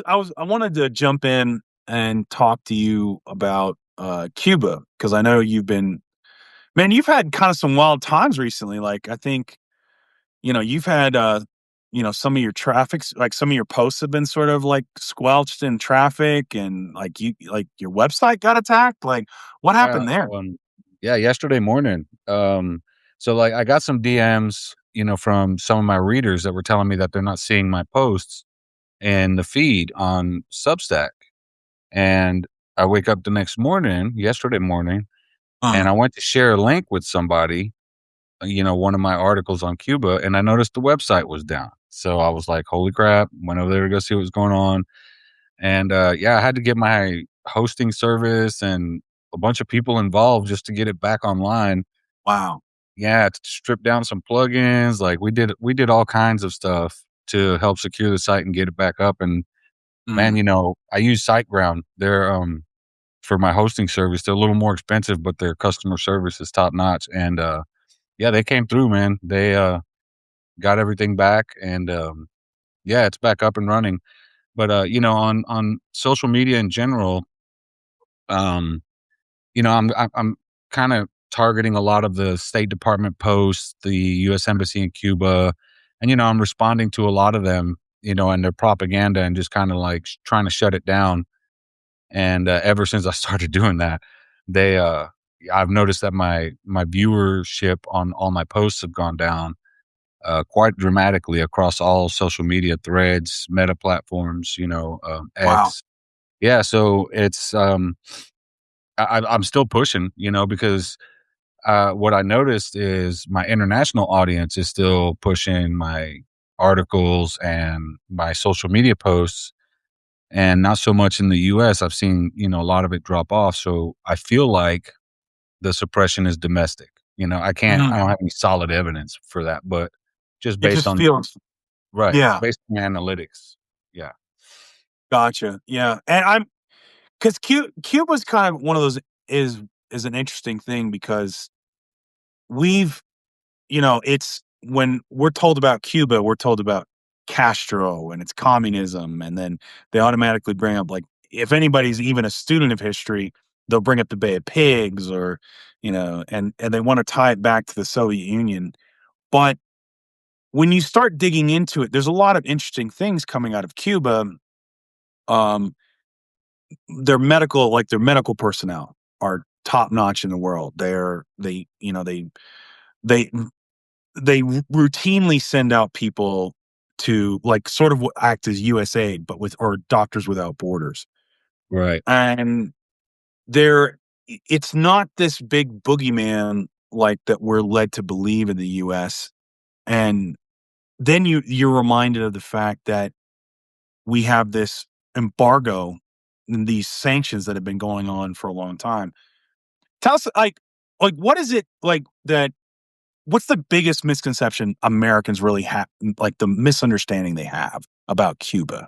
I wanted to jump in and talk to you about Cuba because I know you've had kind of some wild times recently. Like I think you've had some of your like some of your posts have been sort of like squelched in traffic, and like your website got attacked. Like what Yeah, happened there? yeah, yesterday morning. So like I got some DMs, from some of my readers that were telling me that they're not seeing my posts in the feed on Substack. And I wake up the next morning, yesterday morning, and Uh, I went to share a link with somebody, one of my articles on Cuba, and I noticed the website was down. So I was like, holy crap, went over there to go see what was going on. And yeah, I had to get my hosting service and a bunch of people involved just to get it back online. wow. Yeah, to strip down some plugins. Like we did all kinds of stuff to help secure the site and get it back up. And man, Mm, I use SiteGround. They're for my hosting service. They're a little more expensive, but their customer service is top notch. And yeah, they came through, man. They got everything back, and yeah, it's back up and running. But on social media in general, um, I'm kind of targeting a lot of the State Department posts, the U.S. Embassy in Cuba, and I'm responding to a lot of them, and their propaganda, and just kind of like trying to shut it down. And ever since I started doing that, they I've noticed that my viewership on all my posts have gone down quite dramatically across all social media threads, meta platforms, wow. X. Yeah, so it's I'm still pushing, because what I noticed is my international audience is still pushing my articles and my social media posts, and not so much in the US. I've seen, a lot of it drop off. So I feel like the suppression is domestic. I Mhm. don't have any solid evidence for that, but just It based just on, feels right, yeah. based on analytics. Yeah. Gotcha. Yeah, and I'm because Cuba's kind of one of those is is an interesting thing because we've it's when we're told about Cuba, we're told about Castro and its communism, and then they automatically bring up like if anybody's even a student of history, they'll bring up the Bay of Pigs or and they want to tie it back to the Soviet Union. But when you start digging into it, there's a lot of interesting things coming out of Cuba. Um, their medical personnel are top notch in the world. They they routinely send out people to like sort of act as USAID, but with or Doctors Without Borders. Right. And there, it's not this big boogeyman like that we're led to believe in the US. And then you're reminded of the fact that we have this embargo and these sanctions that have been going on for a long time. Tell us like what is it like that what's the biggest misconception Americans really have like the misunderstanding they have about Cuba?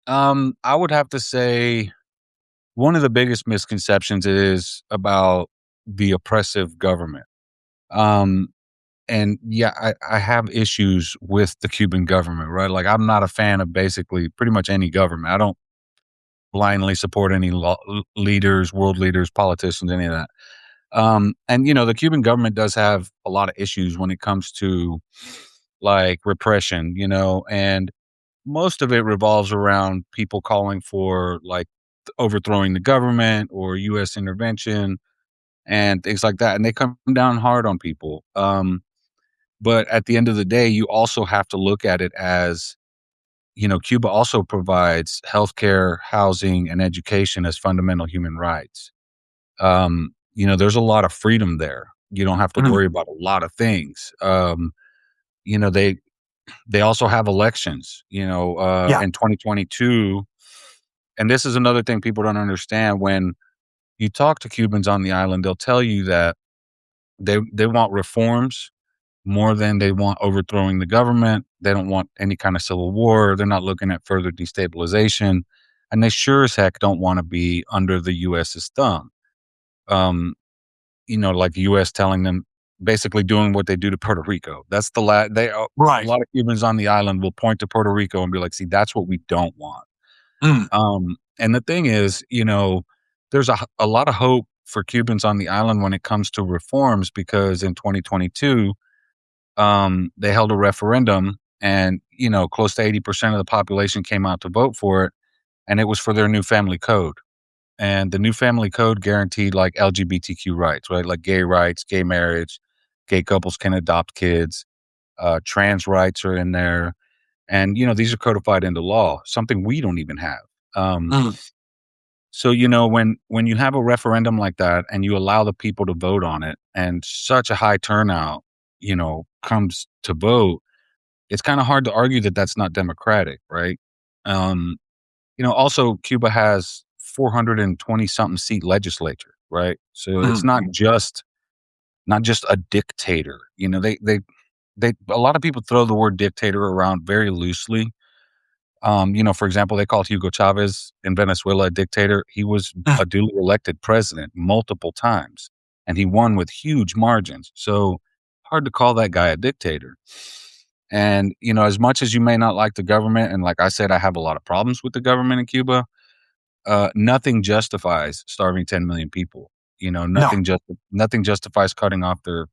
I would have to say one of the biggest misconceptions is about the oppressive government. Um, and yeah, I have issues with the Cuban government, right? Like I'm not a fan of basically pretty much any government. I don't blindly support any leaders, world leaders, politicians, any of that. And the Cuban government does have a lot of issues when it comes to like repression, and most of it revolves around people calling for like overthrowing the government or US intervention and things like that. And they come down hard on people. But at the end of the day, you also have to look at it as, Cuba also provides healthcare, housing, and education as fundamental human rights. There's a lot of freedom there. You don't have to Mhm. worry about a lot of things. You know, they they also have elections, Yeah. in 2022. And this is another thing people don't understand. When you talk to Cubans on the island, they'll tell you that they want reforms more than they want overthrowing the government. They don't want any kind of civil war. They're not looking at further destabilization. And they sure as heck don't want to be under the US's thumb. Um, like the US telling them basically doing what they do to Puerto Rico. That's a Right. lot of Cubans on the island will point to Puerto Rico and be like, see, that's what we don't want. Mm, And the thing is, there's a lot of hope for Cubans on the island when it comes to reforms because in 2022, they held a referendum and, close to 80% of the population came out to vote for it. And it was for their new family code. And the new family code guaranteed like LGBTQ rights, right? Like gay rights, gay marriage, gay couples can adopt kids, trans rights are in there. And, these are codified into law, something we don't even have. Um, mm, so, when you have a referendum like that and you allow the people to vote on it and such a high turnout, comes to vote, it's kind of hard to argue that that's not democratic, right? Um, also Cuba has 420 something seat legislature, right? So it's mm. not just a dictator. They a lot of people throw the word dictator around very loosely. For example, they called Hugo Chavez in Venezuela a dictator. He was a duly elected president multiple times, and he won with huge margins. So hard to call that guy a dictator. And, as much as you may not like the government, and like I said, I have a lot of problems with the government in Cuba, nothing justifies starving 10 million people. No. Nothing justifies cutting off their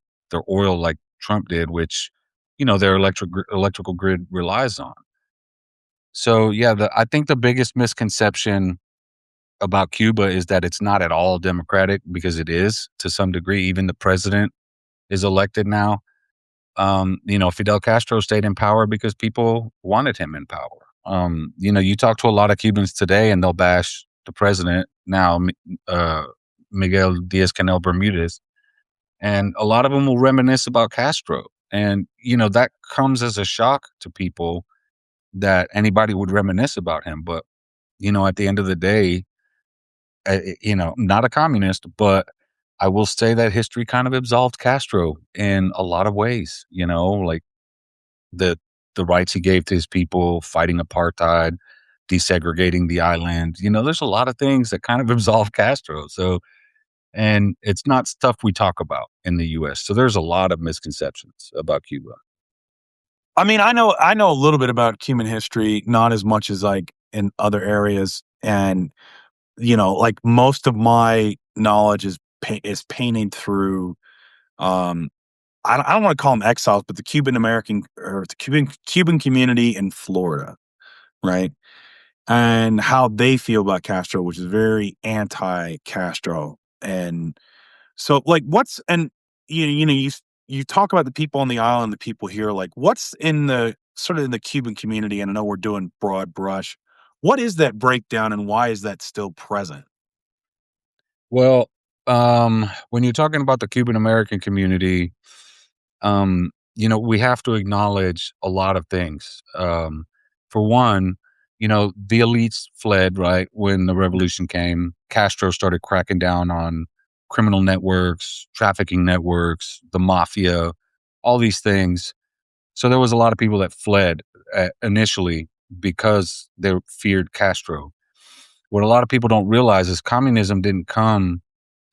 oil like Trump did, which, their electrical grid relies on. So, yeah, I think the biggest misconception about Cuba is that it's not at all democratic because it is to some degree. Even the president is elected now. Fidel Castro stayed in power because people wanted him in power. You talk to a lot of Cubans today and they'll bash the president now, uh, Miguel Diaz-Canel Bermudez, and a lot of them will reminisce about Castro. And, that comes as a shock to people that anybody would reminisce about him. But, at the end of the day, not a communist, but I will say that history kind of absolved Castro in a lot of ways, like the the rights he gave to his people, fighting apartheid, desegregating the island. There's a lot of things that kind of absolve Castro. So, and it's not stuff we talk about in the US. So there's a lot of misconceptions about Cuba. I mean, I know a little bit about Cuban history, not as much as, like, in other areas, and, like, most of my knowledge is painted through, um, I don't wanna call them exiles, but the Cuban American or the Cuban community in Florida, right? And how they feel about Castro, which is very anti-Castro, and so, like, what's and you talk about the people on the island, the people here, like, what's in the sort of in the Cuban community, and I know we're doing broad brush. What is that breakdown, and why is that still present? Well, when you're talking about the Cuban American community, we have to acknowledge a lot of things. For one, the elites fled, right? When the revolution came, Castro started cracking down on criminal networks, trafficking networks, the mafia, all these things. So there was a lot of people that fled initially because they feared Castro. What a lot of people don't realize is communism didn't come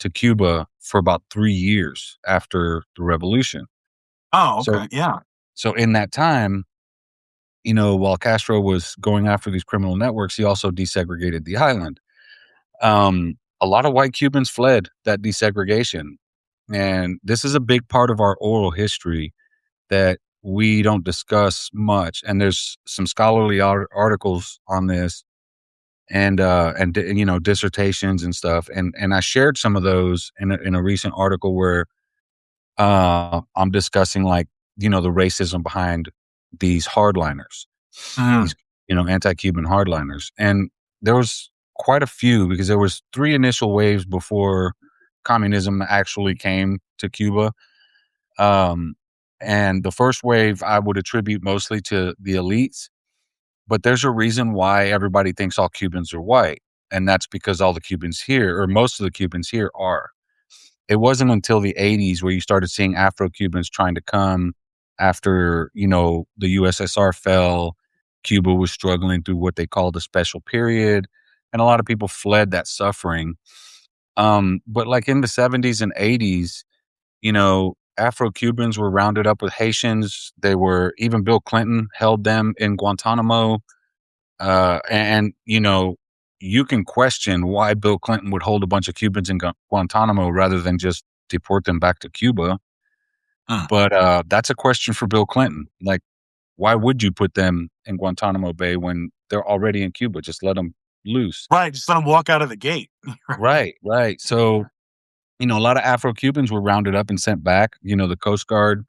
to Cuba for about 3 years after the revolution. Oh, So okay, yeah. so in that time, while Castro was going after these criminal networks, he also desegregated the island. A lot of white Cubans fled that desegregation. And this is a big part of our oral history that we don't discuss much. And there's some scholarly articles on this and dissertations and stuff. And I shared some of those in a recent article where I'm discussing like, the racism behind these hardliners, Mhm, these, anti-Cuban hardliners. And there was quite a few because there was three initial waves before communism actually came to Cuba. Um, and the first wave I would attribute mostly to the elites, but there's a reason why everybody thinks all Cubans are white. And that's because all the Cubans here, or most of the Cubans here, are. It wasn't until the '80s where you started seeing Afro-Cubans trying to come after, the USSR fell. Cuba was struggling through what they called a special period, and a lot of people fled that suffering. But like in the '70s and '80s, Afro-Cubans were rounded up with Haitians. They were even Bill Clinton held them in Guantanamo. And you can question why Bill Clinton would hold a bunch of Cubans in Guantanamo rather than just deport them back to Cuba. Mm. But that's a question for Bill Clinton. Like, why would you put them in Guantanamo Bay when they're already in Cuba? Just let them loose. Right, just let 'em walk out of the gate. Right. Right, right. So, a lot of Afro Cubans were rounded up and sent back. The Coast Guard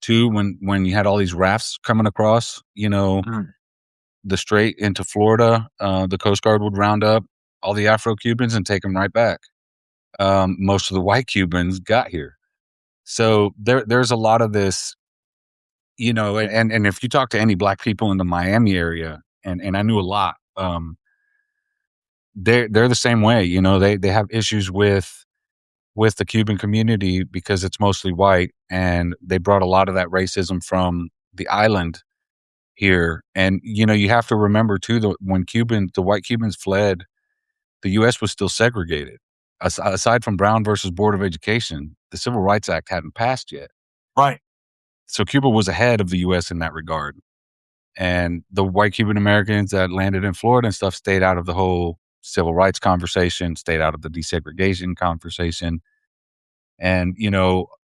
too, when you had all these rafts coming across, Mm. the strait into Florida, the Coast Guard would round up all the Afro Cubans and take them right back. Most of the white Cubans got here. So there's a lot of this, and if you talk to any black people in the Miami area, and I knew a lot, they're the same way. They have issues with the Cuban community because it's mostly white, and they brought a lot of that racism from the island here. And you have to remember too that when the white Cubans fled, the U.S. was still segregated. Aside from Brown versus Board of Education, the Civil Rights Act hadn't passed yet. Right. So Cuba was ahead of the U.S. in that regard. And the white Cuban Americans that landed in Florida and stuff stayed out of the whole civil rights conversation, stayed out of the desegregation conversation. And,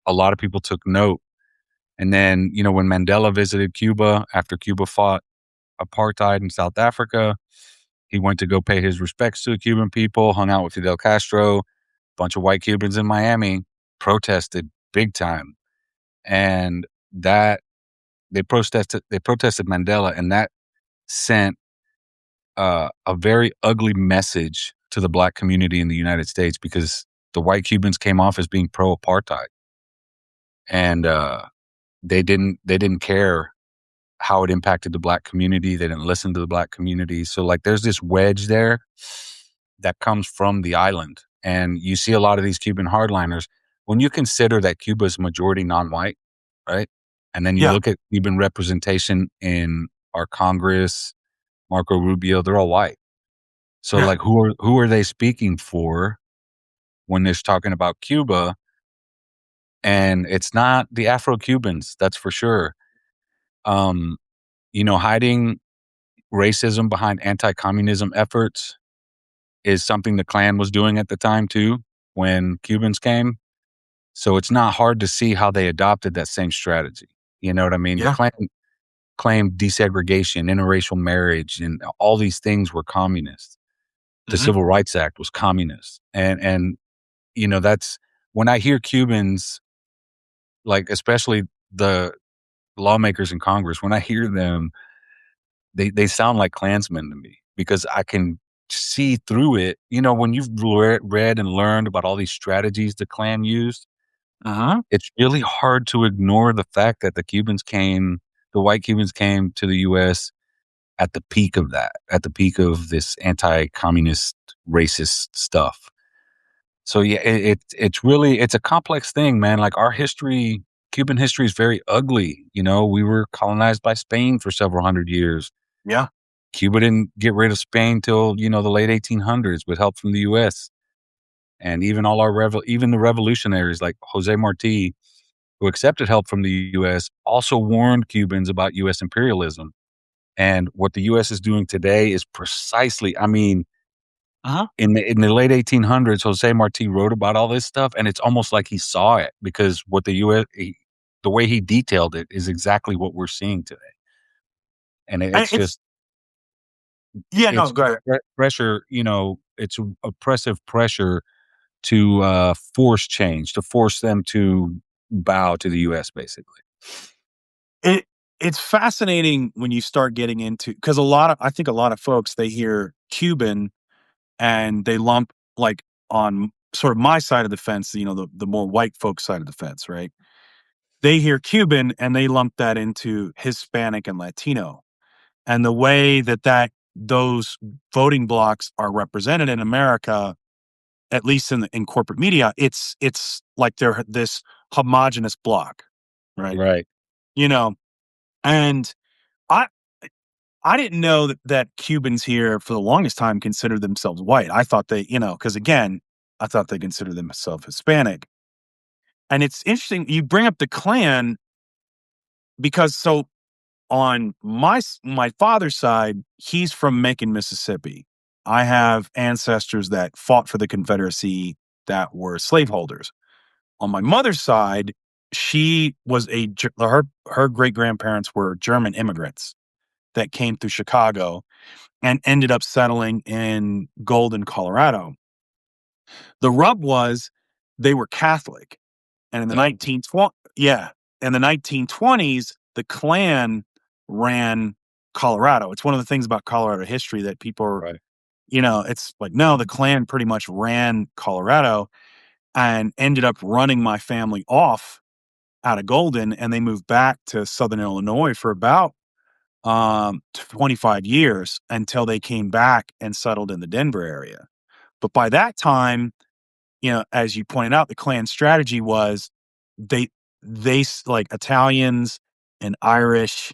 a lot of people took note. And then, when Mandela visited Cuba after Cuba fought apartheid in South Africa, he went to go pay his respects to the Cuban people, hung out with Fidel Castro. Bunch of white Cubans in Miami protested big time. And that they protested Mandela, and that sent a very ugly message to the black community in the United States because the white Cubans came off as being pro apartheid. And they didn't care how it impacted the black community. They didn't listen to the black community. So like there's this wedge there that comes from the island. And you see a lot of these Cuban hardliners when you consider that Cuba is majority non-white, right? And then you Yeah. look at Cuban representation in our Congress, Marco Rubio, they're all white. So Yeah. like who are they speaking for when they're talking about Cuba? And it's not the Afro Cubans, that's for sure. Um, hiding racism behind anti-communism efforts is something the Klan was doing at the time too when Cubans came. So it's not hard to see how they adopted that same strategy. You know what I mean? The Yeah. Klan claimed desegregation, interracial marriage, and all these things were communist. The Mhm. Civil Rights Act was communist. And that's when I hear Cubans, like especially the lawmakers in Congress, when I hear them, they sound like Klansmen to me because I can see through it. When you've read and learned about all these strategies the Klan used, Uh-huh. it's really hard to ignore the fact that the white Cubans came to the US at the peak of that, at the peak of this anti-communist racist stuff. So yeah, it's a complex thing, man. Like our history, Cuban history is very ugly. We were colonized by Spain for several hundred years. Yeah. Cuba didn't get rid of Spain till, the late 1800s with help from the US. And even even the revolutionaries like Jose Marti, who accepted help from the US, also warned Cubans about US imperialism. And what the US is doing today is precisely, I mean, Uh-huh. in the late 1800s, Jose Marti wrote about all this stuff, and it's almost like he saw it because what the way he detailed it is exactly what we're seeing today. And And it's it's just yeah, no, it's go just ahead. pressure, it's oppressive pressure to force change, to force them to bow to the US basically. It it's fascinating when you start getting into because I think a lot of folks, they hear Cuban and they lump, like, on sort of my side of the fence, the more white folk side of the fence, right? They hear Cuban and they lump that into Hispanic and Latino. And the way that those voting blocks are represented in America, at least in corporate media, it's like they're this homogenous block, right? Right. You know, and I I didn't know that Cubans here for the longest time considered themselves white. I thought because again, I thought they considered themselves Hispanic. And it's interesting you bring up the Klan because on my father's side, he's from Macon, Mississippi. I have ancestors that fought for the Confederacy that were slaveholders. On my mother's side, she was her great-grandparents were German immigrants that came through Chicago and ended up settling in Golden, Colorado. The rub was they were Catholic, and in the Oh, 1920 yeah, in the 1920s, the Klan ran Colorado. It's one of the things about Colorado history that people are, right. it's like, no, the Klan pretty much ran Colorado and ended up running my family off out of Golden, and they moved back to Southern Illinois for about 25 years until they came back and settled in the Denver area. But by that time, as you pointed out, the Klan strategy was they like Italians and Irish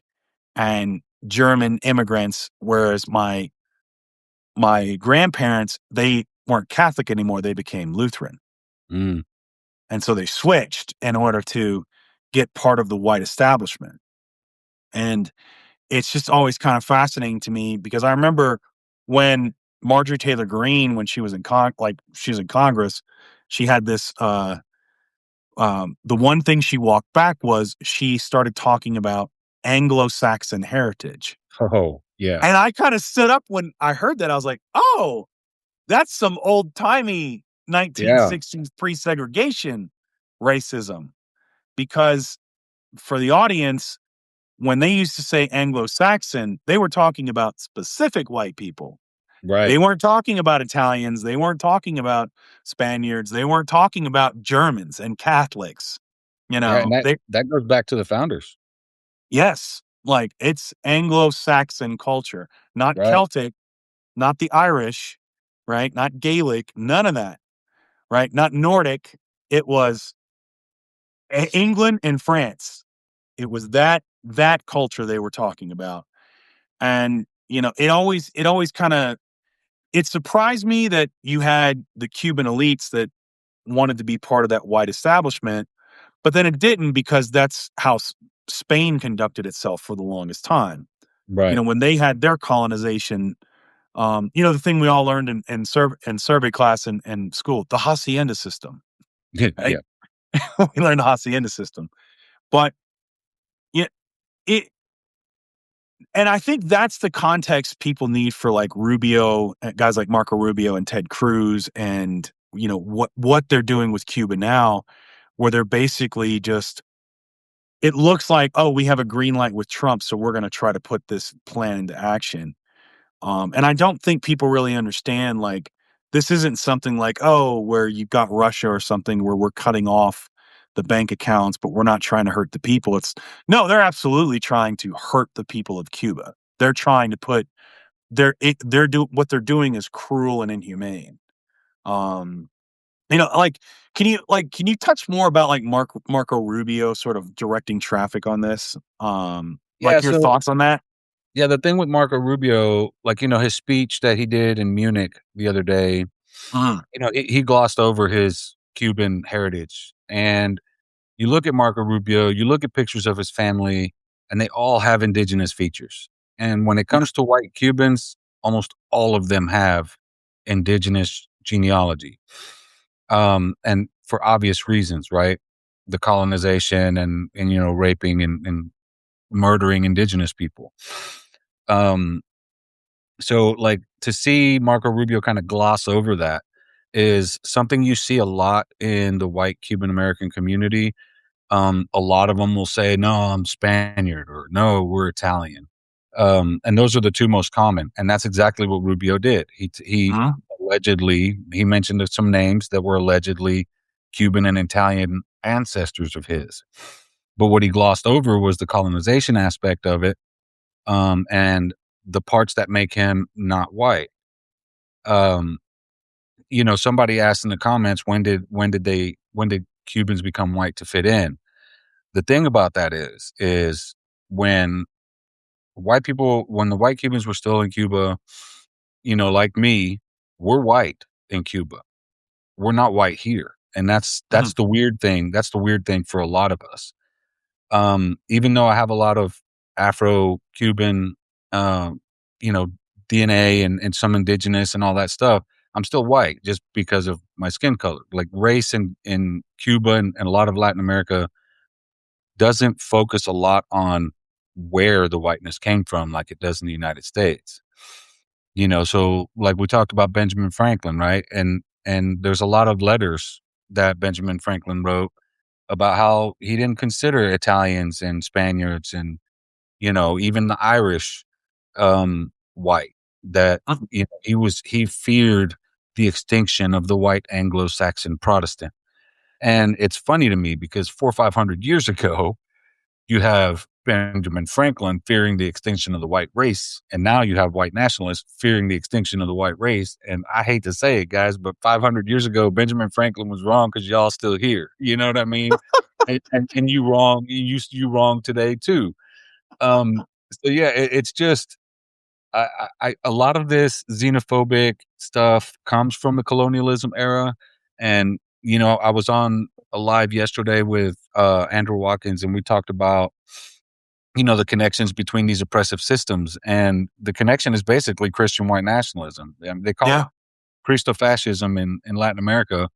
and German immigrants, whereas my grandparents, they weren't Catholic anymore, they became Lutheran. Mm, And so they switched in order to get part of the white establishment. And it's just always kind of fascinating to me because I remember when Marjorie Taylor Greene, when she was she was in Congress, she had this the one thing she walked back was she started talking about Anglo-Saxon heritage. oh, yeah, And I kind of stood up when I heard that. I was like, "Oh, that's some old-timey yeah, 1960s pre-segregation racism." Because for the audience, when they used to say Anglo-Saxon, they were talking about specific white people. They right. weren't talking about Italians, they weren't talking about Spaniards, they weren't talking about Germans and Catholics. Yeah, and that They that goes back to the founders. yes, like, it's Anglo-Saxon culture, not Right. Celtic, not the Irish, right? Not Gaelic, none of that, right? Not Nordic. It was England and France. It was that culture they were talking about. And, it always kinda it surprised me that you had the Cuban elites that wanted to be part of that white establishment, but then it didn't because that's how Spain conducted itself for the longest time. Right. When they had their colonization, the thing we all learned in survey class in school, the hacienda system, right? Yeah. We learned the hacienda system, but yeah, it and I think that's the context people need for like Rubio, guys like Marco Rubio and Ted Cruz, and what they're doing with Cuba now, where they're basically just it looks like, oh, we have a green light with Trump, so we're going to try to put this plan into action. And I don't think people really understand like this isn't something like, oh, where you've got Russia or something where we're cutting off the bank accounts, but we're not trying to hurt the people. It's no, they're absolutely trying to hurt the people of Cuba. They're trying to put they're do what they're doing is cruel and inhumane. Um, like can you touch more about like Marco Rubio sort of directing traffic on this? Yeah, Like your so thoughts on that? yeah, the thing with Marco Rubio, like, his speech that he did in Munich the other day, Mhm. he glossed over his Cuban heritage, and you look at Marco Rubio, you look at pictures of his family, and they all have indigenous features, and when it Yeah. comes to white Cubans, almost all of them have indigenous genealogy, and for obvious reasons, right? The colonization and raping and murdering indigenous people. Um, so, like, to see Marco Rubio kinda gloss over that is something you see a lot in the white Cuban American community. A lot of them will say, "No, I'm Spaniard," or, "No, we're Italian." And those are the 2 most common, and that's exactly what Rubio did. He Mhm. allegedly he mentioned some names that were allegedly Cuban and Italian ancestors of his. But what he glossed over was the colonization aspect of it, and the parts that make him not white. Um, somebody asked in the comments, when did Cubans become white to fit in? The thing about that is when when the white Cubans were still in Cuba, like me, we're white in Cuba. We're not white here. And Mhm. that's the weird thing. That's the weird thing for a lot of us. Even though I have a lot of Afro-Cuban, uh, you know, DNA and some indigenous and all that stuff, I'm still white just because of my skin color. Like race in Cuba and a lot of Latin America doesn't focus a lot on where the whiteness came from like it does in the United States. So like we talked about Benjamin Franklin, right? And there's a lot of letters that Benjamin Franklin wrote about how he didn't consider Italians and Spaniards and, even the Irish white. That Mhm. he feared the extinction of the white Anglo-Saxon Protestant. And it's funny to me because 400 or 500 years ago, you have Benjamin Franklin fearing the extinction of the white race, and now you have white nationalists fearing the extinction of the white race. And I hate to say it, guys, but 500 years ago, Benjamin Franklin was wrong because y'all still here. You know what I mean? And you wrong. You wrong today too. So yeah, it's just a lot of this xenophobic stuff comes from the colonialism era, and I was on a live yesterday with Andrew Watkins, and we talked about the connections between these oppressive systems, and the connection is basically Christian white nationalism. They call it Yeah. Christofascism in Latin America,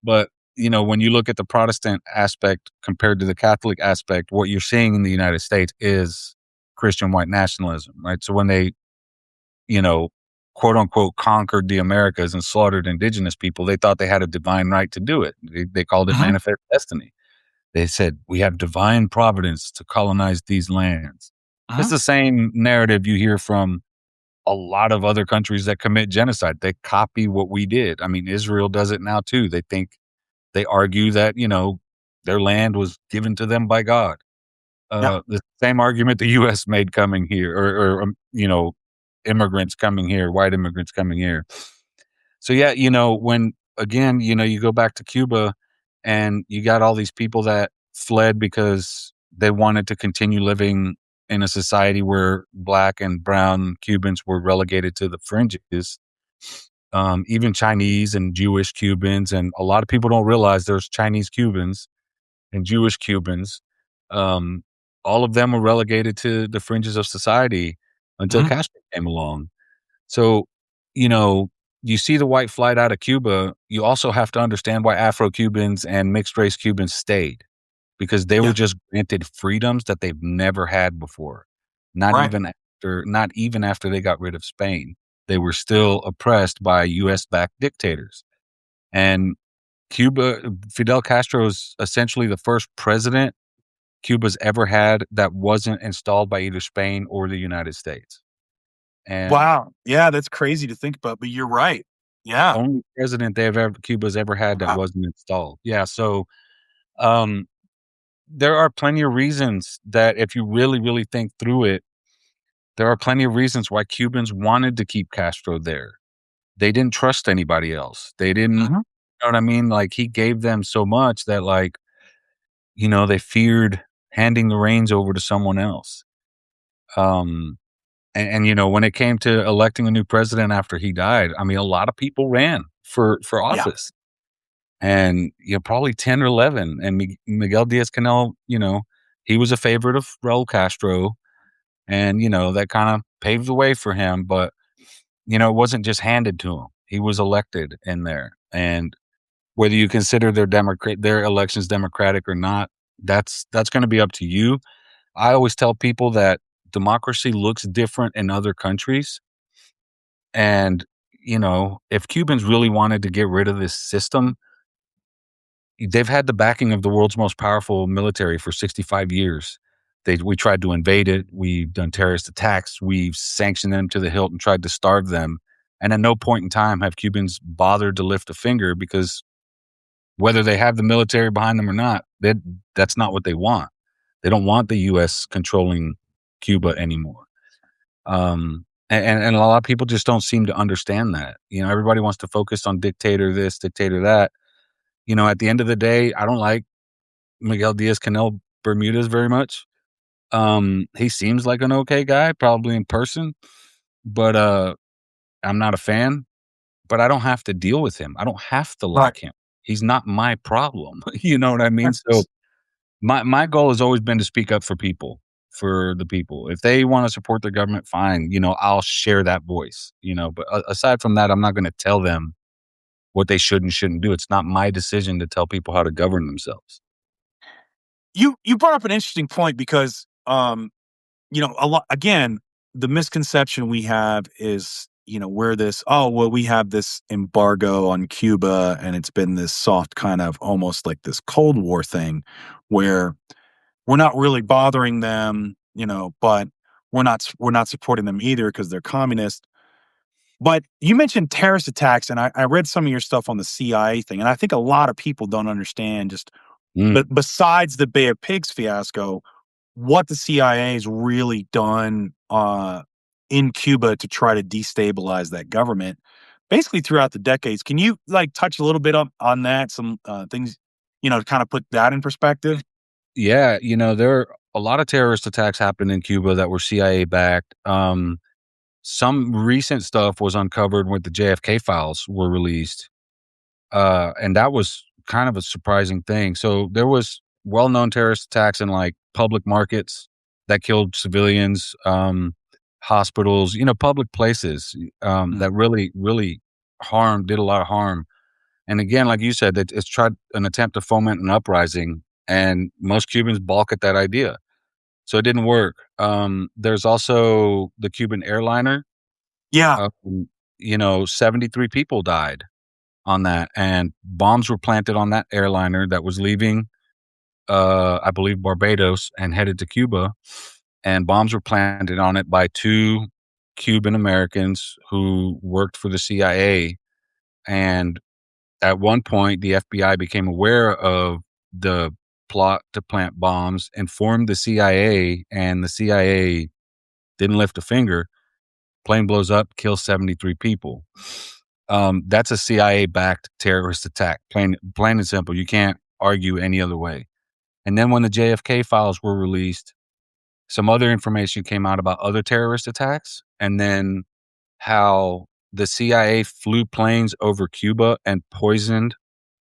but when you look at the Protestant aspect compared to the Catholic aspect, what you're seeing in the United States is Christian white nationalism, right? So when they you know, quote unquote, conquered the Americas and slaughtered indigenous people, they thought they had a divine right to do it. They called it Mhm. manifest destiny. They said, we have divine providence to colonize these lands. It's Mhm. the same narrative you hear from a lot of other countries that commit genocide. They copy what we did. I mean, Israel does it now too. They argue that, their land was given to them by God. Yeah. The same argument the US made coming here or immigrants coming here, white immigrants coming here. So yeah, when again, you go back to Cuba and you got all these people that fled because they wanted to continue living in a society where black and brown Cubans were relegated to the fringes. Even Chinese and Jewish Cubans, and a lot of people don't realize there's Chinese Cubans and Jewish Cubans. Um, all of them were relegated to the fringes of society until Mhm. Castro came along. So, you know, you see the white flight out of Cuba, you also have to understand why Afro Cubans and mixed race Cubans stayed because they were Yeah. just granted freedoms that they've never had before. Not Right. even after they got rid of Spain. They were still oppressed by US backed dictators. And Fidel Castro is essentially the first president Cuba's ever had that wasn't installed by either Spain or the United States. And Wow. Yeah, that's crazy to think about, but you're right. Yeah. only president Cuba's ever had that Wow. wasn't installed. Yeah, so, um, there are plenty of reasons that if you really, really think through it, there are plenty of reasons why Cubans wanted to keep Castro there. They didn't trust anybody else. They didn't Mhm. you know what I mean? Like, he gave them so much that, like, they feared handing the reins over to someone else. Um, and when it came to electing a new president after he died, I mean, a lot of people ran for Yeah. office. And, probably 10 or 11, and Miguel Diaz-Canel, he was a favorite of Raul Castro, and, that kinda paved the way for him, but, it wasn't just handed to him. He was elected in there, and whether you consider their elections democratic or not, that's gonna be up to you. I always tell people that democracy looks different in other countries, and, if Cubans really wanted to get rid of this system, they've had the backing of the world's most powerful military for 65 years. We tried to invade it. We've done terrorist attacks. We've sanctioned them to the hilt and tried to starve them. And at no point in time have Cubans bothered to lift a finger because whether they have the military behind them or not, that's not what they want. They don't want the U.S. controlling Cuba anymore. And a lot of people just don't seem to understand that. Everybody wants to focus on dictator this, dictator that. At the end of the day, I don't like Miguel Diaz-Canel Bermudez very much. He seems like an okay guy, probably in person, but, I'm not a fan, but I don't have to deal with him. I don't have to Right. like him. He's not my problem. You know what I mean? So, That's my goal has always been to speak up for people, for the people. If they wanna support their government, fine, I'll share that voice, but aside from that, I'm not gonna tell them what they should and shouldn't do. It's not my decision to tell people how to govern themselves. You brought up an interesting point because, a lot again, the misconception we have is, we're this, oh, well, we have this embargo on Cuba and it's been this soft kind of almost like this Cold War thing where we're not really bothering them, but we're not supporting them either because they're communist. But you mentioned terrorist attacks, and I read some of your stuff on the CIA thing, and I think a lot of people don't understand just Mm. but besides the Bay of Pigs fiasco, what the CIA has really done, in Cuba to try to destabilize that government, basically throughout the decades. Can you, like, touch a little bit on that? Some, things, to kinda put that in perspective? Yeah, there are a lot of terrorist attacks happened in Cuba that were CIA backed. Some recent stuff was uncovered when the JFK files were released, and that was kind of a surprising thing. So there was well-known terrorist attacks in like public markets that killed civilians, hospitals, public places, Mm. that really, really did a lot of harm. And again, like you said, that it's tried an attempt to foment an uprising, and most Cubans balk at that idea. So it didn't work. There's also the Cuban airliner. Yeah. Um, 73 people died on that, and bombs were planted on that airliner that was leaving, I believe, Barbados and headed to Cuba. And bombs were planted on it by two Cuban Americans who worked for the CIA. And at one point, the FBI became aware of the plot to plant bombs, informed the CIA, and the CIA didn't lift a finger. Plane blows up, kills 73 people. That's a CIA-backed terrorist attack, plain and simple. You can't argue any other way. And then when the JFK files were released, some other information came out about other terrorist attacks, and then how the CIA flew planes over Cuba and poisoned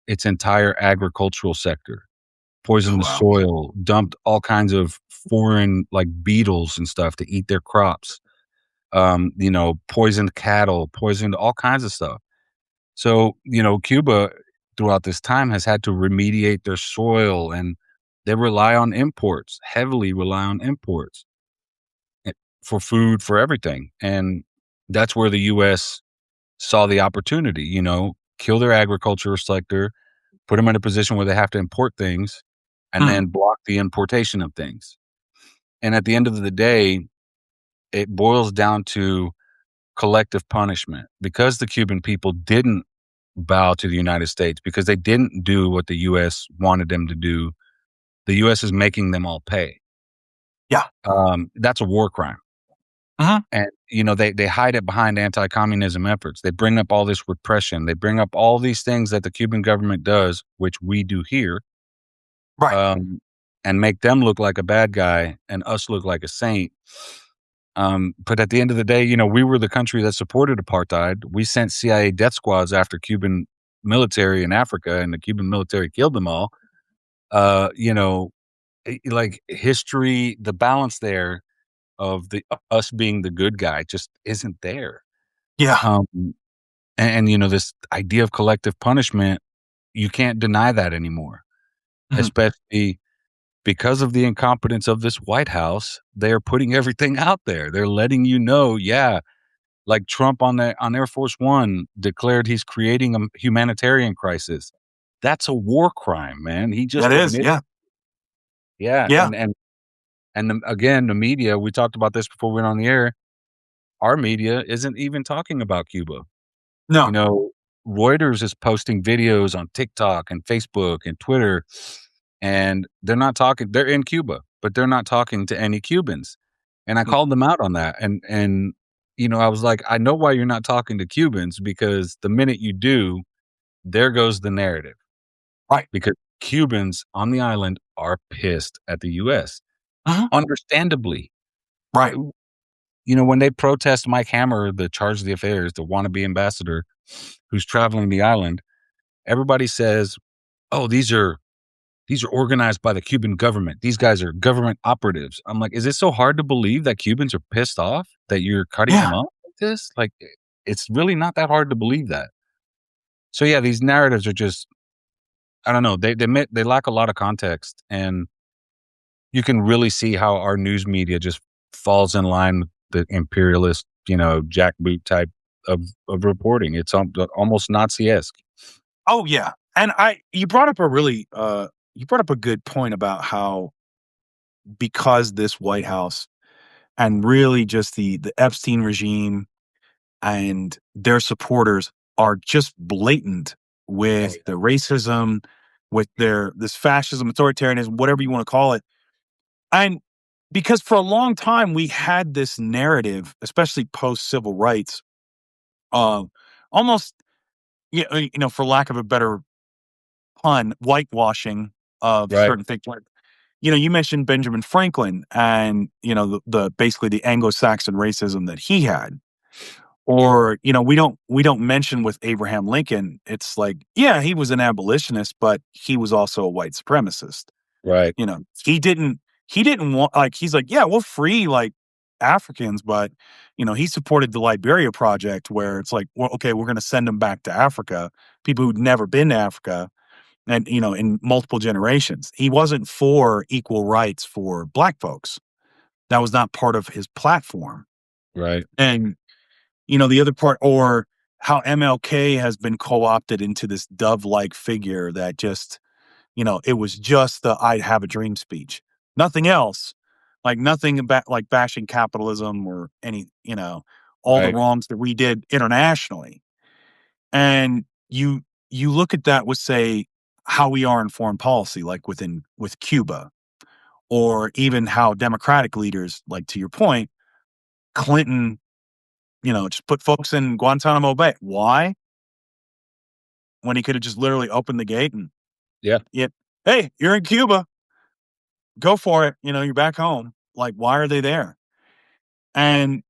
its entire agricultural sector, Oh, poisoned the wow. soil, dumped all kinds of foreign, like, beetles and stuff to eat their crops, poisoned cattle, poisoned all kinds of stuff. So, Cuba throughout this time has had to remediate their soil, and they rely on imports, heavily rely on imports, eh, for food, for everything. And that's where the US saw the opportunity, kill their agriculture sector, put them in a position where they have to import things, and Mm. then block the importation of things. And at the end of the day, it boils down to collective punishment because the Cuban people didn't bow to the United States, because they didn't do what the US wanted them to do. The US is making them all pay. Yeah. That's a war crime. Mhm. And, they hide it behind anti-communism efforts. They bring up all this repression. They bring up all these things that the Cuban government does, which we do here, Right. um, and make them look like a bad guy and us look like a saint. But at the end of the day, we were the country that supported apartheid. We sent CIA death squads after Cuban military in Africa, and the Cuban military killed them all. Uh, you know, like history, the balance there of us being the good guy just isn't there. Yeah. Um, and this idea of collective punishment, you can't deny that anymore, Mhm. especially because of the incompetence of this White House. They're putting everything out there. They're letting yeah, like Trump on Air Force One declared he's creating a humanitarian crisis. That's a war crime, man. He That just is, admitted. yeah. Yeah, Yeah. and again, the media. We talked about this before we went on the air. Our media isn't even talking about Cuba. You No. know, Reuters is posting videos on TikTok and Facebook and Twitter, and they're not talking. They're in Cuba, but they're not talking to any Cubans. And I Mm. called them out on that. And I was like, I know why you're not talking to Cubans, because the minute you do, there goes the narrative. Right. Because Cubans on the island are pissed at the US. Mhm. Understandably. Right. When they protest Mike Hammer, the charge of the affairs, the wannabe ambassador who's traveling the island, everybody says, "Oh, these are these are organized by the Cuban government. These guys are government operatives. I'm like, is it so hard to believe that Cubans are pissed off that you're cutting Yeah. them off like this? Like, it's really not that hard to believe that. So yeah, these narratives are just, I don't know, they lack a lot of context, and you can really see how our news media just falls in line with the imperialist, jackboot type of reporting. It's almost Nazi-esque. Oh, yeah. And I you brought up a really, you brought up a good point about how because this White House and really just the Epstein regime and their supporters are just blatant Oh, with yeah. the racism, with their this fascism, authoritarianism, whatever you want to call it. And because for a long time we had this narrative, especially post civil rights, of almost for lack of a better pun, whitewashing of Right, certain things. Like, you mentioned Benjamin Franklin and the basically the Anglo-Saxon racism that he had. Or, we don't mention with Abraham Lincoln, it's like, yeah, he was an abolitionist, but he was also a white supremacist. right, He didn't want, like, he's like, yeah, we'll free like Africans, but he supported the Liberia project where it's like, well, okay, we're gonna send them back to Africa, people who'd never been to Africa and in multiple generations. He wasn't for equal rights for black folks. That was not part of his platform. right. And the other part, or how MLK has been co-opted into this dove-like figure that just, it was just the "I'd have a dream" speech. Nothing else. Like nothing about like bashing capitalism or any, all the Right. wrongs that we did internationally. And you look at that with, say, how we are in foreign policy, like with Cuba, or even how Democratic leaders, like to your point, Clinton, just put folks in Guantanamo Bay. Why? When he could have just literally opened the gate and, Yeah. yeah, hey, you're in Cuba, go for it. You're back home. Like, why are they there? And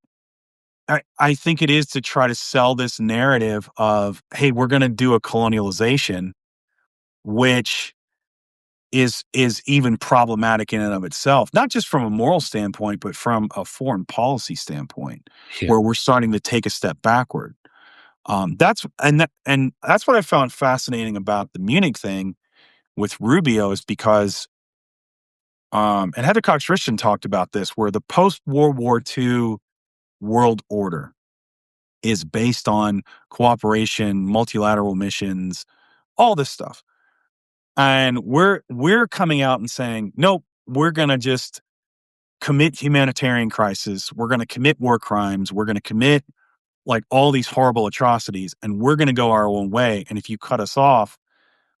I think it is to try to sell this narrative of, hey, we're going to do a colonialization, which is even problematic in and of itself, not just from a moral standpoint, but from a foreign policy standpoint, Yeah. where we're starting to take a step backward. That's what I found fascinating about the Munich thing with Rubio is because, and Heather Cox Christian talked about this, where the post World War II world order is based on cooperation, multilateral missions, all this stuff. And we're coming out and saying, nope, we're gonna just commit humanitarian crisis. We're gonna commit war crimes. We're gonna commit like all these horrible atrocities, and we're gonna go our own way. And if you cut us off,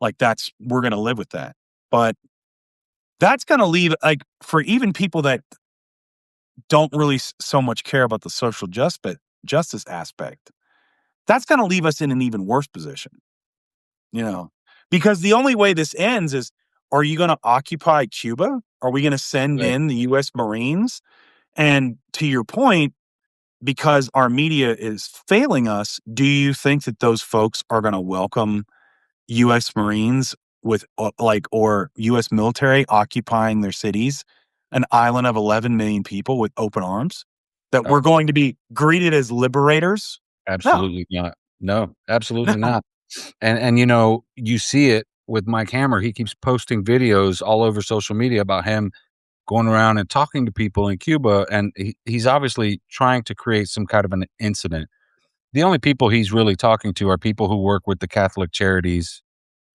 like we're gonna live with that. But that's gonna leave like for even people that don't really so much care about the social justice aspect, that's gonna leave us in an even worse position. You know, because the only way this ends is, are you going to occupy Cuba? Are we going to send Right. in the US Marines? And to your point, because our media is failing us, do you think that those folks are going to welcome US Marines with or US military occupying their cities, an island of 11 million people with open arms? That we're Oh, going to be greeted as liberators? No, absolutely not. No, absolutely no. not. And you see it with Mike Hammer. He keeps posting videos all over social media about him going around and talking to people in Cuba, and he's obviously trying to create some kind of an incident. The only people he's really talking to are people who work with the Catholic charities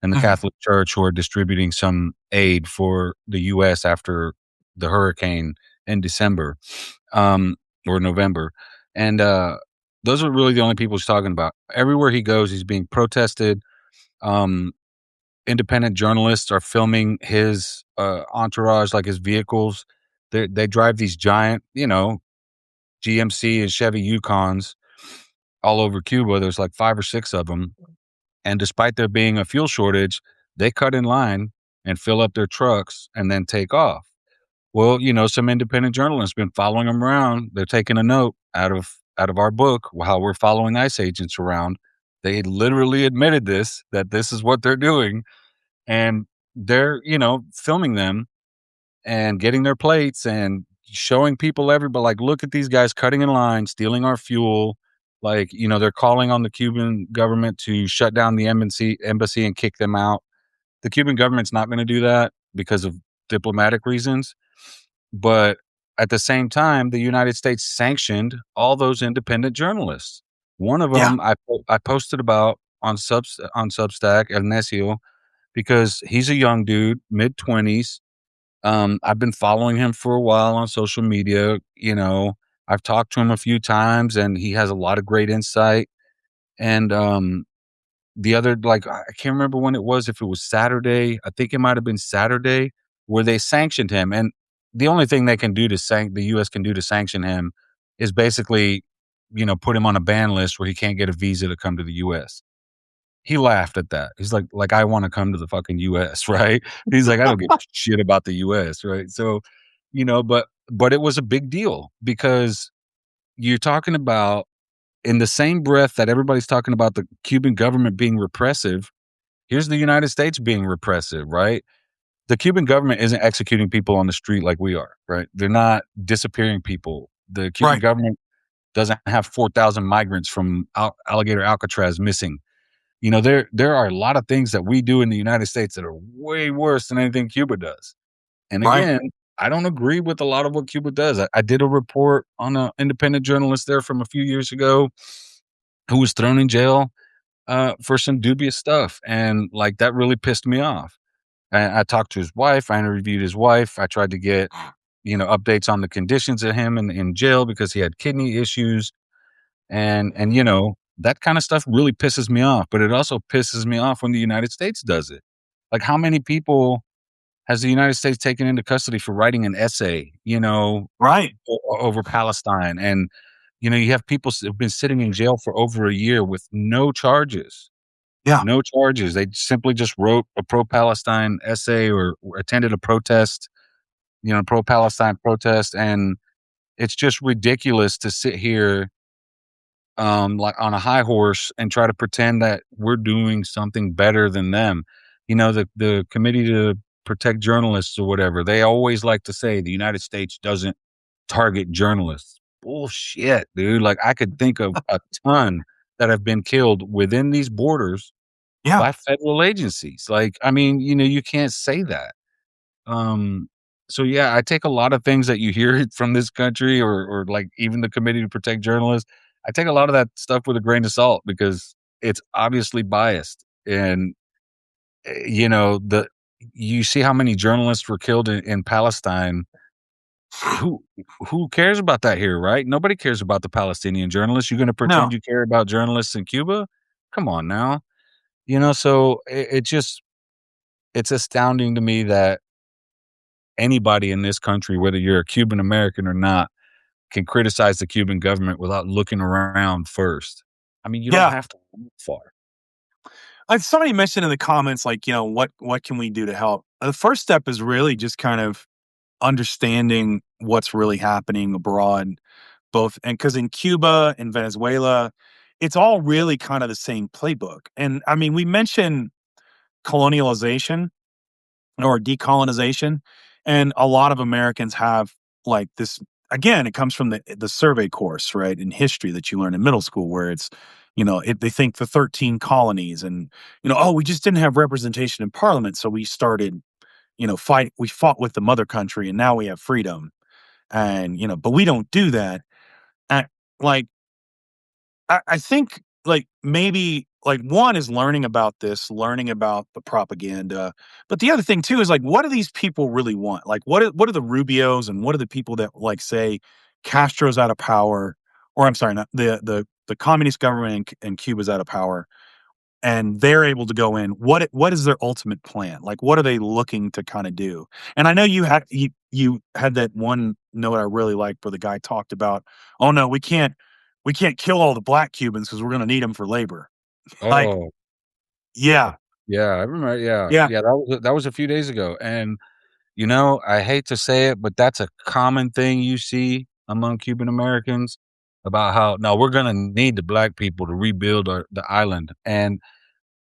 and the Mhm. Catholic Church who are distributing some aid for the US after the hurricane in December, um, or November. And those are really the only people he's talking about. Everywhere he goes, he's being protested. Um, Independent journalists are filming his entourage, like his vehicles. They drive these giant, GMC and Chevy Yukons all over Cuba. There's like 5 or 6 of them, and despite there being a fuel shortage, they cut in line and fill up their trucks and then take off. Well, some independent journalists been following them around. They're taking a note out of our book while we're following ICE agents around. They literally admitted that this is what they're doing, and they're, filming them and getting their plates and showing people everybody like, "Look at these guys cutting in line, stealing our fuel." Like, they're calling on the Cuban government to shut down the embassy and kick them out. The Cuban government's not gonna do that because of diplomatic reasons, but at the same time, the United States sanctioned all those independent journalists. One of Yeah, them I posted about on Substack, Ernesto, because he's a young dude, mid-20s. I've been following him for a while on social media, I've talked to him a few times, and he has a lot of great insight, and, the other like, I can't remember when it was, if it was Saturday, I think it might have been Saturday, where they sanctioned him, and the only thing they can do to the US can do to sanction him is basically, put him on a ban list where he can't get a visa to come to the US. He laughed at that. He's like, "I wanna come to the fucking US," right? He's like, "I don't give a shit about the US," right? So, but it was a big deal because you're talking about in the same breath that everybody's talking about the Cuban government being repressive, here's the United States being repressive, right? The Cuban government isn't executing people on the street like we are, right? They're not disappearing people. The Cuban right, government doesn't have 4,000 migrants from Alligator Alcatraz missing. There are a lot of things that we do in the United States that are way worse than anything Cuba does. And right, again, I don't agree with a lot of what Cuba does. I did a report on an independent journalist there from a few years ago who was thrown in jail for some dubious stuff, and like that really pissed me off. I talked to his wife. I interviewed his wife. I tried to get updates on the conditions of him in jail because he had kidney issues, and that kind of stuff really pisses me off. But it also pisses me off when the United States does it. Like, how many people has the United States taken into custody for writing an essay, right. over Palestine? And you have people who've been sitting in jail for over a year with no charges. Yeah, No charges. They simply just wrote a pro-Palestine essay or attended a protest, pro-Palestine protest, and it's just ridiculous to sit here, like on a high horse and try to pretend that we're doing something better than them. The Committee to Protect Journalists or whatever, they always like to say the United States doesn't target journalists. Bullshit, dude. Like, I could think of a ton that have been killed within these borders yeah, by federal agencies. Like, I mean, you can't say that. Um, so yeah, I take a lot of things that you hear from this country or like even the Committee to Protect Journalists. I take a lot of that stuff with a grain of salt because it's obviously biased. And the you see how many journalists were killed in Palestine. Who who cares about that here, right? Nobody cares about the Palestinian journalists. You're going to no, pretend you care about journalists in Cuba? Come on now. So it's astounding to me that anybody in this country, whether you're a Cuban American or not, can criticize the Cuban government without looking around first. I mean, you don't yeah. have to look far. Somebody mentioned in the comments, like, what can we do to help? The first step is really just kind of understanding what's really happening abroad, both and because in Cuba and Venezuela, it's all really kind of the same playbook. And I mean, we mentioned colonialization or decolonization, and a lot of Americans have like this. Again, it comes from the survey course, right, in history that you learn in middle school, where it's they think the 13 colonies, and oh, we just didn't have representation in parliament, so we started we fought with the mother country, and now we have freedom, and but we don't do that. And, like, I think, like, maybe, like, one is learning about this, learning about the propaganda, but the other thing too is, like, what do these people really want? Like, what are the Rubios and what are the people that, like, say Castro's out of power, or I'm sorry, not the communist government in Cuba's out of power, and they're able to go in. What is their ultimate plan? Like, what are they looking to kinda do? And I know you had that one note I really liked where the guy talked about, "Oh, no, we can't kill all the black Cubans because 'cause we're gonna need them for labor." Like, Oh, yeah, yeah, I remember. Yeah, yeah, yeah, that was a few days ago, and I hate to say it, but that's a common thing you see among Cuban Americans about how no, we're gonna need the black people to rebuild the island, and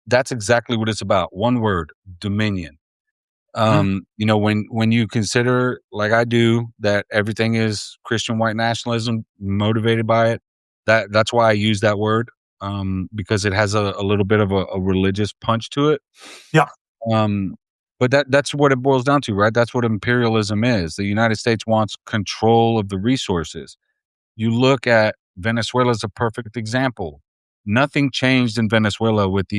that's exactly what it's about. One word: dominion. Mhm. When you consider, like I do, that everything is Christian white nationalism motivated by it, that's why I use that word, because it has a little bit of a religious punch to it. Yeah. Um, but that's what it boils down to, right? That's what imperialism is. The United States wants control of the resources. You look at Venezuela as a perfect example. Nothing changed in Venezuela with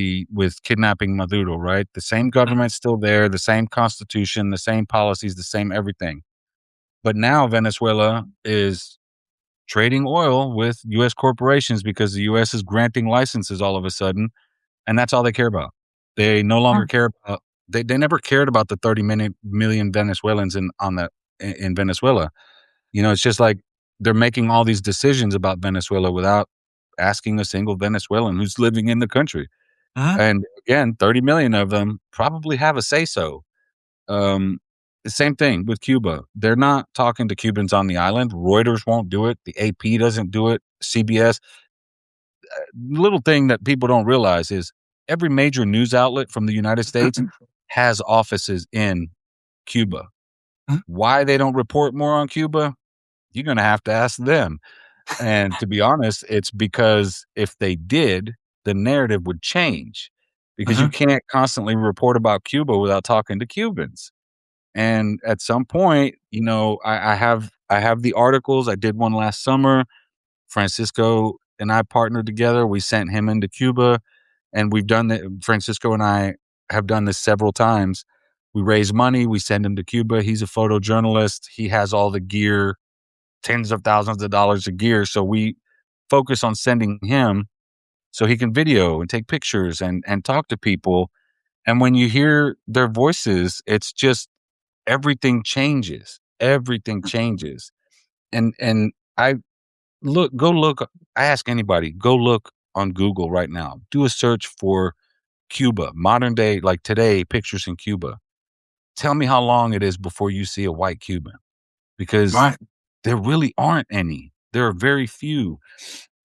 kidnapping Maduro, right? The same government's still there, the same constitution, the same policies, the same everything. But now Venezuela is trading oil with US corporations because the US is granting licenses all of a sudden, and that's all they care about. They no longer Mhm. care about they never cared about the 30 million Venezuelans in Venezuela. It's just like they're making all these decisions about Venezuela without asking a single Venezuelan who's living in the country. Mhm. And again, 30 million of them probably have a say so. Um, the same thing with Cuba. They're not talking to Cubans on the island. Reuters won't do it. The AP doesn't do it. CBS. Little thing that people don't realize is every major news outlet from the United States has offices in Cuba. Mhm. Why they don't report more on Cuba? You're going to have to ask them. And to be honest, it's because if they did, the narrative would change because you Mhm. can't constantly report about Cuba without talking to Cubans. And at some point, I have the articles. I did one last summer. Francisco and I partnered together. We sent him into Cuba, and we've done that. Francisco and I have done this several times. We raise money, we send him to Cuba. He's a photojournalist. He has all the gear, tens of thousands of dollars of gear. So we focus on sending him so he can video and take pictures and talk to people. And when you hear their voices, it's just everything changes. Everything changes. And I go look. I ask anybody, go look on Google right now. Do a search for Cuba, modern day, like today, pictures in Cuba. Tell me how long it is before you see a white Cuban because Right. there really aren't any. There are very few.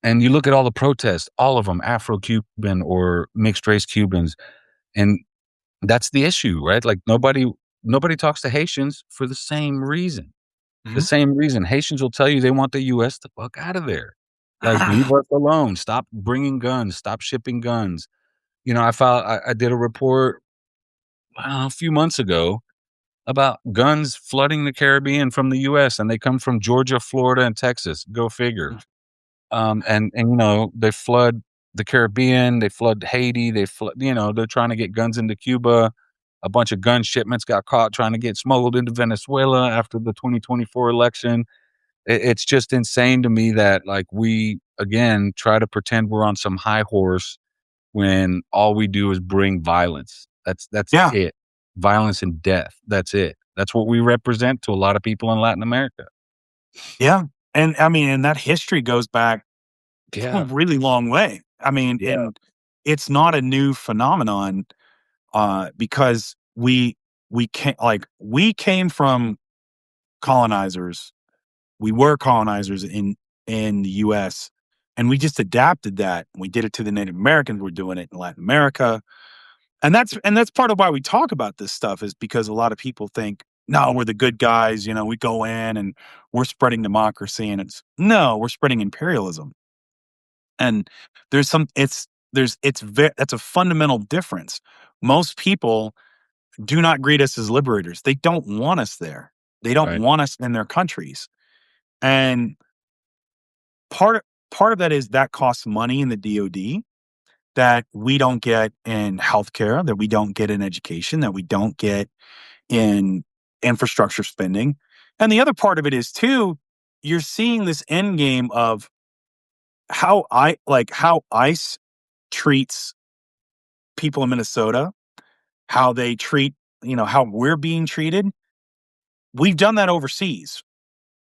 And you look at all the protests, all of them Afro Cuban or mixed race Cubans. And that's the issue, right? Like nobody talks to Haitians for the same reason. The Mhm. same reason Haitians will tell you they want the US to fuck out of there. Like, leave us alone. Stop bringing guns. Stop shipping guns. I did a report a few months ago about guns flooding the Caribbean from the US, and they come from Georgia, Florida, and Texas. Go figure. And they flood the Caribbean, they flood Haiti, they're trying to get guns into Cuba. A bunch of gun shipments got caught trying to get smuggled into Venezuela after the 2024 election. It's just insane to me that like we again try to pretend we're on some high horse when all we do is bring violence. That's Yeah. it. Violence and death. That's it. That's what we represent to a lot of people in Latin America. Yeah. And I mean, and that history goes back a Yeah. really long way. I mean, Yeah. and it's not a new phenomenon, because we came from colonizers. We were colonizers in the US, and we just adapted that. We did it to the Native Americans, we're doing it in Latin America. And that's part of why we talk about this stuff is because a lot of people think, "No, we're the good guys, we go in and we're spreading democracy," and it's no, we're spreading imperialism. And there's some it's there's it's ve that's a fundamental difference. Most people do not greet us as liberators. They don't want us there. They don't Right. want us in their countries. And part part of that is that costs money in the DoD that we don't get in healthcare, that we don't get in education, that we don't get in infrastructure spending. And the other part of it is too, you're seeing this end game of how ICE treats people in Minnesota, how they treat, how we're being treated. We've done that overseas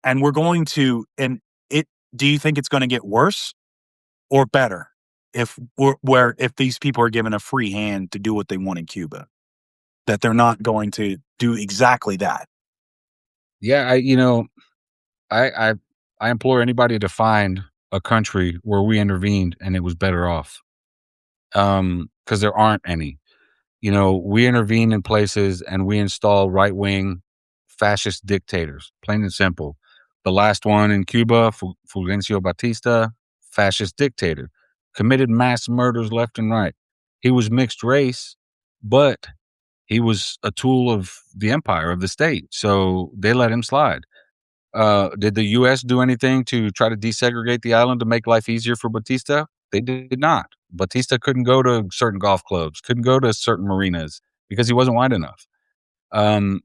and we're going to, and it, do you think it's going to get worse or better if these people are given a free hand to do what they want in Cuba? That they're not going to do exactly that. Yeah. I I implore anybody to find a country where we intervened and it was better off. Because there aren't any. We intervene in places and we install right wing fascist dictators, plain and simple. The last one in Cuba, Fulgencio Batista, fascist dictator, committed mass murders left and right. He was mixed race, but he was a tool of the empire, of the state. So they let him slide. Did the US do anything to try to desegregate the island to make life easier for Batista? They did not. Batista couldn't go to certain golf clubs, couldn't go to certain marinas because he wasn't white enough. Um,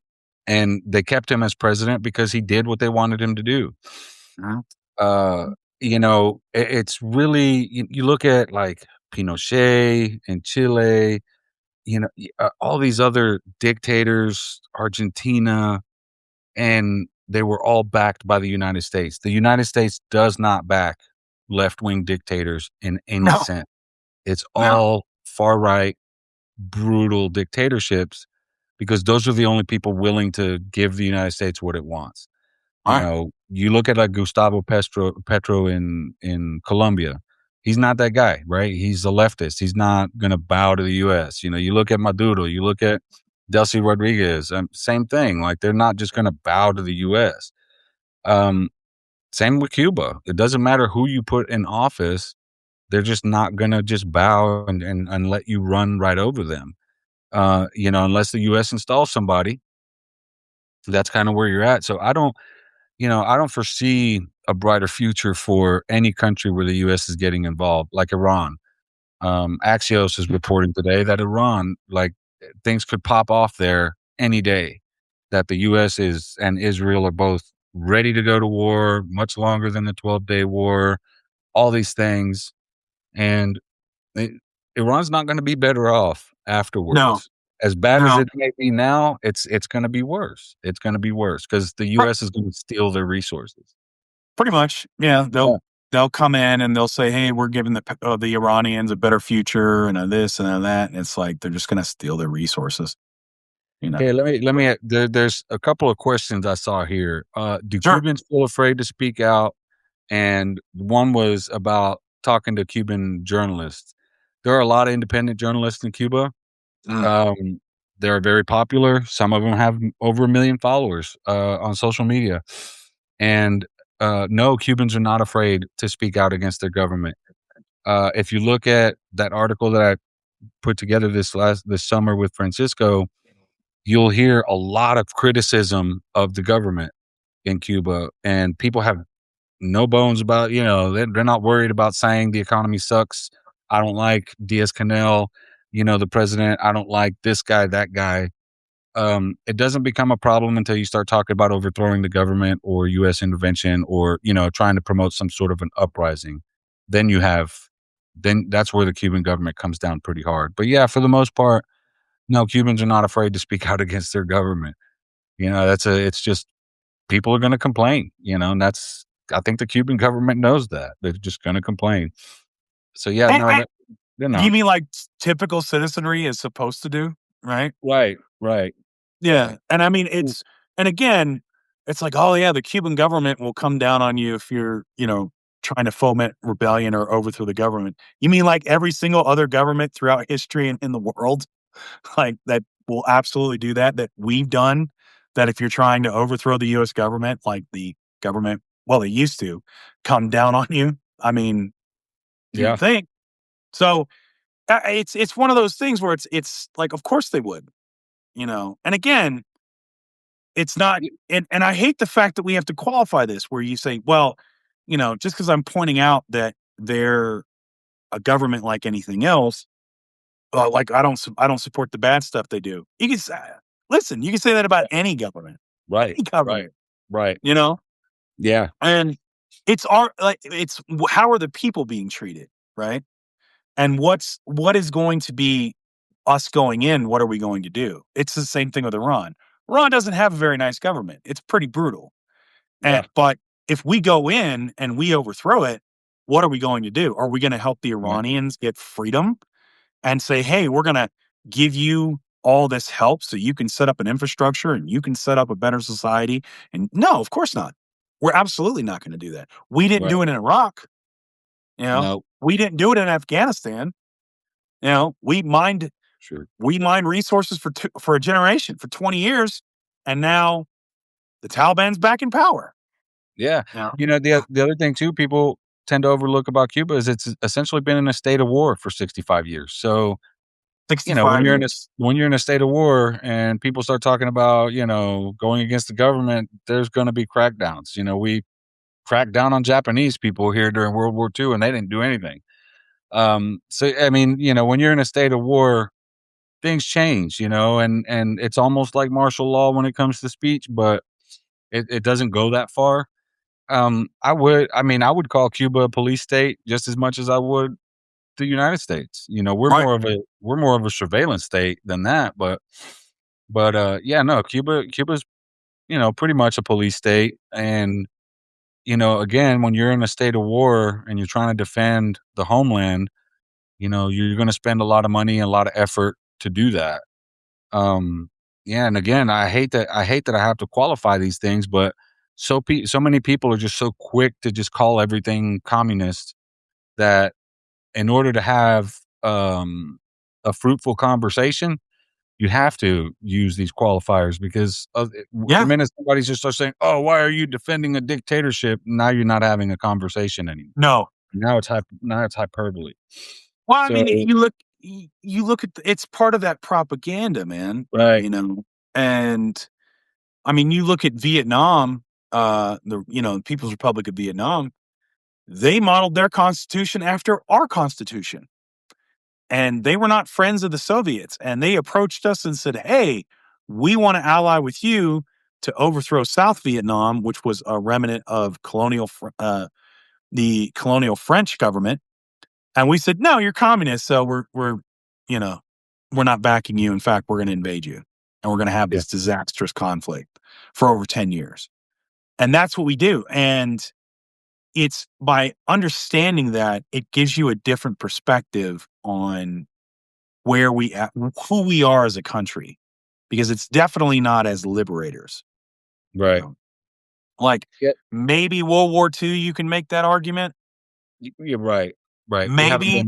and they kept him as president because he did what they wanted him to do. Mhm. Uh, it's really you look at like Pinochet in Chile, all these other dictators, Argentina, and they were all backed by the United States. The United States does not back left-wing dictators in any No, sense. It's no. all far-right, brutal dictatorships because those are the only people willing to give the United States what it wants. Alright. You look at like Gustavo Petro in Colombia. He's not that guy, right? He's a leftist. He's not going to bow to the U.S. You look at Maduro. You look at Delcy Rodriguez. Same thing. Like they're not just going to bow to the U.S. Um, Same with Cuba. It doesn't matter who you put in office. They're just not going to just bow and let you run right over them. Unless the U.S. installs somebody, that's kind of where you're at. So I don't foresee a brighter future for any country where the U.S. is getting involved, like Iran. Axios is reporting today that Iran, like things could pop off there any day. That the U.S. is and Israel are both ready to go to war, much longer than the 12-day war. All these things, and it, Iran's not going to be better off No, afterwards. As bad as no. it may be now, it's going to be worse. It's going to be worse because the Pre U.S. is going to steal their resources. Pretty much, yeah, Yeah. they'll come in and they'll say, "Hey, we're giving the Iranians a better future and a this and a that," and it's like they're just gonna steal their resources, you know? Hey, there's a couple of questions I saw here. Do Sure. Cubans feel afraid to speak out? And one was about talking to Cuban journalists. There are a lot of independent journalists in Cuba. Mm. Um, they're very popular. Some of them have over 1 million followers on social media. And no, Cubans are not afraid to speak out against their government. If you look at that article that I put together this summer with Francisco, you'll hear a lot of criticism of the government in Cuba, and people have no bones about, they're not worried about saying the economy sucks. I don't like Diaz-Canel, the president. I don't like this guy, that guy. It doesn't become a problem until you start talking about overthrowing the government or U.S. intervention or, trying to promote some sort of an uprising. Then then that's where the Cuban government comes down pretty hard. But yeah, for the most part, no, Cubans are not afraid to speak out against their government. It's just people are going to complain, and I think the Cuban government knows that. They're just going to complain. So yeah, no, And they're you not. mean like typical citizenry is supposed to do, right? Right, right, Yeah, right. and I mean, Mm, and again, it's like, "Oh, yeah, the Cuban government will come down on you if you're, trying to foment rebellion or overthrow the government." You mean like every single other government throughout history in the world, like, that will absolutely do that, that we've done, that if you're trying to overthrow the US government, like, the government well, they used to come down on you? I mean, you yeah. would think. So, it's one of those things where it's like, of course they would, And again, it's not Y and I hate the fact that we have to qualify this where you say, "Well, just because 'cause I'm pointing out that they're a government like anything else, like, I don't support the bad stuff they do." You can say listen, you can say that about any government, Right, any right, government, right. you know? Yeah, And it's how are the people being treated, right? And what is going to be us going in, what are we going to do? It's the same thing with Iran. Iran doesn't have a very nice government. It's pretty brutal. yeah, But if we go in and we overthrow it, what are we going to do? Are we going to help the right, Iranians get freedom and say, "Hey, we're going to give you all this help so you can set up an infrastructure and you can set up a better society?" And no, of course not. We're absolutely not going to do that. We didn't right. do it in Iraq, you know. No, We didn't do it in Afghanistan. We mined. sure. We mined resources for a generation, for 20 years, and now the Taliban's back in power. Yeah. Yeah. The other thing too, people tend to overlook about Cuba is it's essentially been in a state of war for 65 years. So, when 65 years. you're in a state of war and people start talking about, going against the government, there's gonna be crackdowns. We cracked down on Japanese people here during World War II, and they didn't do anything. So I mean, when you're in a state of war, things change, and it's almost like martial law when it comes to speech, but it doesn't go that far. I would call Cuba a police state just as much as I would the United States. Right. We're more of a surveillance state than that, but yeah, no, Cuba's, pretty much a police state. And, again, when you're in a state of war and you're trying to defend the homeland, you're gonna spend a lot of money and a lot of effort to do that. Um, yeah, and again, I hate that I have to qualify these things, but so many people are just so quick to just call everything communist that in order to have, a fruitful conversation, you have to use these qualifiers because the Yeah. minute somebody just starts saying, "Oh, why are you defending a dictatorship?" Now you're not having a conversation anymore. No. Now it's hyperbole. Well, I So mean, you look at it's part of that propaganda, man, right, you know? And, I mean, you look at Vietnam, People's Republic of Vietnam, they modeled their constitution after our constitution. And they were not friends of the Soviets, and they approached us and said, "Hey, we wanna ally with you to overthrow South Vietnam," which was a remnant of the colonial French government, and we said, "No, you're communist, so you know, we're not backing you. In fact, we're gonna invade you, and we're gonna have yeah, this disastrous conflict for over 10 years." And that's what we do, and it's by understanding that, it gives you a different perspective on where we at who we are as a country, because it's definitely not as liberators, you right. know? Like, Yeah, maybe World War II, you can make that argument. you're right, right. Maybe.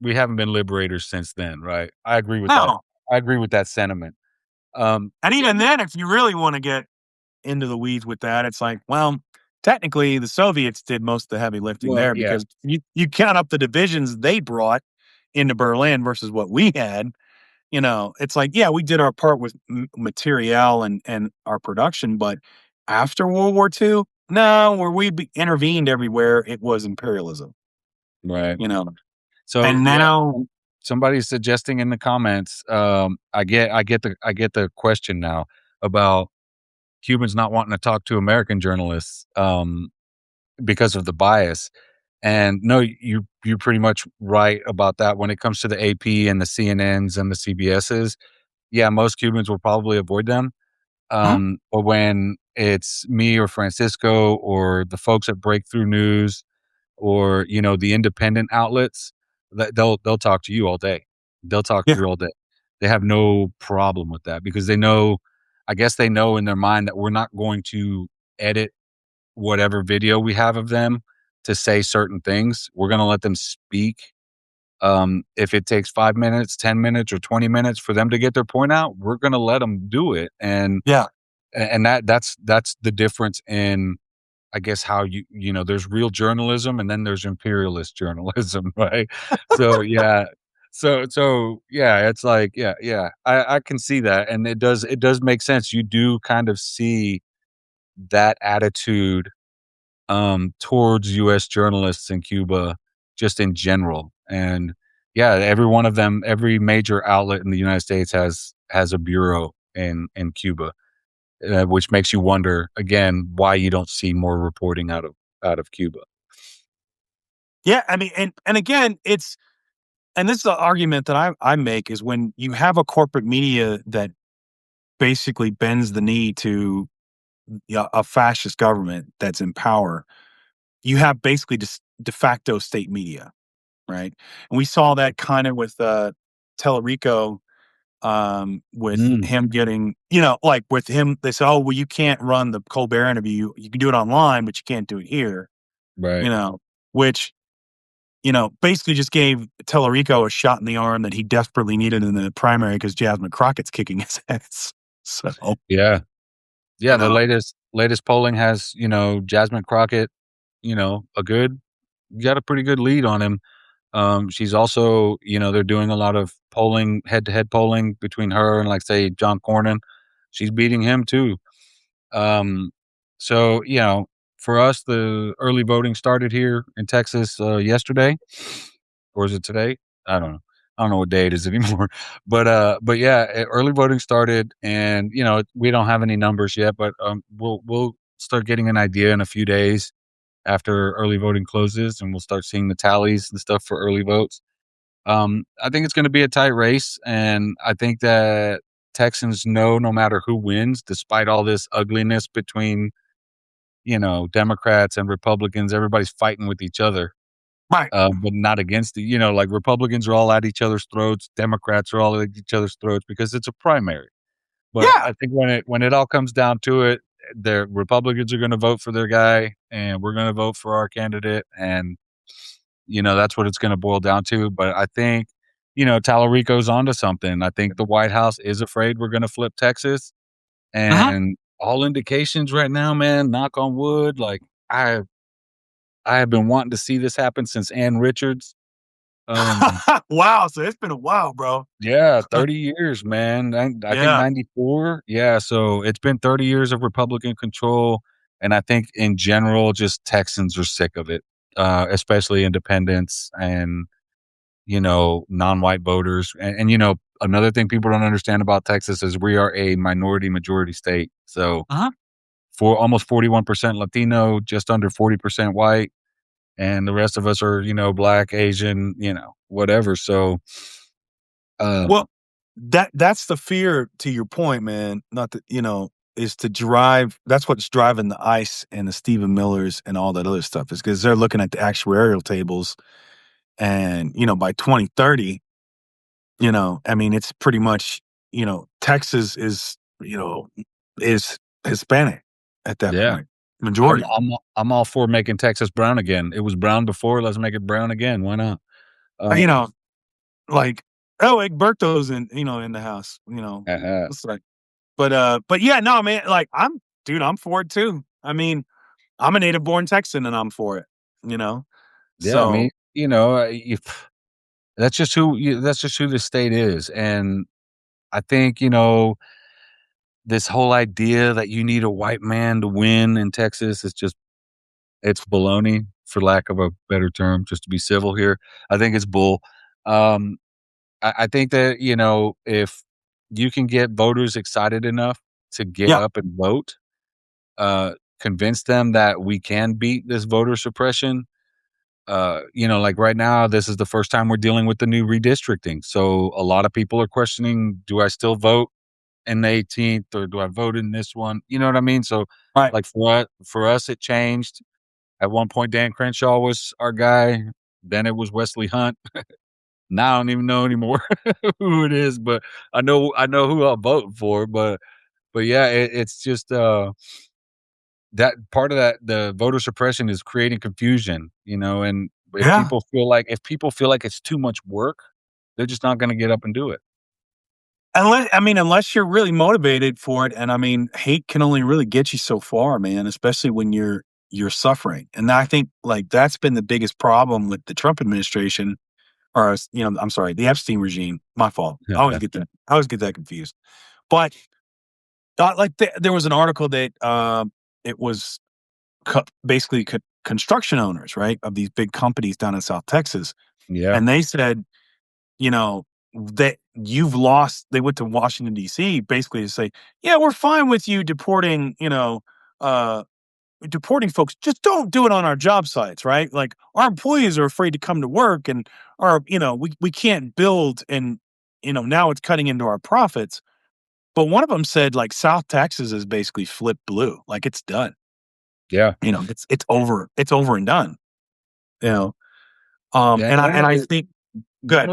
We haven't been liberators since then, right? I agree with that. No. I agree with that sentiment. And Yeah, even then, if you really wanna get into the weeds with that, it's like, well, technically, the Soviets did most of the heavy lifting well, there, yeah, because you count up the divisions they brought into Berlin versus what we had, it's like, yeah, we did our part with materiel and our production, but after World War II, no, where intervened everywhere, it was imperialism, right. you know. So, And yeah, now, somebody's suggesting in the comments, I get the question now about Cubans not wanting to talk to American journalists, because of the bias. And no, you're pretty much right about that when it comes to the AP and the CNNs and the CBSs. Yeah, most Cubans will probably avoid them. mhm, But when it's me or Francisco or the folks at Breakthrough News or, the independent outlets, that they'll talk to you all day. They'll talk to yeah, you all day. They have no problem with that because they know, I guess they know in their mind that we're not going to edit whatever video we have of them to say certain things. We're gonna let them speak. If it takes 5 minutes, 10 minutes, or 20 minutes for them to get their point out, we're gonna let them do it. And yeah, that's the difference in, I guess, how there's real journalism and then there's imperialist journalism, right? So yeah. So yeah, it's like, yeah. I can see that. And it does make sense. You do kind of see that attitude towards US journalists in Cuba just in general. And yeah, every one of them, every major outlet in the United States has a bureau in Cuba, which makes you wonder again why you don't see more reporting out of Cuba. yeah. I mean, and again, and this is the argument that I make, is when you have a corporate media that basically bends the knee to, a fascist government that's in power, you have basically just de facto state media, right? And we saw that kind of with Tellerico, with Mm, him getting, like with him, they said, "Oh, well, you can't run the Colbert interview. You can do it online, but you can't do it here," you right. know, which, basically just gave Tellerico a shot in the arm that he desperately needed in the primary because Jasmine Crockett's kicking his ass. So, Yeah. you Yeah, the know, latest polling has, Jasmine Crockett, a good got a pretty good lead on him. She's also, they're doing a lot of polling, head-to-head polling between her and, like, say, John Cornyn. She's beating him too. Um, so, for us, the early voting started here in Texas, yesterday, or is it today? I don't know. I don't know what day it is anymore. But yeah, early voting started, and we don't have any numbers yet, but we'll start getting an idea in a few days after early voting closes, and we'll start seeing the tallies and stuff for early votes. I think it's going to be a tight race, and I think that Texans know no matter who wins, despite all this ugliness between Democrats and Republicans, everybody's fighting with each other, right. but not against the, like Republicans are all at each other's throats, Democrats are all at each other's throats because it's a primary. But Yeah. I think when it all comes down to it, the Republicans are going to vote for their guy, and we're going to vote for our candidate, and that's what it's going to boil down to. But I think Tallarico's onto something. I think the White House is afraid we're going to flip Texas, Mhm. and all indications right now, man. Knock on wood. Like I I have been wanting to see this happen since Ann Richards. Um, Wow. So it's been a while, bro. yeah, 30 years, man. I think Yeah. 94. Yeah, so it's been 30 years of Republican control, and I think in general, just Texans are sick of it, especially independents and, non-white voters. And another thing people don't understand about Texas is we are a minority majority state. So Uh-huh. for almost 41% Latino, just under 40% white, and the rest of us are, black, Asian, whatever. So, Well, um, that's the fear to your point, man. Not that, is to drive that's what's driving the ICE and the Stephen Millers and all that other stuff is because they're looking at the actuarial tables and, by 2030, I mean, it's pretty much, Texas is Hispanic at that yeah, point. I'm Majority. I'm I'm all for making Texas brown again. It was brown before, let's make it brown again. Why not? You Um, know, like, oh, Egberto's in the house, uh it's like, but yeah, no, man, like I'm for it too. I mean, I'm a native born Texan and I'm for it, you know? yeah, I mean, So, if that's just who the state is, and I think, this whole idea that you need a white man to win in Texas is just it's baloney, for lack of a better term, just to be civil here. I think it's bull. Um, I think that, if you can get voters excited enough to get yeah, up and vote, convince them that we can beat this voter suppression. Like right now, this is the first time we're dealing with the new redistricting. So a lot of people are questioning, do I still vote in the 18th or do I vote in this one? You know what I mean? So right. like for us, it changed. At one point, Dan Crenshaw was our guy. Then it was Wesley Hunt. Now I don't even know anymore who it is, but I know who I'll vote for. But yeah, it's just that part of that the voter suppression is creating confusion, and Yeah. if people feel like it's too much work, they're just not going to get up and do it. Unless you're really motivated for it, and I mean, hate can only really get you so far, man, especially when you're suffering. And I think like that's been the biggest problem with the Trump administration, or I'm sorry, the Epstein regime. My fault. I always get that confused. But there was an article that it was basically construction owners, right, of these big companies down in South Texas, Yeah, and they said, you know, that you've lost. They went to Washington D.C. basically to say, yeah, we're fine with you uh, deporting folks. Just don't do it on our job sites, right? Like our employees are afraid to come to work, and we can't build, and now it's cutting into our profits. But one of them said like South Texas is basically flipped blue, like it's done. yeah, It's over and done. You know, yeah. and I think good.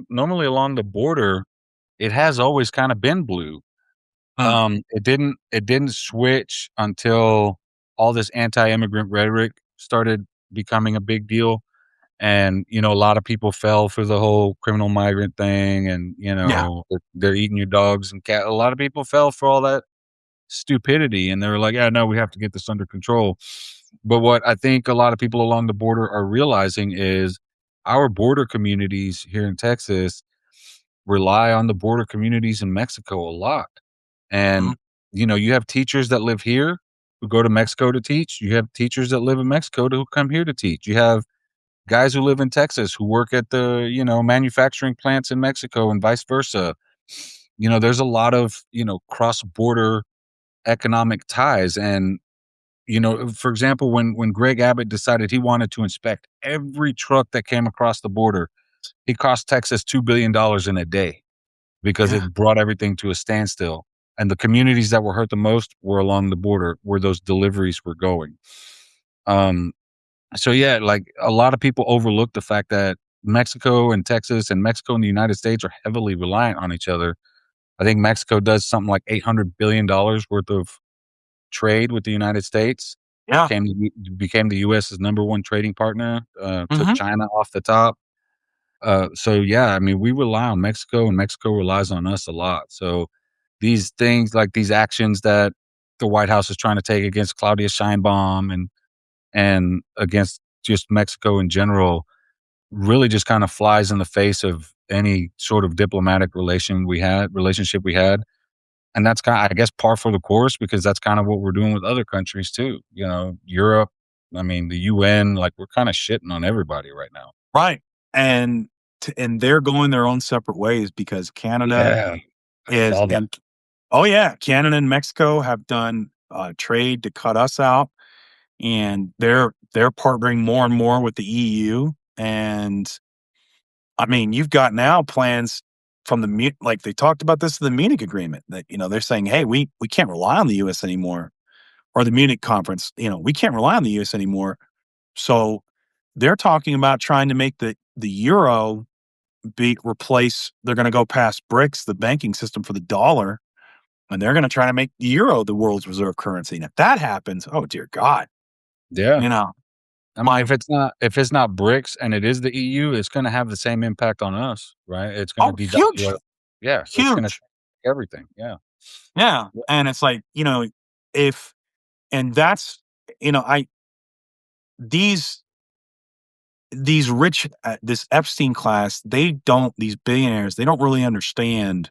Normally along the border, it has always kind of been blue. Mm, It didn't switch until all this anti-immigrant rhetoric started becoming a big deal. And, a lot of people fell for the whole criminal migrant thing and, Yeah. they're eating your dogs and cat a lot of people fell for all that stupidity, and they were like, "Yeah, no, we have to get this under control." But what I think a lot of people along the border are realizing is our border communities here in Texas rely on the border communities in Mexico a lot. Mhm. And, you have teachers that live here who go to Mexico to teach. You have teachers that live in Mexico who come here to teach. You have guys who live in Texas who work at the, manufacturing plants in Mexico and vice versa. There's a lot of, cross-border economic ties. And, for example, when Greg Abbott decided he wanted to inspect every truck that came across the border, he cost Texas $2 billion in a day because Yeah. it brought everything to a standstill. And the communities that were hurt the most were along the border where those deliveries were going. Um, so yeah, like a lot of people overlook the fact that Mexico and Texas and Mexico and the United States are heavily reliant on each other. I think Mexico does something like $800 billion worth of trade with the United States. Yeah. Became the US's number one trading partner. Took Mhm. China off the top. So yeah, I mean, we rely on Mexico, and Mexico relies on us a lot. So these things, like these actions that the White House is trying to take against Claudia Sheinbaum and against just Mexico in general, really just kind of flies in the face of any sort of diplomatic relationship we had. And that's kind of, I guess, par for the course because that's kind of what we're doing with other countries too. Europe, I mean, the UN, like we're kind of shitting on everybody right now. Right. And and they're going their own separate ways because Canada Yeah, I is saw that. and oh yeah, Canada and Mexico have done trade to cut us out, and they're partnering more and more with the EU. And I mean, you've got now plans from the like they talked about this in the Munich agreement that they're saying, hey, we can't rely on the U.S. anymore, or the Munich conference. We can't rely on the U.S. anymore. So they're talking about trying to make the euro be replace. They're going to go past BRICS, the banking system, for the dollar, and they're going to try to make the euro the world's reserve currency. And if that happens, oh dear God, Yeah. you know, I mean, my if it's not BRICS and it is the EU, it's gonna have the same impact on us, right? It's gonna oh devalue huge, it. Yeah, it's gonna huge, everything. Yeah. yeah. Yeah. And it's like if and that's I these these rich this Epstein class, these billionaires, they don't really understand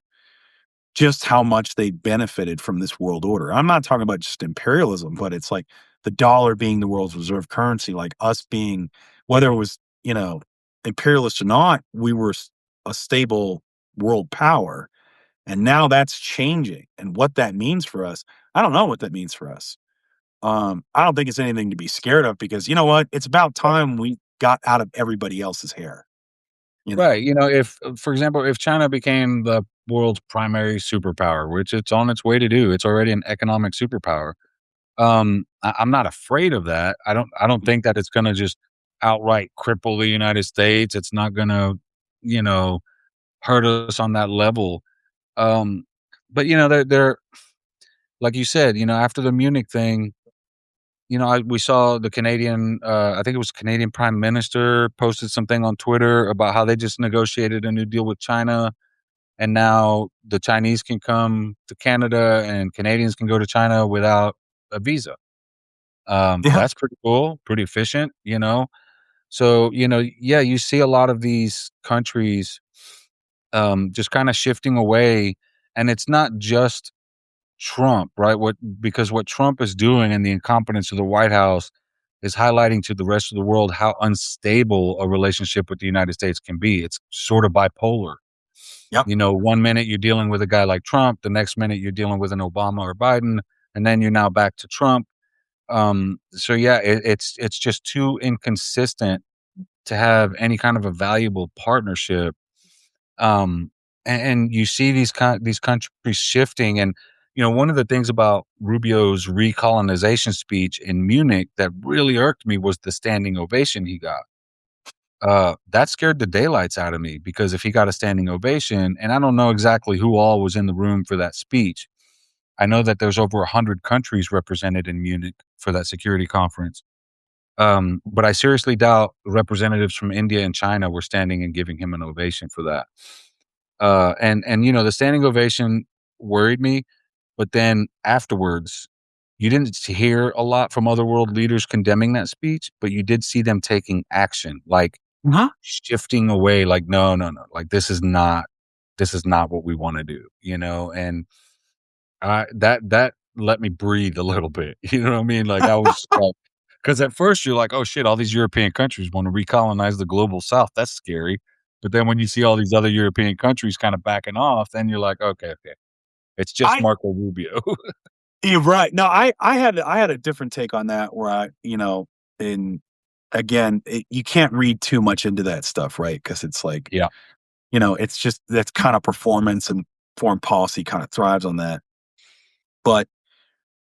just how much they benefited from this world order. I'm not talking about just imperialism, but it's like the dollar being the world's reserve currency, like us being, whether it was, imperialist or not, we were a stable world power. And now that's changing. And what that means for us, I don't know what that means for us. I don't think it's anything to be scared of because you know what? It's about time we got out of everybody else's hair, you know? Right. If, for example, if China became the world's primary superpower, which it's on its way to do, it's already an economic superpower. I'm not afraid of that. I don't think that it's gonna just outright cripple the United States. It's not gonna, you know, hurt us on that level. Um, but they're like you said, after the Munich thing, we saw the Canadian, I think it was Canadian Prime Minister posted something on Twitter about how they just negotiated a new deal with China, and now the Chinese can come to Canada and Canadians can go to China without a visa. Yeah. That's pretty cool, pretty efficient. So, yeah, you see a lot of these countries just kind of shifting away, and it's not just Trump, right? Because what Trump is doing and the incompetence of the White House is highlighting to the rest of the world how unstable a relationship with the United States can be. It's sort of bipolar. Yep. One minute you're dealing with a guy like Trump, the next minute you're dealing with an Obama or Biden, and then you're now back to Trump. So yeah, it's just too inconsistent to have any kind of a valuable partnership. Um, and you see these countries shifting, and one of the things about Rubio's recolonization speech in Munich that really irked me was the standing ovation he got. That scared the daylights out of me because if he got a standing ovation, and I don't know exactly who all was in the room for that speech. I know that there's over 100 countries represented in Munich for that security conference. But I seriously doubt representatives from India and China were standing and giving him an ovation for that. And you know, the standing ovation worried me, but then afterwards, you didn't hear a lot from other world leaders condemning that speech, but you did see them taking action, like Huh? shifting away, like, no, no, no, like this is not what we want to do, you know? And that let me breathe a little bit. You know what I mean? Like I was like, because at first you're like, oh shit, all these European countries want to recolonize the global south. That's scary. But then when you see all these other European countries kind of backing off, then you're like, okay, okay. It's just I Marco Rubio. You're right. No, I had a different take on that where and again, you can't read too much into that stuff, right? Because it's like, Yeah. it's just that's kind of performance and foreign policy kind of thrives on that. But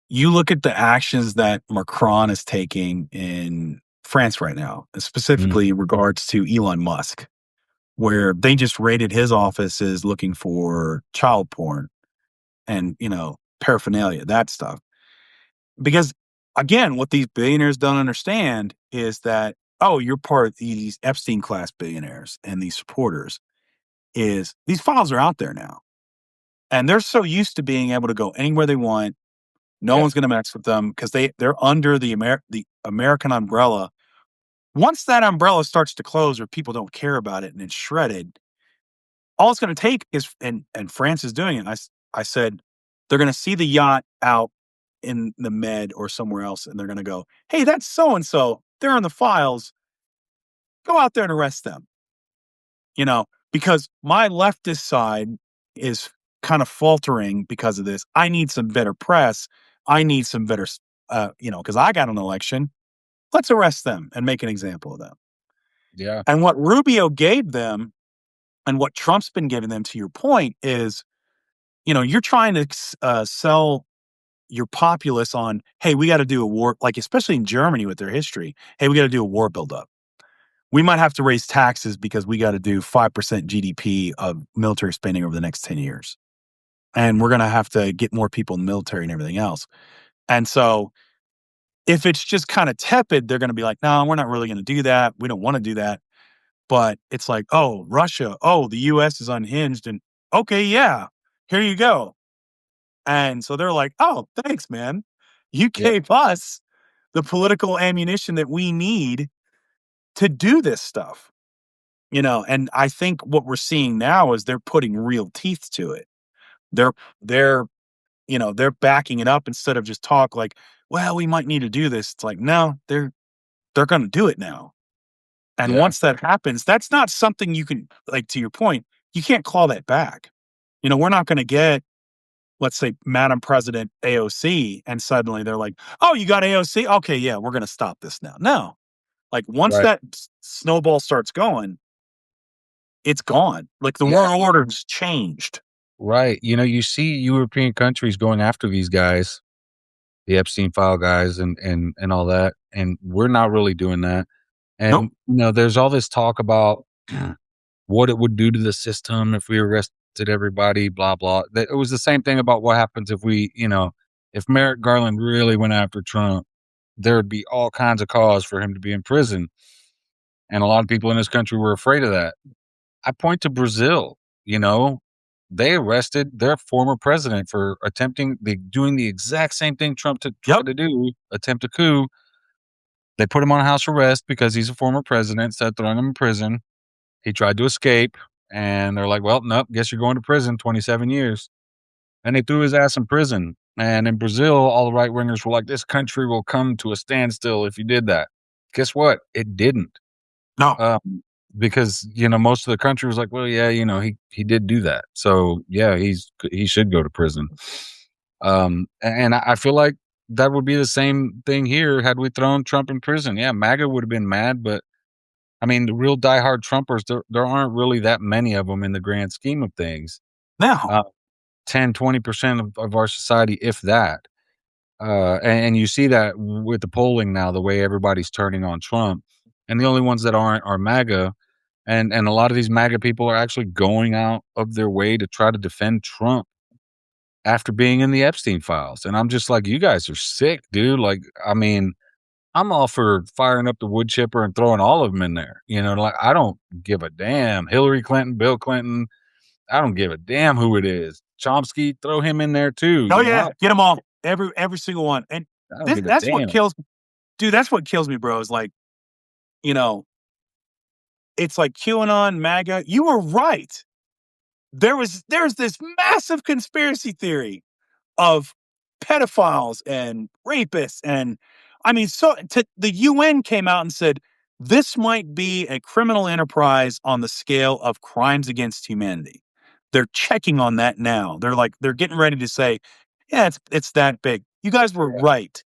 you look at the actions that Macron is taking in France right now, and Mm, specifically in regards to Elon Musk, where they just raided his office as looking for child porn and, paraphernalia, that stuff. Because again, what these billionaires don't understand is that, oh, you're part of these Epstein class billionaires and these supporters, is these files are out there now. And they're so used to being able to go anywhere they want. No yeah. one's gonna mess with them because they're under the American umbrella. Once that umbrella starts to close or people don't care about it and it's shredded, all it's gonna take is and France is doing it. I said, they're gonna see the yacht out in the Med or somewhere else, and they're gonna go, "Hey, that's so and so. They're in the files. Go out there and arrest them." Because my leftist side is kind of faltering because of this. I need some better press. I need some better, because I got an election. Let's arrest them and make an example of them. Yeah. And what Rubio gave them, and what Trump's been giving them, to your point, is you're trying to sell your populace on, hey, we got to do a war, like especially in Germany with their history. Hey, we got to do a war buildup. We might have to raise taxes because we got to do 5% GDP of military spending over the next 10 years. And we're going to have to get more people in the military and everything else. And so if it's just kind of tepid, they're going to be like, no, we're not really going to do that. We don't want to do that. But it's like, oh, Russia, oh, the US is unhinged. And okay, yeah, here you go. And so they're like, "Oh, thanks, man. You Yeah. gave us the political ammunition that we need to do this stuff." And I think what we're seeing now is they're putting real teeth to it. They're they're, they're backing it up instead of just talk like, "Well, we might need to do this." It's like, "No, they're gonna do it now." And Yeah. once that happens, that's not something you can, like, to your point, you can't claw that back. We're not gonna get, let's say, Madam President AOC, and suddenly they're like, "Oh, you got AOC? Okay, yeah, we're gonna stop this now." No, like once Right. that snowball starts going, it's gone. Like the Yeah. world order's changed. Right. You know, you see European countries going after these guys, the Epstein file guys and all that, and we're not really doing that. Nope. And there's all this talk about what it would do to the system if we arrested everybody, blah blah. It was the same thing about what happens if if Merrick Garland really went after Trump, there would be all kinds of cause for him to be in prison. And a lot of people in this country were afraid of that. I point to Brazil, you know, they arrested their former president for doing the exact same thing Trump Yep. tried to do, attempt a coup. They put him on house arrest because he's a former president, instead of throwing him in prison. He tried to escape, and they're like, "Well, nope, guess you're going to prison, 27 years." And they threw his ass in prison. And in Brazil, all the right wingers were like, "This country will come to a standstill if you did that." Guess what? It didn't. No. Because most of the country was like, "Well, yeah, he did do that, so yeah, he should go to prison." And I feel like that would be the same thing here had we thrown Trump in prison. Yeah, MAGA would have been mad, but I mean, the real diehard Trumpers, there aren't really that many of them in the grand scheme of things. No. Uh, 10, 20% of our society, if that. And you see that with the polling now, the way everybody's turning on Trump, and the only ones that aren't are MAGA. And a lot of these MAGA people are actually going out of their way to try to defend Trump after being in the Epstein files. And I'm just like, you guys are sick, dude. Like, I mean, I'm all for firing up the wood chipper and throwing all of them in there, like, I don't give a damn. Hillary Clinton, Bill Clinton, I don't give a damn who it is. Chomsky, throw him in there too, Oh, I yeah, get them all, every single one, and don't give a that's what damn. kills dude, that's what kills me, bro, is like, you know, it's like QAnon, MAGA, you were right. There's this massive conspiracy theory of pedophiles and rapists, and I mean, so the UN came out and said this might be a criminal enterprise on the scale of crimes against humanity. They're checking on that now. They're getting ready to say, yeah, it's that big. You guys were Yeah. right,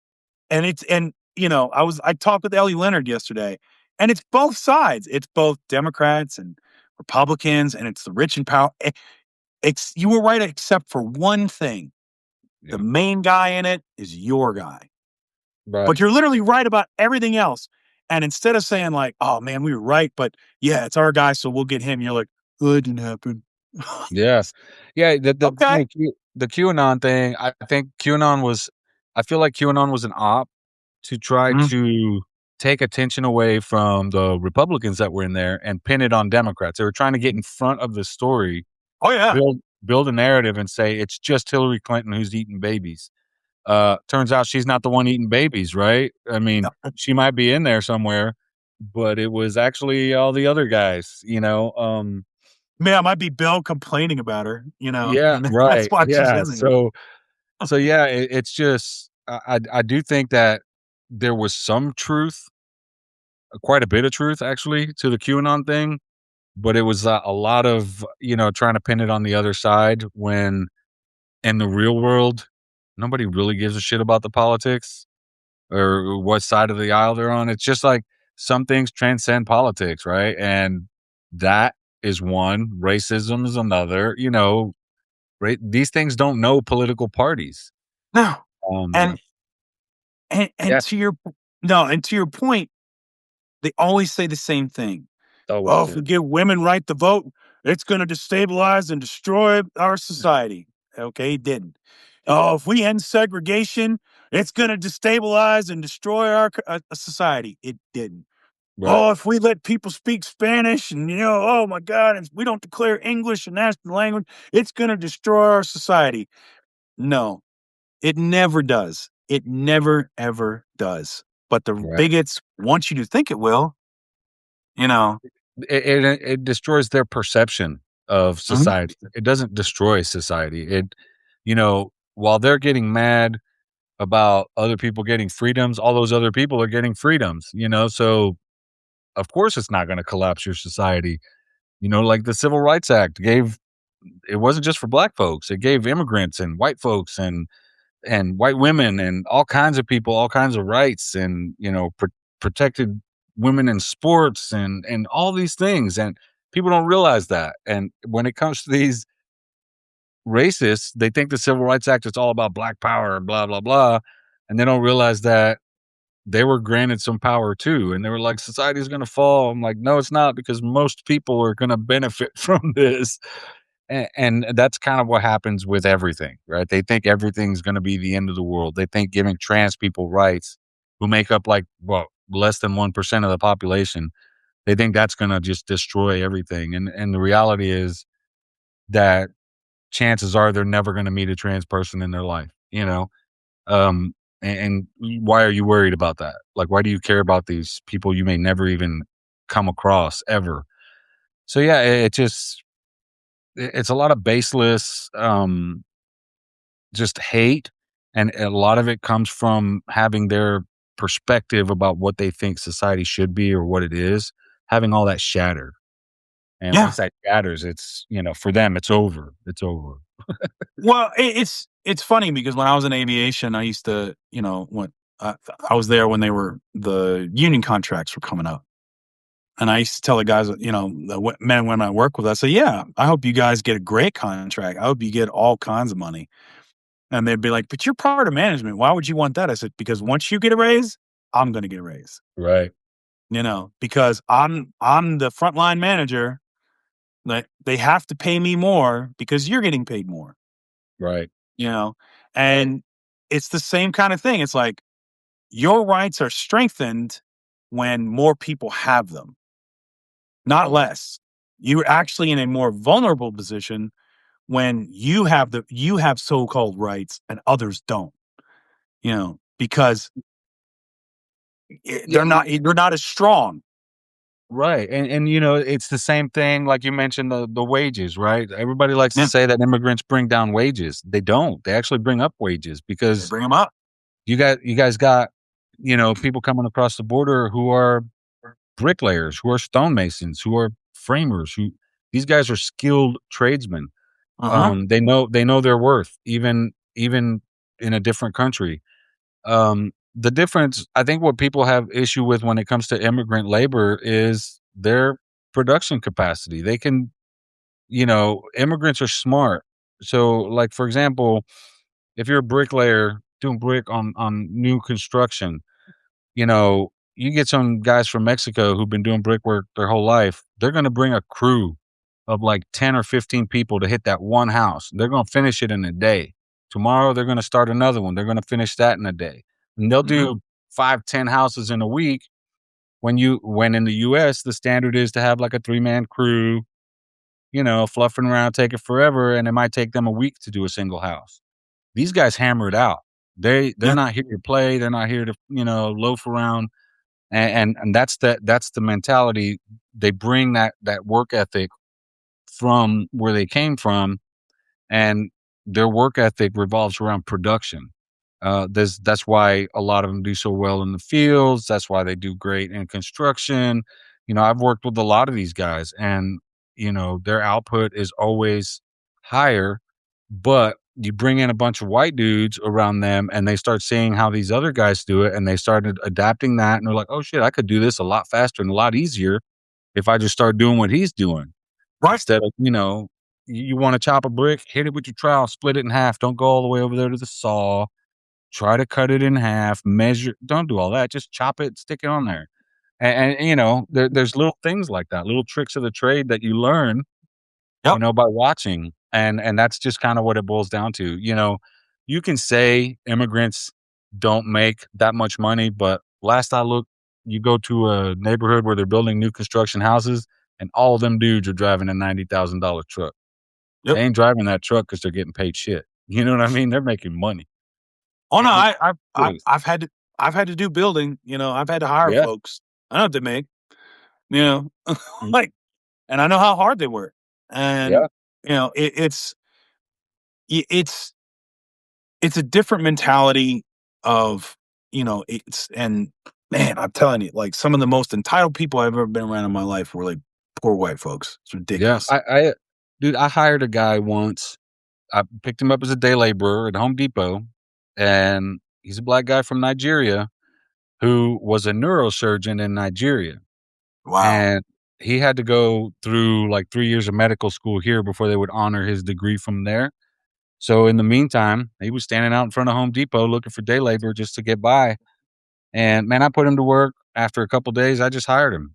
and I talked with Ellie Leonard yesterday, and it's both sides. It's both Democrats and Republicans, and it's the rich and power. You were right except for one thing. The Yeah. main guy in it is your guy. Right. But you're literally right about everything else. And instead of saying like, "Oh man, we were right, but yeah, it's our guy, so we'll get him." You're like, "Oh, it didn't happen." Yeah. Yeah, Okay. the QAnon thing, I feel like QAnon was an op to try Mhm. to take attention away from the Republicans that were in there and pin it on Democrats. They were trying to get in front of the story, Oh yeah. build a narrative and say it's just Hillary Clinton who's eating babies. Turns out she's not the one eating babies, right? I mean, Yeah. she might be in there somewhere, but it was actually all the other guys. Man, it might be Bill complaining about her, Yeah, and that's right. why she's Yeah. in there. So yeah, it's just I do think that there was some truth, quite a bit of truth actually to the QAnon thing, but it was a lot of, trying to pin it on the other side when in the real world, nobody really gives a shit about the politics or what side of the aisle they're on. It's just like some things transcend politics, right? And that is one, racism is another, right? These things don't know political parties. No. Um, And and yeah, to your no, and to your point, they always say the same thing. always Oh, if do. we give women right to vote, it's going to destabilize and destroy our society. Okay, it didn't. Oh, if we end segregation, it's going to destabilize and destroy our society. It didn't. Right, Oh, if we let people speak Spanish and, oh my God, if we don't declare English a national language, it's going to destroy our society. No, it never does. It never, ever does. But the right. bigots want you to think it will, you know. It destroys their perception of Mhm. society. It doesn't destroy society. While they're getting mad about other people getting freedoms, all those other people are getting freedoms. So of course it's not going to collapse your society. Like the Civil Rights Act gave it wasn't just for black folks. It gave immigrants and white folks and white women and all kinds of people all kinds of rights and protected women in sports and all these things, and people don't realize that. And when it comes to these racists, they think the Civil Rights Act is all about black power and blah blah blah, and they don't realize that they were granted some power too, and they were like, society is going to fall. I'm like, no, it's not, because most people are going to benefit from this. And that's kind of what happens with everything, right? They think everything's gonna be the end of the world. They think giving trans people rights, who make up, like, well, less than 1% of the population, they think that's gonna just destroy everything, and the reality is that chances are they're never gonna meet a trans person in their life, you know? And why are you worried about that? Like, why do you care about these people you may never even come across ever? So, yeah, it's a lot of baseless, just hate, and a lot of it comes from having their perspective about what they think society should be or what it is, having all that shattered. And Yeah. once that shatters, for them, it's over. It's over. Well, it's funny because when I was in aviation, I used to, when I was there when the union contracts were coming up, and I used to tell the guys, men and women I work with, I say, "Yeah, I hope you guys get a great contract. I hope you get all kinds of money." And they'd be like, "But you're part of management. Why would you want that?" I said, "Because once you get a raise, I'm going to get a raise. Right. Because I'm the frontline manager. Like they have to pay me more because you're getting paid more." Right. You know, and it's the same kind of thing. It's like your rights are strengthened when more people have them, not less. You're actually in a more vulnerable position when you have so-called rights and others don't, because Yeah, they're not as strong. right, and, it's the same thing, like you mentioned, the wages, right? Everybody likes to Yeah, say that immigrants bring down wages. They don't. They actually bring up wages they because bring them up. you guys got, people coming across the border who are bricklayers, who are stonemasons, who are framers, who these guys are skilled tradesmen. Uh-huh. They know their worth even in a different country. The difference, I think what people have issue with when it comes to immigrant labor is their production capacity. They can, immigrants are smart. So, like, for example, if you're a bricklayer doing brick on new construction, you get some guys from Mexico who've been doing brickwork their whole life. They're going to bring a crew of like 10 or 15 people to hit that one house. They're going to finish it in a day. Tomorrow, they're going to start another one. They're going to finish that in a day. And they'll Mhm. do 5, 10 houses in a week. When in the US, the standard is to have like a 3-man crew, fluffing around, taking forever. And it might take them a week to do a single house. These guys hammer it out. They're Yeah. not here to play. They're not here to, loaf around, and that's the mentality. They bring that work ethic from where they came from, and their work ethic revolves around production. That's why a lot of them do so well in the fields. That's why they do great in construction. I've worked with a lot of these guys, and their output is always higher. But you bring in a bunch of white dudes around them, and they start seeing how these other guys do it, and they started adapting that, and they're like, "Oh shit, I could do this a lot faster and a lot easier if I just start doing what he's doing." Right. Instead of, you wanna chop a brick, hit it with your trowel, split it in half, don't go all the way over there to the saw, try to cut it in half, measure don't do all that, just chop it, stick it on there. And there's little things like that, little tricks of the trade that you learn, Yep. by watching, and that's just kinda what it boils down to. You can say immigrants don't make that much money, but last I looked, you go to a neighborhood where they're building new construction houses, and all of them dudes are driving a $90,000 truck. Yep. They ain't driving that truck because 'cause they're getting paid shit. You know what I mean? They're making money. Oh, no, And I've I've had to do building, I've had to hire yeah, folks. I know what they make, you know, mm, like, and I know how hard they work. And, yeah, it's I it's a different mentality of, it's and man, I'm telling you, like, some of the most entitled people I've ever been around in my life were, like, poor white folks. It's yeah. ridiculous. I dude, I hired a guy once. I picked him up as a day laborer at Home Depot, and he's a black guy from Nigeria who was a neurosurgeon in Nigeria, Wow. and he had to go through, like, 3 years of medical school here before they would honor his degree from there. So, in the meantime, he was standing out in front of Home Depot looking for day labor just to get by, and, man, I put him to work. After a couple days, I just hired him,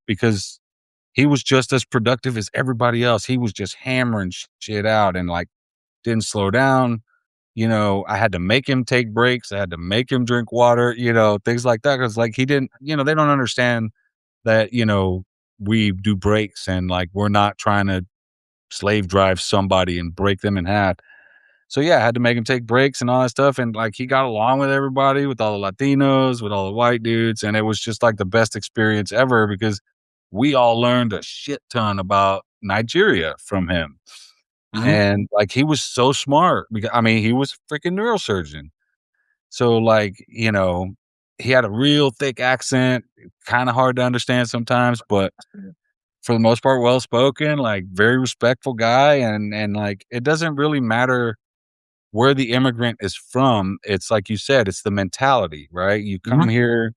because he was just as productive as everybody else. He was just hammering shit out and, like, didn't slow down. I had to make him take breaks. I had to make him drink water, things like that. Cause like he didn't, they don't understand that, we do breaks and like we're not trying to slave drive somebody and break them in half. So yeah, I had to make him take breaks and all that stuff. And like he got along with everybody, with all the Latinos, with all the white dudes. And it was just like the best experience ever because we all learned a shit ton about Nigeria from him. Mhm. And, like, he was so smart because I mean, he was a freaking neurosurgeon. So, like, he had a real thick accent, kinda hard to understand sometimes, but for the most part, well spoken, like, very respectful guy, and, like, it doesn't really matter where the immigrant is from. It's like you said, it's the mentality, right? You come Mhm. here,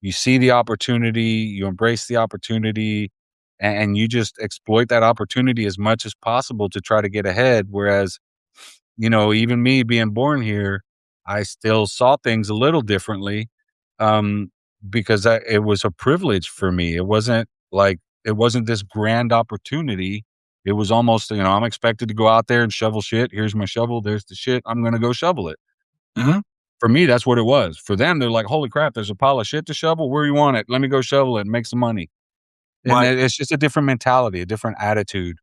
you see the opportunity, you embrace the opportunity, and you just exploit that opportunity as much as possible to try to get ahead. Whereas, even me being born here, I still saw things a little differently, um, because it was a privilege for me. It wasn't this grand opportunity. It was almost, I'm expected to go out there and shovel shit. Here's my shovel. There's the shit. I'm gonna go shovel it. Mhm. For me, that's what it was. For them, they're like, "Holy crap, there's a pile of shit to shovel? Where you want it? Let me go shovel it and make some money." And Right. it's just a different mentality, a different attitude.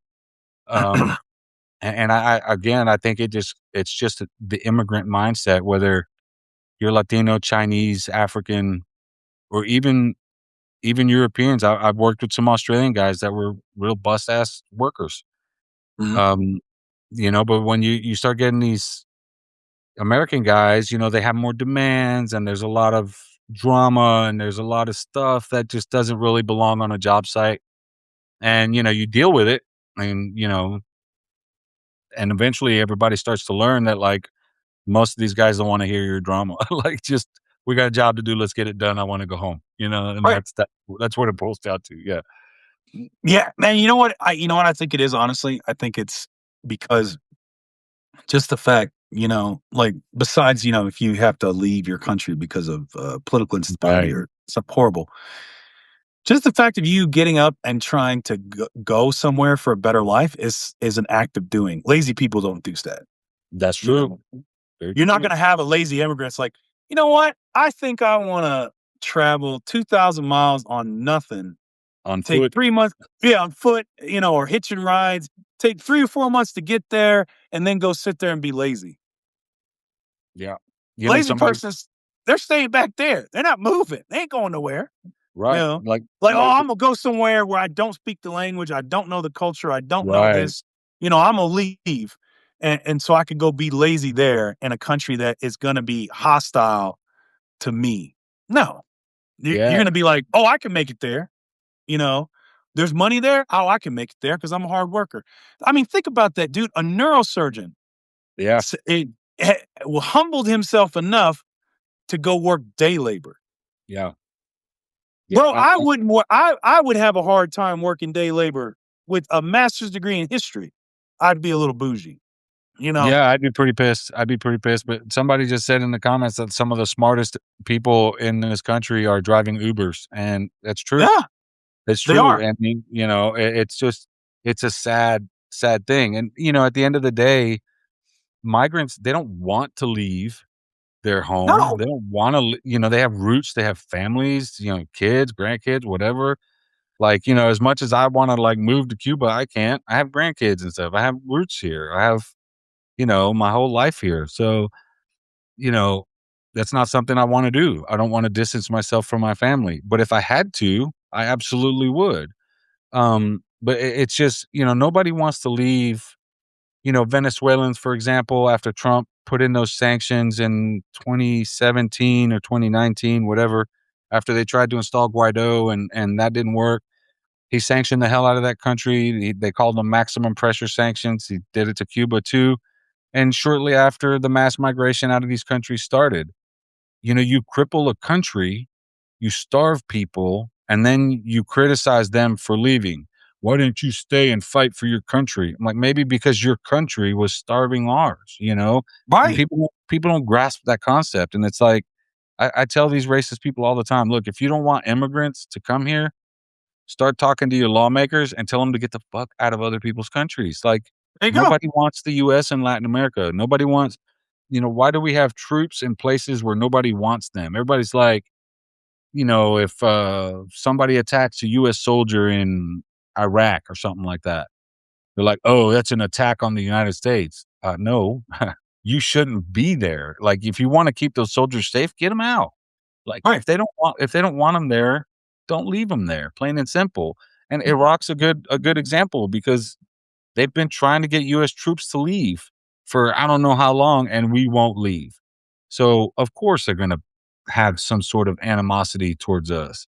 Um, and I again, I think it's just the immigrant mindset, whether you're Latino, Chinese, African, or even Europeans. I've worked with some Australian guys that were real bust ass workers. Mhm. Um, but when you start getting these American guys, they have more demands and there's a lot of drama and there's a lot of stuff that just doesn't really belong on a job site. And, you deal with it and, and eventually everybody starts to learn that like most of these guys don't want to hear your drama. Like just we got a job to do, let's get it done. I want to go home, and Right. that's what it boils down to. Yeah. Yeah, man, you know what I think it is, honestly? I think it's because just the fact, like, besides, if you have to leave your country because of, political instability Right. or something horrible, just the fact of you getting up and trying to go somewhere for a better life is an act of doing. Lazy people don't do that, That's you true. know? Very You're not true. gonna have a lazy immigrant. It's like, "You know what? I think I wanna travel 2,000 miles on nothing. On Take foot. 3 months." Yeah, on foot, or hitching rides. Take 3 or 4 months to get there and then go sit there and be lazy. Yeah. Lazy Somebody person's they're staying back there. They're not moving. They ain't going nowhere, you right. know? Like Like, "Oh, somebody Imma go somewhere where I don't speak the language, I don't know the culture, I don't know right. this, Imma leave, and so I could go be lazy there in a country that is gonna be hostile to me." No. You're Yeah. gonna be like, "Oh, I can make it there," you know? "There's money there? Oh, I can make it there because 'cause I'm a hard worker." I mean, think about that, dude. A neurosurgeon Yeah. s it ha humbled himself enough to go work day labor. Yeah. Yeah. Bro, I wouldn't work. I would have a hard time working day labor with a master's degree in history. I'd be a little bougie, you know? Yeah, I'd be pretty pissed. I'd be pretty pissed, but somebody just said in the comments that some of the smartest people in this country are driving Ubers, and that's true. Yeah, It's they true. are. I mean, it's just it's a sad, sad thing. And at the end of the day, migrants they don't want to leave their home. No. They don't want to. They have roots. They have families. Kids, grandkids, whatever. Like as much as I want to like move to Cuba, I can't. I have grandkids and stuff. I have roots here. I have my whole life here. So you know, that's not something I wanna do. I don't wanna distance myself from my family, but if I had to, I absolutely would. But it's just, nobody wants to leave, Venezuelans, for example, after Trump put in those sanctions in 2017 or 2019, whatever, after they tried to install Guaido and that didn't work. He sanctioned the hell out of that country. They called them maximum pressure sanctions. He did it to Cuba too. And shortly after the mass migration out of these countries started, you cripple a country, you starve people, and then you criticize them for leaving. Why didn't you stay and fight for your country? I'm like, maybe because your country was starving ours. And Right. people don't grasp that concept. And it's like I tell these racist people all the time, look, if you don't want immigrants to come here, start talking to your lawmakers and tell them to get the fuck out of other people's countries. Like There you go. nobody wants the US and Latin America. Nobody wants why do we have troops in places where nobody wants them? Everybody's like, if somebody attacks a US soldier in Iraq or something like that, they're like, "Oh, that's an attack on the United States." No, you shouldn't be there. Like if you want to keep those soldiers safe, get them out. Like Right. if they don't want them there, don't leave them there. Plain and simple. And Iraq's a good example because they've been trying to get US troops to leave for I don't know how long and we won't leave. So, of course they're going to have some sort of animosity towards us.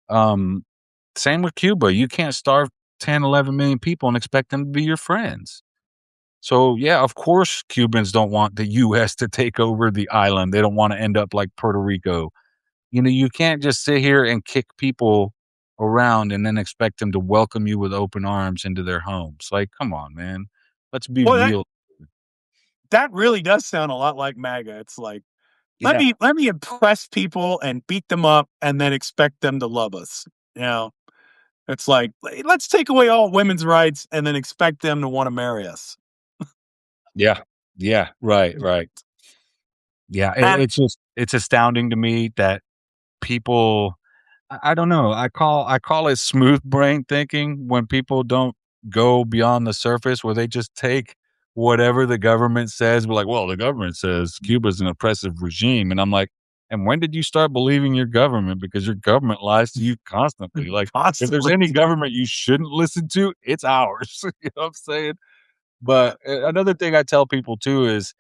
Um Same with Cuba. You can't starve 10, 11 million people and expect them to be your friends. So, yeah, of course Cubans don't want the US to take over the island. They don't want to end up like Puerto Rico. You can't just sit here and kick people around and then expect them to welcome you with open arms into their homes. Like, come on, man. Let's be Well, that real. that really does sound a lot like MAGA. It's like, let Yeah. me let me impress people and beat them up and then expect them to love us. You know? It's like, let's take away all women's rights and then expect them to wanna marry us. Yeah. Yeah. Right. Right. Yeah, And it's astounding to me that people I don't know, I call it smooth brain thinking when people don't go beyond the surface where they just take whatever the government says. We're like, "Well, the government says Cuba's an oppressive regime," and I'm like, "And when did you start believing your government? Because your government lies to you constantly. Like, if there's constantly. any government you shouldn't listen to, it's ours." You know what I'm saying? But another thing I tell people too is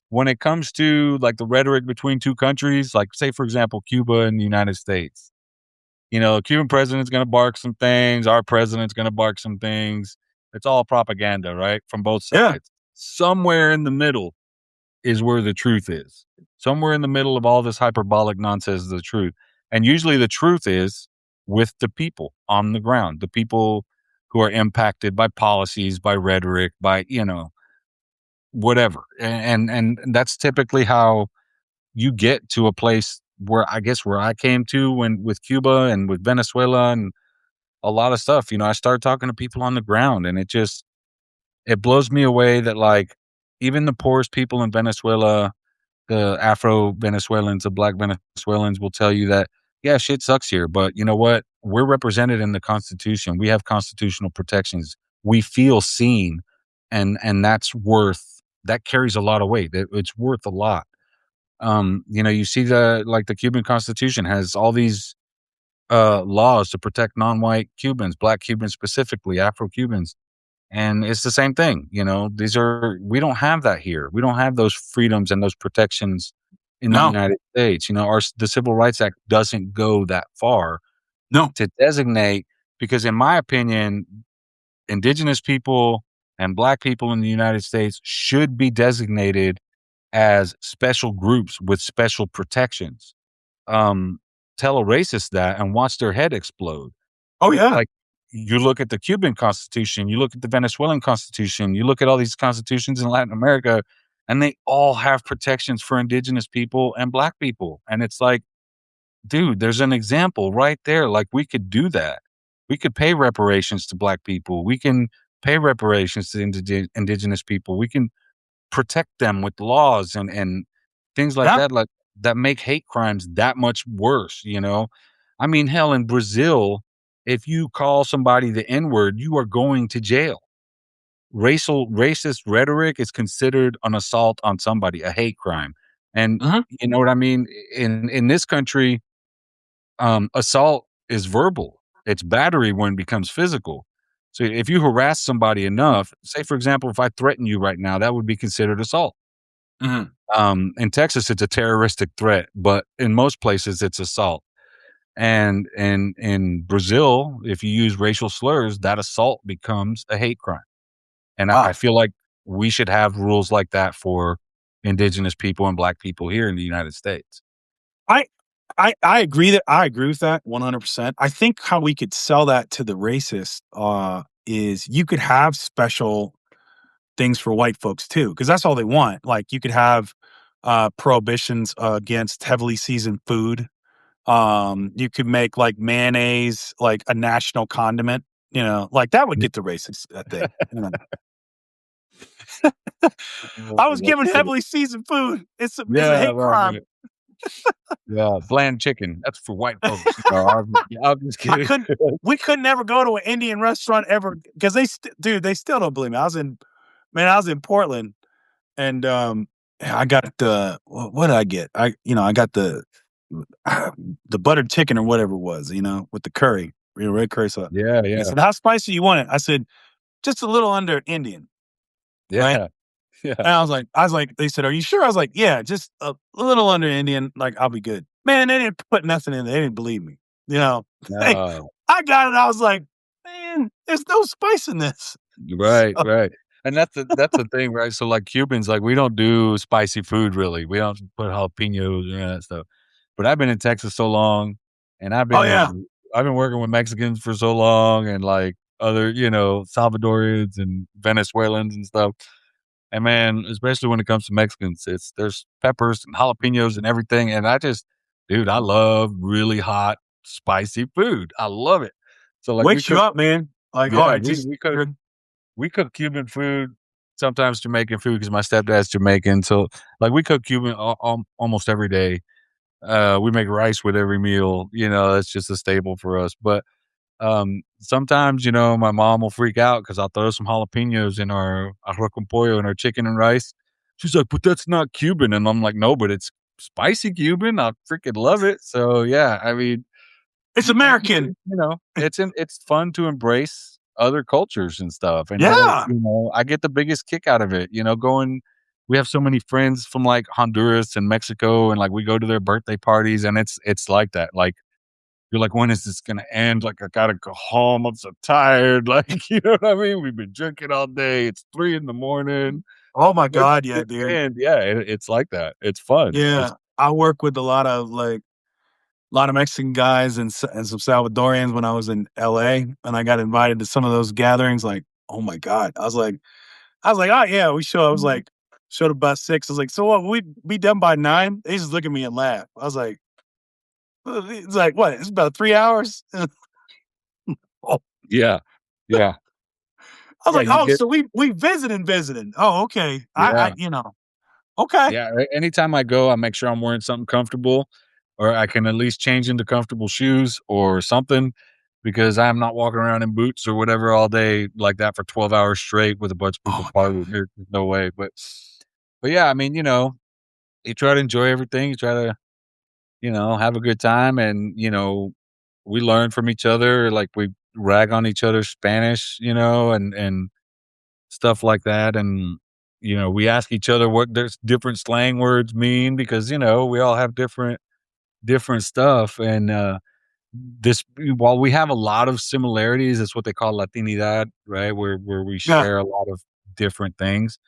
when it comes to, like, the rhetoric between 2 countries, like, say, for example, Cuba and the United States, Cuban president's gonna bark some things, our president's gonna bark some things. It's all propaganda, right? From both Yeah. sides. Somewhere in the middle is where the truth is. Somewhere in the middle of all this hyperbolic nonsense is the truth. And usually the truth is with the people on the ground, the people who are impacted by policies, by rhetoric, by, whatever. And that's typically how you get to a place where I guess where I came to when with Cuba and with Venezuela and a lot of stuff. I started talking to people on the ground and it blows me away that like even the poorest people in Venezuela, the Afro Venezuelans, the black Venezuelans will tell you that, yeah, shit sucks here. But you know what? We're represented in the Constitution. We have constitutional protections. We feel seen and that carries a lot of weight. It's worth a lot. You see the Cuban Constitution has all these laws to protect non-white Cubans, black Cubans specifically, Afro Cubans. And it's the same thing. We don't have that here. We don't have those freedoms and those protections in the No. United States. The Civil Rights Act doesn't go that far No. to designate, because in my opinion, indigenous people and black people in the United States should be designated as special groups with special protections. Um, Tell a racist that and watch their head explode. Oh, yeah. Like, you look at the Cuban Constitution, you look at the Venezuelan Constitution, you look at all these constitutions in Latin America, and they all have protections for indigenous people and black people. And it's like, dude, there's an example right there. Like, we could do that. We could pay reparations to black people. We can pay reparations to indigenous people. We can protect them with laws and things like Yeah. that, that make hate crimes that much worse. I mean, hell, in Brazil, if you call somebody the N-word, you are going to jail. Racist rhetoric is considered an assault on somebody, a hate crime. And Mhm. you know what I mean? In this country, assault is verbal. It's battery when it becomes physical. So if you harass somebody enough, say for example, if I threaten you right now, that would be considered assault. Mhm. In Texas, it's a terroristic threat, but in most places, it's assault. And in Brazil, if you use racial slurs, that assault becomes a hate crime. And I Wow. feel like we should have rules like that for indigenous people and black people here in the United States. I I agree with that 100%. I think how we could sell that to the racist, is you could have special things for white folks too, because that's all they want. Like, you could have, prohibitions against heavily seasoned food. You could make, like, mayonnaise, like, a national condiment, like, that would Mm. get the racists, I think, Oh, I was that's given good. heavily seasoned food. It's a Yeah, hate right, crime. right. Yeah, bland chicken. That's for white folks. No, I'm just I kidding. couldn't we could never go to an Indian restaurant ever because dude, they still don't believe me. I was in Portland and, I got what did I get? I got the buttered chicken or whatever it was, with the curry, red curry sauce. Yeah, They yeah, said, "How spicy you want it?" I said, "Just a little under Indian," right? yeah, yeah. And I was like, they said, "Are you sure?" I was like, "Yeah, just a little under Indian, like, I'll be good." Man, they didn't put nothing in there. They didn't believe me, you know? Hey, No. I got it. I was like, "Man, there's no spice in this." Right, So right. And that's the thing, right? So, like, Cubans, like, we don't do spicy food really. We don't put jalapenos and that stuff. But I've been in Texas so long, and oh, yeah. I've been working with Mexicans for so long and, like, other, Salvadorians and Venezuelans and stuff. And man, especially when it comes to Mexicans, there's peppers and jalapenos and everything, and dude, I love really hot, spicy food. I love it. So, like, Wakes you up, man. Like, "Oh, yeah, I just we cook Cuban food. sometimes Jamaican food because my stepdad's Jamaican, so, like, we cook Cuban almost every day. We make rice with every meal, that's just a staple for us, but, sometimes, my mom will freak out because 'cause I'll throw some jalapenos in our arroz con pollo and our chicken and rice. She's like, "But that's not Cuban," and I'm like, "No, but it's spicy Cuban, I freaking love it." So, yeah, I mean, It's American. it's fun to embrace other cultures and stuff, and Yeah. I get the biggest kick out of it, going we have so many friends from, like, Honduras and Mexico, and, like, we go to their birthday parties, and it's like that, like, you're like, "When is this gonna end? Like, I gotta go home, I'm so tired," like, you know what I mean? We've been drinking all day, it's 3 in the morning. Oh my When's god, it yeah, gonna dude. end? Yeah, it's like that. It's fun. Yeah. I work with a lot of Mexican guys and some Salvadorians when I was in LA, and I got invited to some of those gatherings, like, oh my god. I was like, "Oh, yeah, we show." I was like showed up about 6. I was like, "So what, we be done by 9?" They just look at me and laugh. I was like, it's like, "What? It's about 3 hours?" Oh, Yeah. Yeah. I was Yeah, like, you "Oh, get so we visiting. Oh, okay. yeah. Okay. Yeah, anytime I go, I make sure I'm wearing something comfortable, or I can at least change into comfortable shoes or something, because I am not walking around in boots or whatever all day like that for 12 hours straight with a bunch of Oh people my god. partying. There's no way. But yeah, I mean, you try to enjoy everything. You try to, have a good time, and we learn from each other. Like, we rag on each other's Spanish, and stuff like that, and, we ask each other what there's different slang words mean because, we all have different stuff, and, this while we have a lot of similarities, it's what they call Latinidad, right? Where we Yeah. share a lot of different things.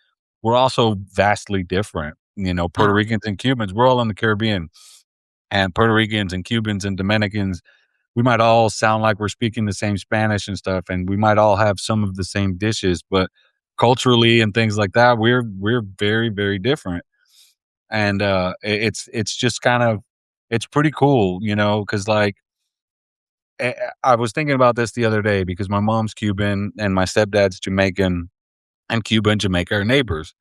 We're also vastly different, Puerto Mm. Ricans and Cubans, we're all in the Caribbean, and Puerto Ricans and Cubans and Dominicans, we might all sound like we're speaking the same Spanish and stuff, and we might all have some of the same dishes, but culturally and things like that, we're very, very different. And it's just kind of it's pretty cool, because like I was thinking about this the other day because my mom's Cuban and my stepdad's Jamaican, and Cuba and Jamaica are neighbors.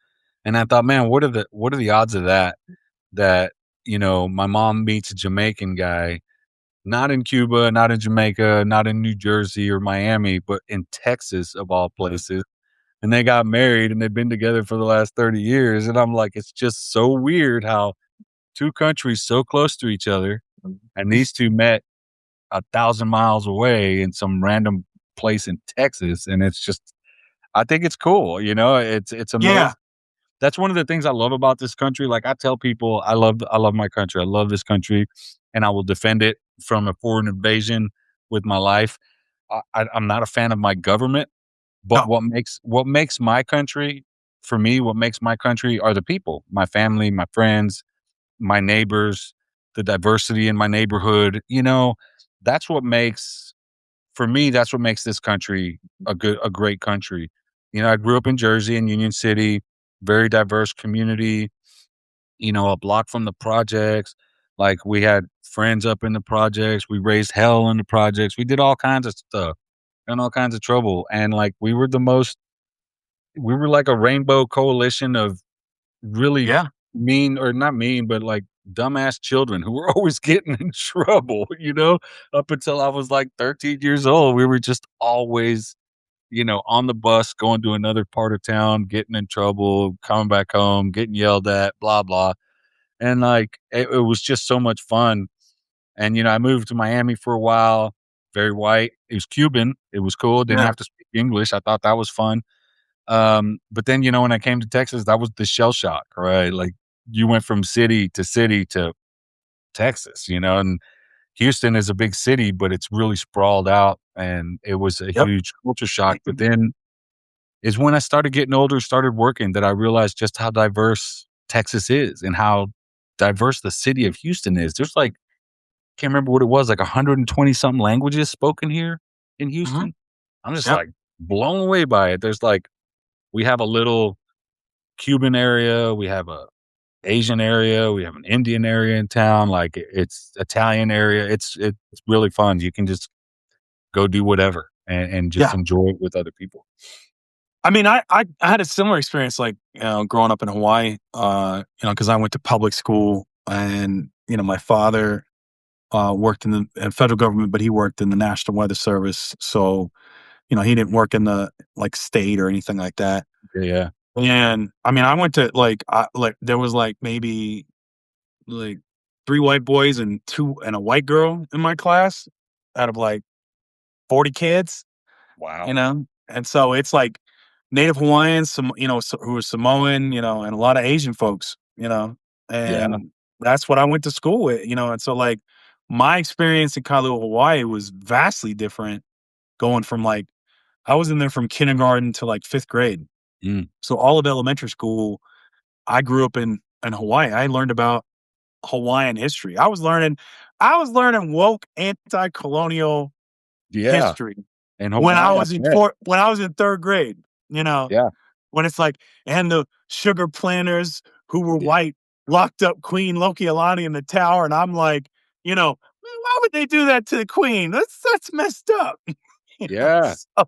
And I thought, man, what are the odds of that? That my mom meets a Jamaican guy not in Cuba, not in Jamaica, not in New Jersey or Miami, but in Texas of all places, and they got married, and they've been together for the last 30 years, and I'm like, it's just so weird how 2 countries so close to each other, and these 2 met 1,000 miles away in some random place in Texas, and it's just I think it's cool, it's Yeah. amazing. That's one of the things I love about this country. Like, I tell people I love my country. I love this country, and I will defend it from a foreign invasion with my life. I'm not a fan of my government, but No. what makes my country for me, what makes my country are the people, my family, my friends, my neighbors, the diversity in my neighborhood, that's what makes for me, that's what makes this country a great country. I grew up in Jersey in Union City, very diverse community, a block from the projects. Like, we had friends up in the projects. We raised hell in the projects. We did all kinds of stuff and all kinds of trouble. And like, we were like a rainbow coalition of really Yeah. mean, or not mean, but like dumbass children who were always getting in trouble, up until I was like 13 years old. We were just always, on the bus going to another part of town, getting in trouble, coming back home, getting yelled at, blah, blah. And like, it was just so much fun. And, I moved to Miami for a while, very white. It was Cuban. It was cool. Didn't Yeah. have to speak English. I thought that was fun. But then, when I came to Texas, that was the shell shock, right? Like, you went from city to Texas, and Houston is a big city, but it's really sprawled out, and it was a Yep. huge culture shock. But then is when I started getting older, started working, that I realized just how diverse Texas is and how diverse the city of Houston is. There's like, can't remember what it was, like 120 something languages spoken here in Mhm. Houston. I'm just Yep. like blown away by it. There's like, we have a little Cuban area, we have a Asian area, we have an Indian area in town, like, it's Italian area. It's really fun. You can just go do whatever and just Yeah. enjoy it with other people. I mean, I had a similar experience, like, growing up in Hawaii, because I went to public school and, my father, worked in the federal government, but he worked in the National Weather Service. So, he didn't work in the, like, state or anything like that. Yeah, yeah. And, I mean, I went to, like, there was, like, maybe, like, 3 white boys and 2 and a white girl in my class out of, like, 40 kids. Wow. And so it's like Native Hawaiians, who are Samoan, and a lot of Asian folks, Yeah. and that's what I went to school with, and so like my experience in Kailua, Hawaii was vastly different going from like I was in there from kindergarten to like 5th grade. Mm. So all of elementary school, I grew up in Hawaii. I learned about Hawaiian history. I was learning woke anti-colonial Yeah. history In when I Hawaii, I was in bet. third grade, Yeah. when it's like, and the sugar planters who were Yeah. white locked up Queen Lokialani in the tower, and I'm like, "Man, why would they do that to the queen? That's messed up." Yeah. So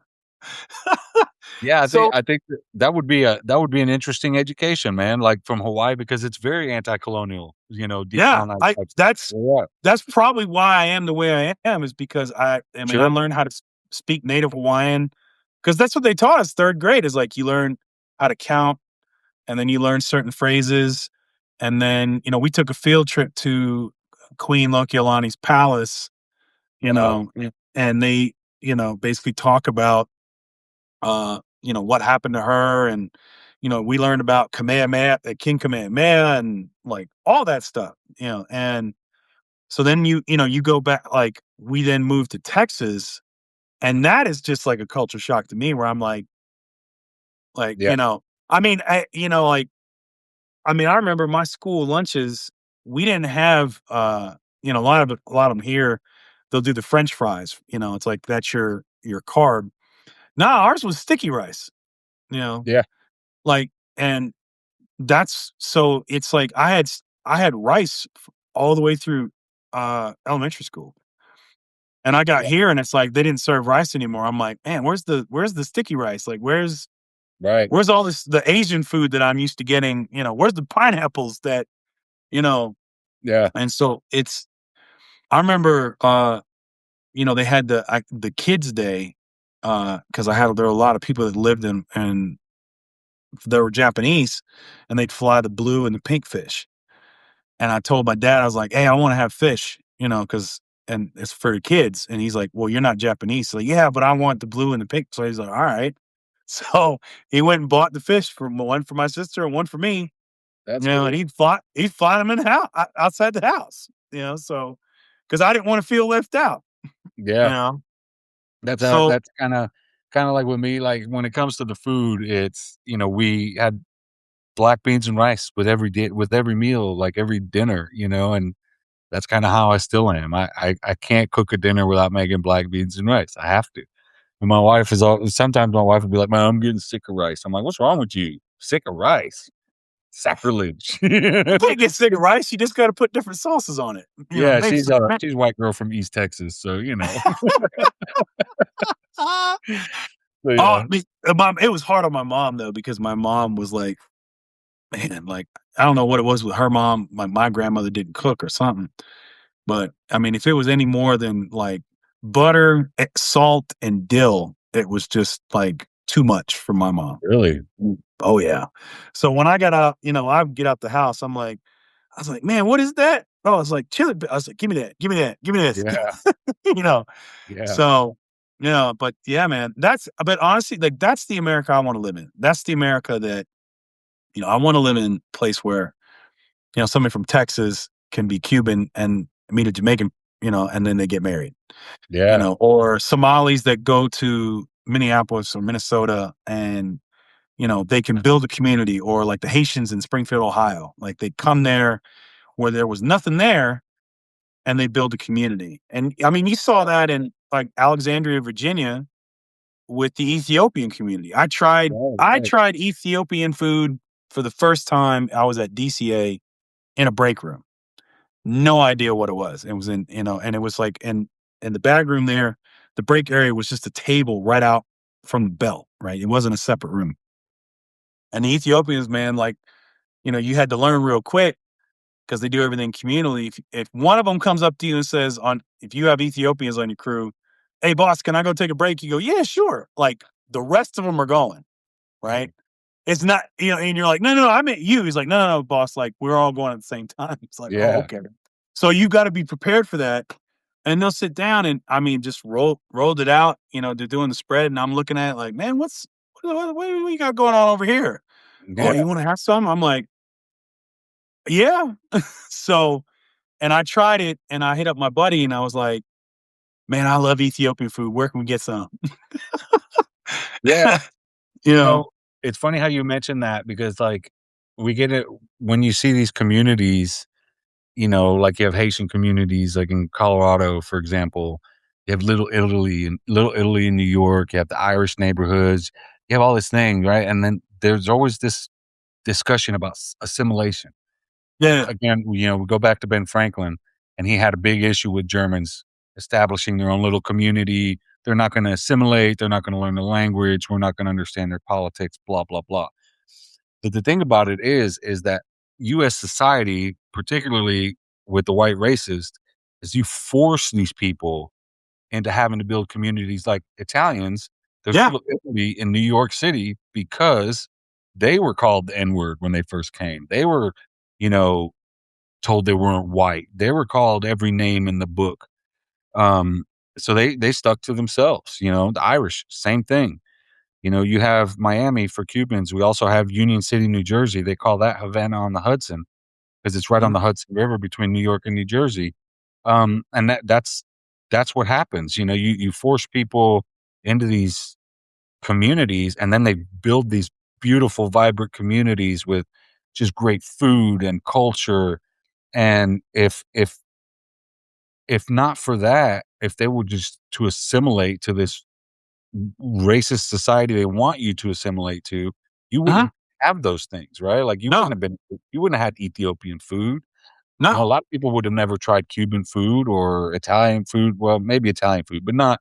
Yeah, so I think that would be an interesting education, man, like, from Hawaii because it's very anti-colonial, yeah, decolonized I country. that's Yeah. that's probably why I am the way I am is because I Sure. learned how to speak Native Hawaiian because that's what they taught us 3rd grade is like you learn how to count and then you learn certain phrases. And then, we took a field trip to Queen Lokialani's palace, Wow. and they, basically talk about, what happened to her. And, we learned about Kamehameha, King Kamehameha, and like all that stuff, and so then you go back, like we then moved to Texas, and that is just like a culture shock to me where I'm like, Yeah. I mean, I remember my school lunches, we didn't have, a lot of them here, they'll do the french fries, it's like that's your carb. No, ours was sticky rice, you know, Yeah. like, and that's so it's like I had rice all the way through, elementary school. And I got Yeah. here and it's like they didn't serve rice anymore. I'm like, man, where's the sticky rice? Like, Right. where's all the Asian food that I'm used to getting? Where's the pineapples that, you know, Yeah. and so I remember, they had the kids' day, because there were a lot of people that lived and they were Japanese, and they'd fly the blue and the pink fish. And I told my dad, I was like, "Hey, I want to have fish," because and it's for the kids. And he's like, "Well, you're not Japanese." So yeah, but I want the blue and the pink. So he's like, "All right." So he went and bought the fish for one for my sister and one for me. That's And cool. he'd fly them in the house outside the house. So because I didn't want to feel left out. You Yeah. know, so That's kinda like with me, like, when it comes to the food, it's we had black beans and rice with every meal, like, every dinner, and that's kinda how I still am. I can't cook a dinner without making black beans and rice. I have to. And my wife is all sometimes my wife will be like, "Man, I'm getting sick of rice." I'm like, "What's wrong with you? Sick of rice? Sacrilege." you can't get sick of rice. You just got to put different sauces on it. Yeah, Maybe some. she's a white girl from East Texas, so, So, Oh, yeah. mom, it was hard on my mom though because my mom was like, man, like I don't know what it was with her mom. My grandmother didn't cook or something. But I mean, if it was any more than like butter, salt, and dill, it was just like too much for my mom. Really? Oh yeah. So when I got out, I would get out the house. I was like, man, what is that? Oh, I was like chili. I was like, give me that, give me that, give me this. Yeah, you know. yeah, So but yeah, man, but honestly, like that's the America I want to live in. That's the America that I want to live in a place where somebody from Texas can be Cuban and meet a Jamaican, and then they get married, yeah, or Somalis that go to Minneapolis or Minnesota and, they can build a community, or like the Haitians in Springfield, Ohio. Like they come there where there was nothing there and they build a community. And I mean, you saw that in like Alexandria, Virginia with the Ethiopian community. I tried right, I right. tried Ethiopian food for the first time. I was at DCA in a break room. No idea what it was. It was and it was like in the bag room there, the break area was just a table right out. from the belt, right? It wasn't a separate room. And the Ethiopians, man, like, you had to learn real quick because they do everything communally. If one of them comes up to you and says, on if you have Ethiopians on your crew, "Hey, boss, can I go take a break?" You go, "Yeah, sure." Like the rest of them are going, right? It's not, and you're like, "No, no, no, I meant you." He's like, "No, no, no, boss. Like we're all going at the same time." It's like, "Oh, Yeah. okay." So you got to be prepared for that. And they'll sit down and I mean, just rolled it out. They're doing the spread, and I'm looking at it like, man, what you got going on over here? Oh, Yeah. you want to have some? I'm like, yeah. So, and I tried it, and I hit up my buddy, and I was like, man, I love Ethiopian food. Where can we get some? Yeah. you You know, know, it's funny how you mentioned that because, like, we get it when you see these communities, like you have Haitian communities, like in Colorado, for example. You have Little Italy in New York. You have the Irish neighborhoods. You have all this thing, right? And then there's always this discussion about assimilation. yeah, Again, we go back to Ben Franklin, and he had a big issue with Germans establishing their own little community. They're not going to assimilate. They're not going to learn the language. We're not going to understand their politics. Blah blah blah. But the thing about it is that U.S. society, particularly with the white racist, is you force these people into having to build communities like Italians. There's yeah, Little Italy in New York City because they were called the N word when they first came. They were, you know, told they weren't white. They were called every name in the book. Um, so they stuck to themselves. The Irish, same thing. You have Miami for Cubans. We also have Union City, New Jersey. They call that Havana on the Hudson because it's right on mhm, the Hudson River between New York and New Jersey. And that's what happens. You force people into these communities, and then they build these beautiful, vibrant communities with just great food and culture. And if not for that, if they were just to assimilate to this racist society they want you to assimilate to, you uh-huh. wouldn't have those things, right? Like, No, you wouldn't have had Ethiopian food. A no, lot of people would have never tried Cuban food or Italian food. Well, maybe Italian food, but not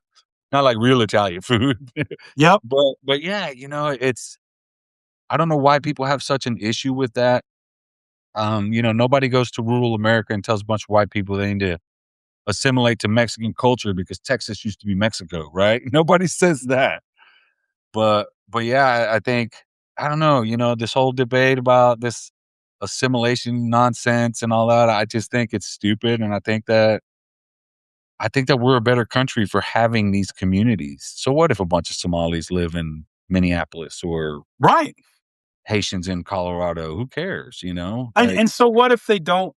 like real Italian food. yep, But yeah, it's I don't know why people have such an issue with that. Nobody goes to rural America and tells a bunch of white people they need to assimilate to Mexican culture because Texas used to be Mexico, right? Nobody says that. But yeah, I think I don't know, this whole debate about this assimilation nonsense and all that, I just think it's stupid, and I think that we're a better country for having these communities. So what if a bunch of Somalis live in Minneapolis or right. Haitians in Colorado? Who cares, And Like, and so what if they don't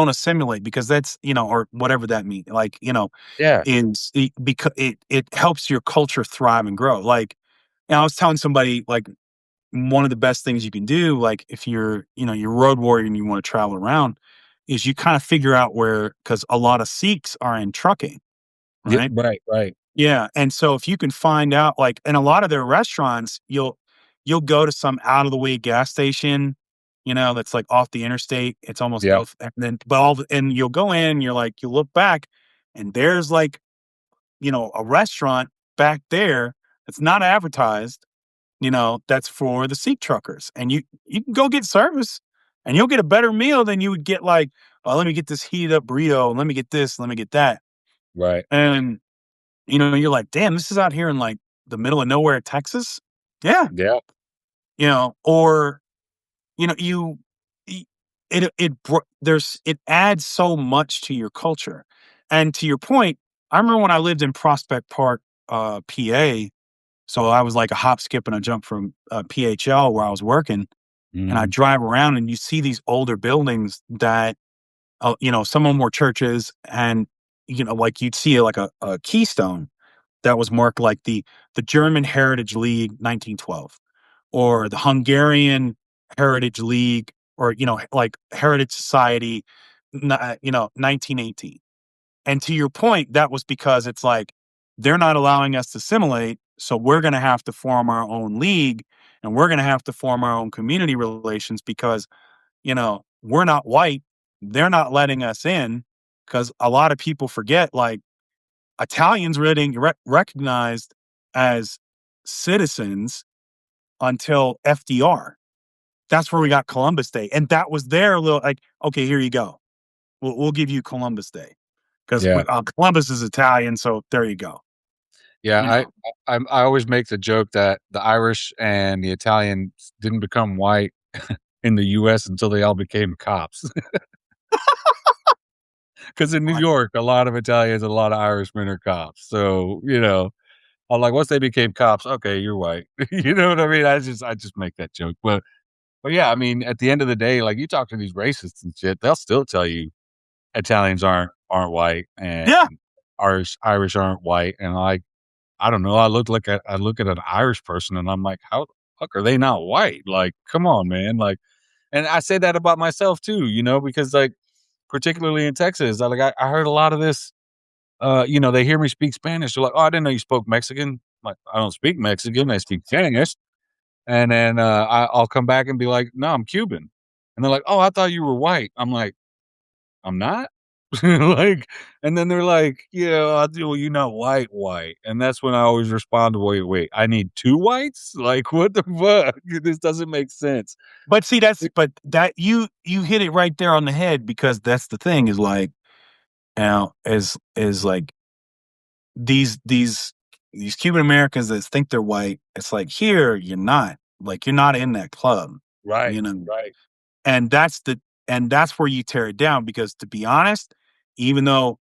assimilate because that's, or whatever that means. Like, yeah, because it helps your culture thrive and grow. Like, I was telling somebody like one of the best things you can do, like if you're road warrior and you want to travel around, is you kind of figure out where because a lot of Sikhs are in trucking, yeah, right? right, right. Yeah, and so if you can find out, like, in a lot of their restaurants, you'll go to some out of the way gas station, that's like off the interstate. It's almost Yep, off, and then but and you'll go in, you're like, you look back, and there's like, a restaurant back there that's not advertised, that's for the Sikh truckers, and you can go get service, and you'll get a better meal than you would get like, oh, let me get this heated up burrito, and let me get this, let me get that, right. and you're like, "Damn, this is out here in, like, the middle of nowhere, Texas?" Yeah, Yep, or, you e it adds so much to your culture, and to your point, I remember when I lived in Prospect Park, PA, so I was like a hop, skip, and a jump from, PHL where I was working, and I mhm, drive around and you see these older buildings that, some of them were churches and, like, you'd see, like, a keystone that was marked like the German Heritage League 1912 or the Hungarian Heritage League or like Heritage Society 1918. And to your point, that was because it's like they're not allowing us to assimilate, so we're going to have to form our own league and we're going to have to form our own community relations because we're not white, they're not letting us in because a lot of people forget like Italians were getting recognized as citizens until FDR. That's where we got Columbus Day, and that was their little like, okay, here you go. We'll give you Columbus Day because Yeah. Columbus is Italian, so there you go. Yeah, You know, I always make the joke that the Irish and the Italians didn't become white in the US until they all became cops. Because in New I, York, a lot of Italians and a lot of Irishmen are cops. So, I'm like, once they became cops, okay, you're white. You know what I mean? I just make that joke. But yeah, I mean, at the end of the day, like you talk to these racists and shit, they'll still tell you Italians aren't white and yeah, Irish aren't white. And I don't know. I look at an Irish person and I'm like, how the fuck are they not white? Like, come on, man. Like, and I say that about myself too, because like particularly in Texas, I heard a lot of this. They hear me speak Spanish. They're like, "Oh, I didn't know you spoke Mexican." I'm like, I don't speak Mexican. I speak Spanish. And then I'll come back and be like, "No, I'm Cuban." And they're like, "Oh, I thought you were white." I'm like, "I'm not." Like, and then they're like, "Yeah, I do. Well, you're not white." And that's when I always respond to, "Wait, I need two whites? Like, what the fuck? This doesn't make sense." but see, but that you hit it right there on the head because that's the thing is like now is like these these Cuban Americans that think they're white. It's like here you're not like you're not in that club, Right, you know, right, and that's where you tear it down because to be honest, even though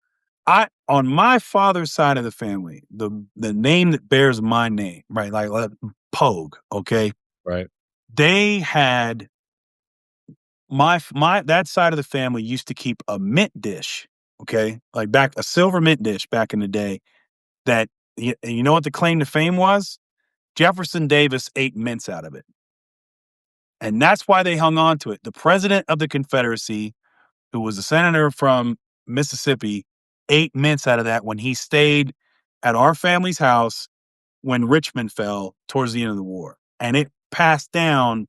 I on my father's side of the family, the name that bears my name, right? Like Poag, okay? right. They had my that side of the family used to keep a mint dish, okay? Like back a silver mint dish back in the day that you know what the claim to fame was? Jefferson Davis ate mints out of it. And that's why they hung on to it. The president of the Confederacy, who was a senator from Mississippi, ate mints out of that when he stayed at our family's house when Richmond fell towards the end of the war. And it passed down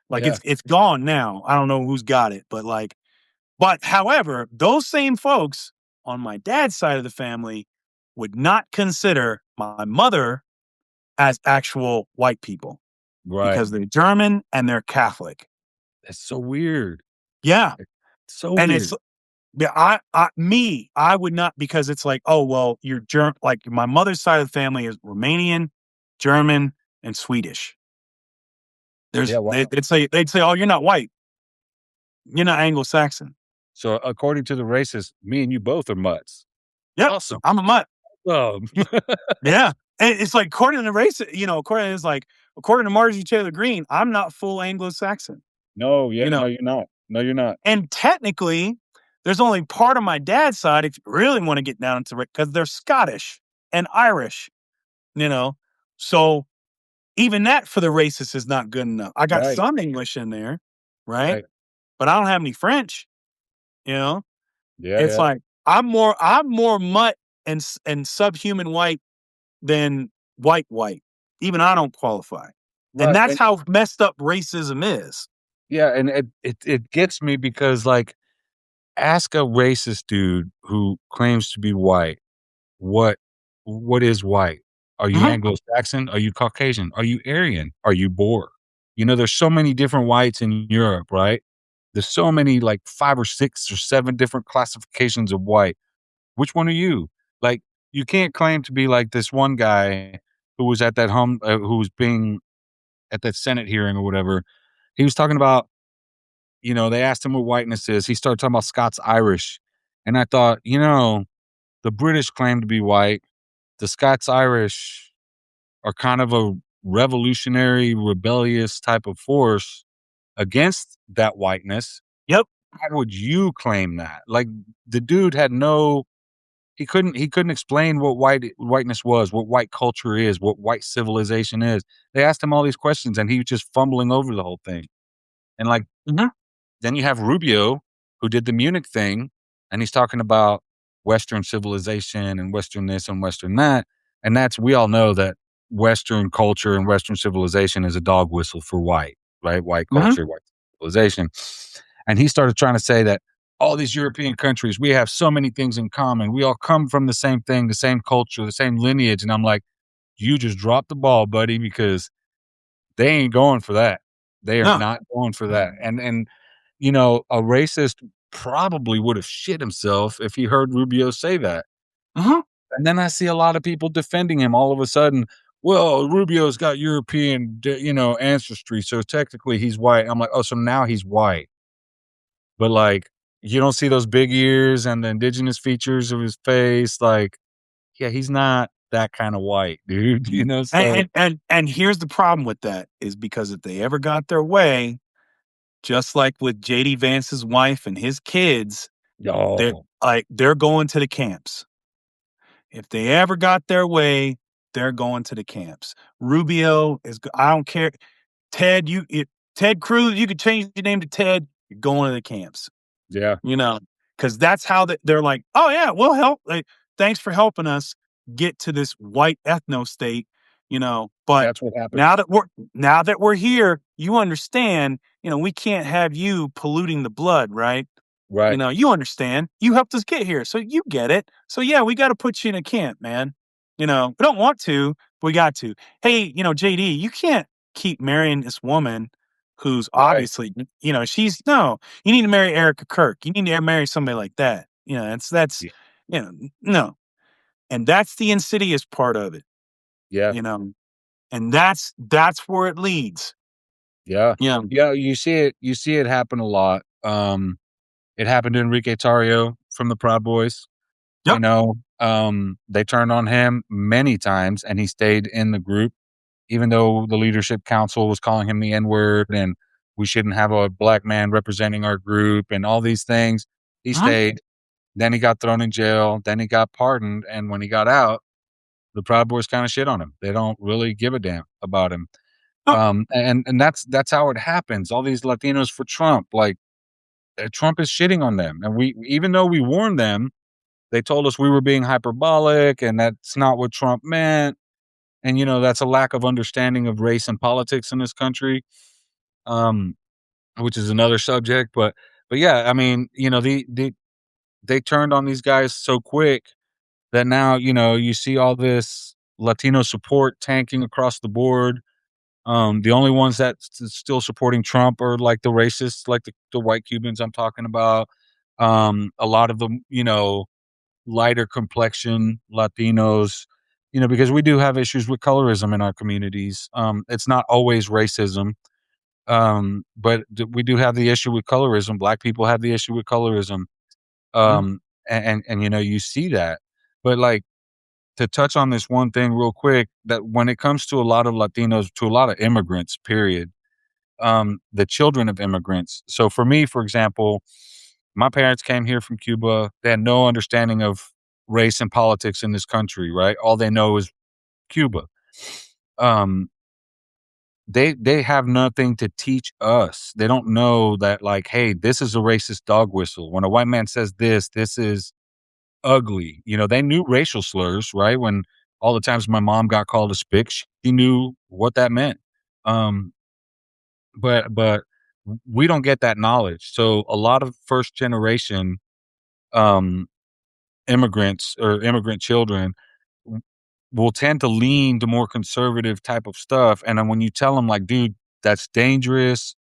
like Yeah, it's gone now. I don't know who's got it, but however, those same folks on my dad's side of the family would not consider my mother as actual white people right. because they're German and they're Catholic. That's so weird. Yeah. It's so And it's weird. yeah, I would not because it's like, oh well, you're like my mother's side of the family is Romanian, German, and Swedish. Yeah, wow. They'd say, oh, you're not white, you're not Anglo-Saxon. So according to the racists, me and you both are mutts. Yep, Awesome. I'm a mutt. Um, Yeah, and it's like according to race, according to Marjorie Taylor Greene, I'm not full Anglo-Saxon. no, You yeah, know, no, you're not. No, you're not. and technically, there's only part of my dad's side if you really want to get down into it because they're Scottish and Irish. You know, so even that for the racist is not good enough. I got Right, some English in there, right? right. But I don't have any French. You know, Yeah, it's yeah. like I'm more mutt and subhuman white than white. Even I don't qualify, and Right, that's and how messed up racism is. yeah, and it gets me because, like, ask a racist dude who claims to be white, what what is white? Are you Mhm, Anglo-Saxon? Are you Caucasian? Are you Aryan? Are you Boer? There's so many different whites in Europe, right? There's so many, like, 5 or 6 or 7 different classifications of white. Which one are you? Like, you can't claim to be like this one guy who was at that who was being at that Senate hearing or whatever. He was talking about, they asked him what whiteness is. He started talking about Scots Irish. And I thought, the British claim to be white. The Scots Irish are kind of a revolutionary, rebellious type of force against that whiteness. yep, How would you claim that? Like, the dude had no he couldn't explain what whiteness was, what white culture is, what white civilization is. They asked him all these questions and he was just fumbling over the whole thing. And like mhm, then you have Rubio who did the Munich thing and he's talking about Western civilization and Western this and Western that. And we all know that Western culture and Western civilization is a dog whistle for white, right? White mhm, culture, white civilization. And he started trying to say that all these European countries, we have so many things in common. We all come from the same thing, the same culture, the same lineage. And I'm like, you just dropped the ball, buddy, because they ain't going for that. They are No. not going for that. And a racist probably would have shit himself if he heard Rubio say that. Mhm. And then I see a lot of people defending him all of a sudden. Well, Rubio's got European, ancestry, so technically he's white. I'm like, oh, so now he's white. But like, you don't see those big ears and the indigenous features of his face. Like, yeah, he's not that kind of white, dude. Mhm. So And here's the problem with that is because if they ever got their way, just like with JD Vance's wife and his kids, oh they're going to the camps. If they ever got their way, they're going to the camps. Rubio is I don't care. Ted, Ted Cruz, you could change your name to Ted, you're going to the camps. yeah, You know, because that's how they're like, "Oh, yeah, we'll help. Like, thanks for helping us get to this white ethno state," but that's what now happens. that we're now that we're here, you understand, we can't have you polluting the blood, right? Right, You understand. You helped us get here, so you get it. So, yeah, we gotta put you in a camp, man. We don't want to, but we got to. Hey, JD, you can't keep marrying this woman who's right. obviously, she's no, you need to marry Erica Kirk. You need to marry somebody like that. That's, Yeah, no. And that's the insidious part of it, yeah, you know, and that's where it leads. yeah. Yeah. Yeah, you see it happen a lot. It happened to Enrique Tarrio from the Proud Boys. Yep. They turned on him many times, and he stayed in the group, even though the leadership council was calling him the N word and we shouldn't have a black man representing our group and all these things. He Mhm. stayed. Then he got thrown in jail. Then he got pardoned. And when he got out, the Proud Boys kind of shit on him. They don't really give a damn about him. Oh, And that's how it happens. All these Latinos for Trump, like Trump is shitting on them, and we even though we warned them, they told us we were being hyperbolic, and that's not what Trump meant. And that's a lack of understanding of race and politics in this country, um, which is another subject. But yeah, I mean, they turned on these guys so quick that now you see all this Latino support tanking across the board. The only ones that still supporting Trump are like the racists, like the white Cubans I'm talking about. A lot of them, lighter complexion Latinos, because we do have issues with colorism in our communities. It's not always racism, but we do have the issue with colorism. Black people have the issue with colorism, mhm, and you see that. But like to touch on this one thing real quick, that when it comes to a lot of Latinos, to a lot of immigrants, period, the children of immigrants. So for me, for example, my parents came here from Cuba. They had no understanding of race and politics in this country, right? All they know is Cuba. Um, they have nothing to teach us. They don't know that, like, hey, this is a racist dog whistle. When a white man says this is ugly. They knew racial slurs, right? When all the times my mom got called a spick, she knew what that meant. Um, but we don't get that knowledge. So a lot of first generation um immigrants or immigrant children w- will tend to lean to more conservative type of stuff. And then when you tell them like, dude, that's dangerous,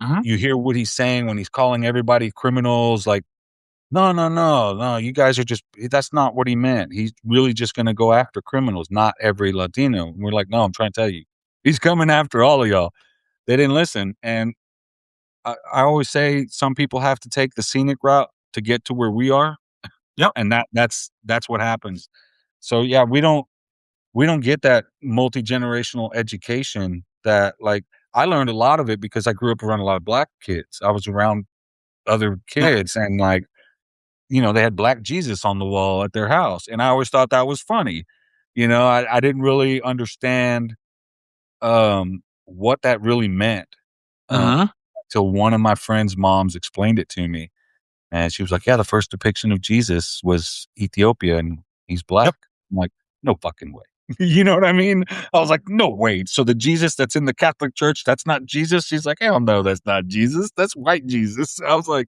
mhm. you hear what he's saying when he's calling everybody criminals, like, no, no, no, no, you guys are just that's not what he meant. He's really just gonna go after criminals, not every Latino. And we're like, no, I'm trying to tell you, he's coming after all of y'all. They didn't listen. And I always say some people have to take the scenic route to get to where we are, Yep. and that's what happens. So yeah, we don't get that multi-generational education that like I learned a lot of it because I grew up around a lot of black kids. I was around other Yep. kids and like, they had black Jesus on the wall at their house. And I always thought that was funny. I didn't really understand what that really meant. Um Mhm. till one of my friend's moms explained it to me. And she was like, "Yeah, the first depiction of Jesus was Ethiopia, and he's black." Yep. I'm like, "No fucking way." You know what I mean? I was like, "No way." So the Jesus that's in the Catholic Church, that's not Jesus? She's like, "Hell no, that's not Jesus. That's white Jesus." I was like,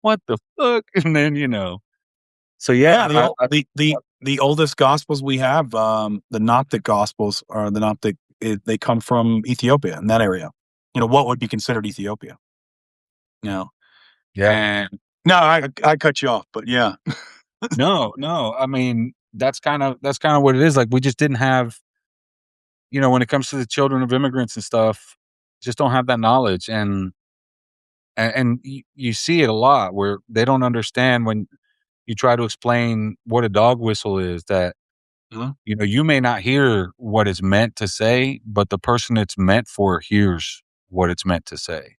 "What the fuck?" And then, so Yeah, yeah, the old the the oldest gospels we have, the Gnostic gospels or the Gnostic, they come from Ethiopia in that area. What would be considered Ethiopia? You know, Yeah. and no, I cut you off, but yeah. No, no, I mean, that's kinda what it is, like, we just didn't have when it comes to the children of immigrants and stuff, just don't have that knowledge, and you see it a lot where they don't understand when you try to explain what a dog whistle is that, Mhm. you may not hear what it's meant to say, but the person it's meant for hears what it's meant to say.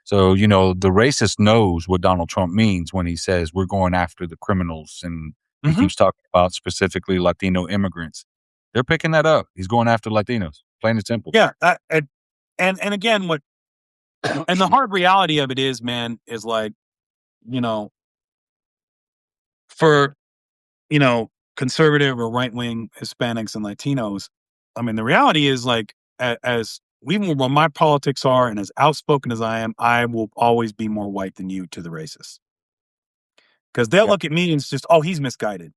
So, the racist knows what Donald Trump means when he says we're going after the criminals and he Mhm. keeps talking about specifically Latino immigrants. They're picking that up. He's going after Latinos, plain and simple. Yeah, and again, what and the hard reality of it is, man, is like, you know, for, conservative or right wing Hispanics and Latinos, I mean, the reality is like, as even what my politics are, and as outspoken as I am, I will always be more white than you to the racists because they'll Yeah. look at me and it's just, oh, he's misguided.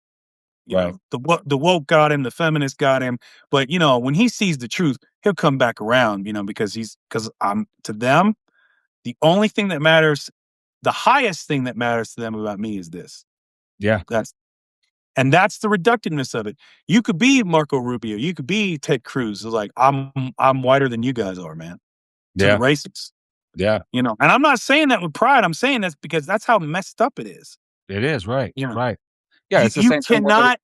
Right. The woke got him, the feminist got him, but when he sees the truth, he'll come back around. Because I'm to them, the only thing that matters, the highest thing that matters to them about me is this. Yeah. That's And that's the reductiveness of it. You could be Marco Rubio, you could be Ted Cruz. It's like, I'm whiter than you guys are, man, to the Yeah. racists. Yeah. And I'm not saying that with pride. I'm saying that's because that's how messed up it is. It is. Right. You know, Right. Yeah. you It's the you same thing with cannot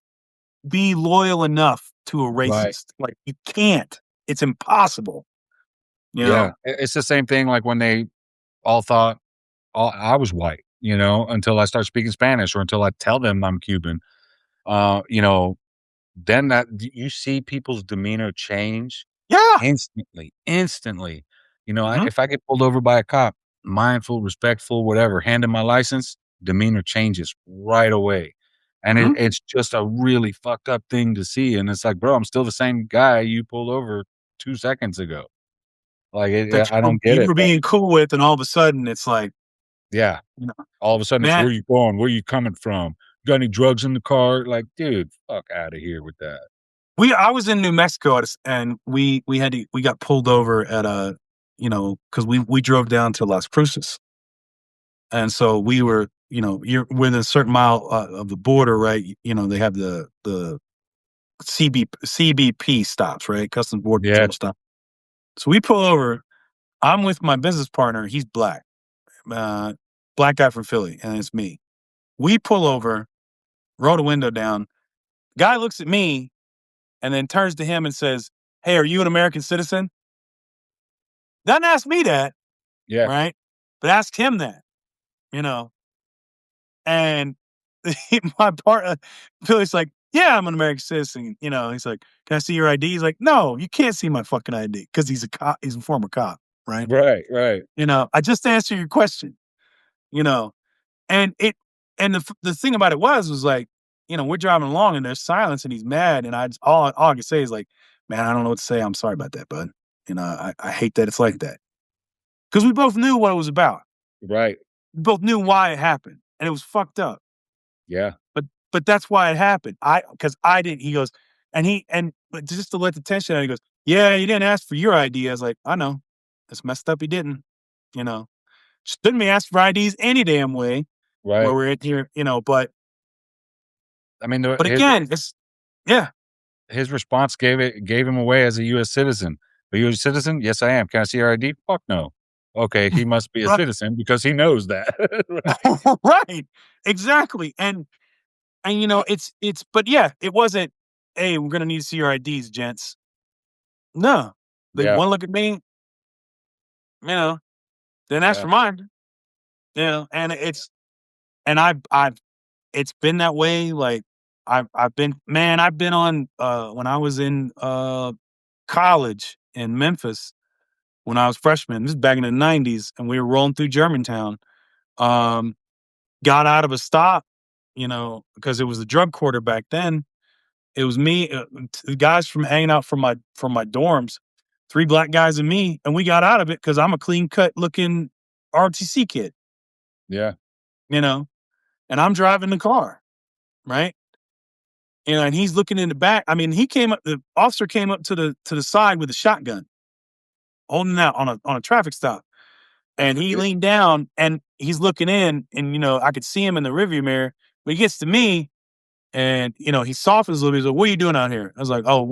be loyal enough to a right. racist. Like you can't. It's impossible. You Yeah. know. It's the same thing like when they all thought I was white, until I start speaking Spanish or until I tell them I'm Cuban. Uh, you know, then you see people's demeanor change Yeah. instantly, instantly. Hmm. If I get pulled over by a cop, mindful, respectful, whatever, hand him my license, demeanor changes right away. And Hmm. it's just a really fucked up thing to see. And it's like, bro, I'm still the same guy you pulled over 2 seconds ago. Like, That I don't get you it. were But being cool with, and all of a sudden, it's like, yeah, you know, all of a sudden it's man. where you going? Where you coming from? Got any drugs in the car? Like, dude, fuck out of here with that. I was in New Mexico and we got pulled over at a, because we drove down to Las Cruces. And so we were, you're within a certain mile of the border, right? They have the CBP stops, right? Customs Border Yeah, Patrol stop. So we pull over. I'm with my business partner. He's black, uh, black guy from Philly, and it's me. We pull over, roll the window down. Guy looks at me and then turns to him and says, "Hey, are you an American citizen?" Doesn't ask me that, yeah, right? But ask him that, you know. And my partner, Philly's like, "Yeah, I'm an American citizen." He's like, "Can I see your ID?" He's like, "No, you can't see my fucking ID because he's a cop. He's a former cop, right?" right, right, I just answer your question, you know, and the thing about it was like, we're driving along and there's silence and he's mad and all I can say is like, "Man, I don't know what to say. I'm sorry about that, bud. I hate that it's like that because we both knew what it was about. right. We both knew why it happened and it was fucked up. Yeah, But that's why it happened. Because I didn't." He goes, but just to let the tension out, he goes, "Yeah, you didn't ask for your ID." I was like, "I know. It's messed up. He didn't. You know, shouldn't be asked for IDs any damn way where right. we're at here. I mean, But again, it's yeah, his response gave him away as a U.S. citizen. Are you a citizen? Yes, I am. Can I see your ID? Fuck no. Okay, he must be a right, citizen because he knows that. Right. right, exactly. And but yeah, it wasn't. Hey, we're gonna need to see your IDs, gents. No, they Yeah, want to look at me. You know, then ask yeah, for mine. And I've it's been that way, like, I've been on, when I was in, college in Memphis, when I was freshman, this is back in the '90s, and we were rolling through Germantown, um, got out of a stop, because it was a drug quarter back then. It was me, the guys from hanging out from my dorms, 3 black guys and me, and we got out of it because 'cause I'm a clean cut looking ROTC kid, yeah, you know, and I'm driving the car, right? and he's looking in the back. I mean, he came up. The officer came up to the side with a shotgun, holding out on a traffic stop, and he Yeah. leaned down and he's looking in, and I could see him in the rearview mirror. But he gets to me, and he softens a little bit. He's like, "What are you doing out here?" I was like, "Oh,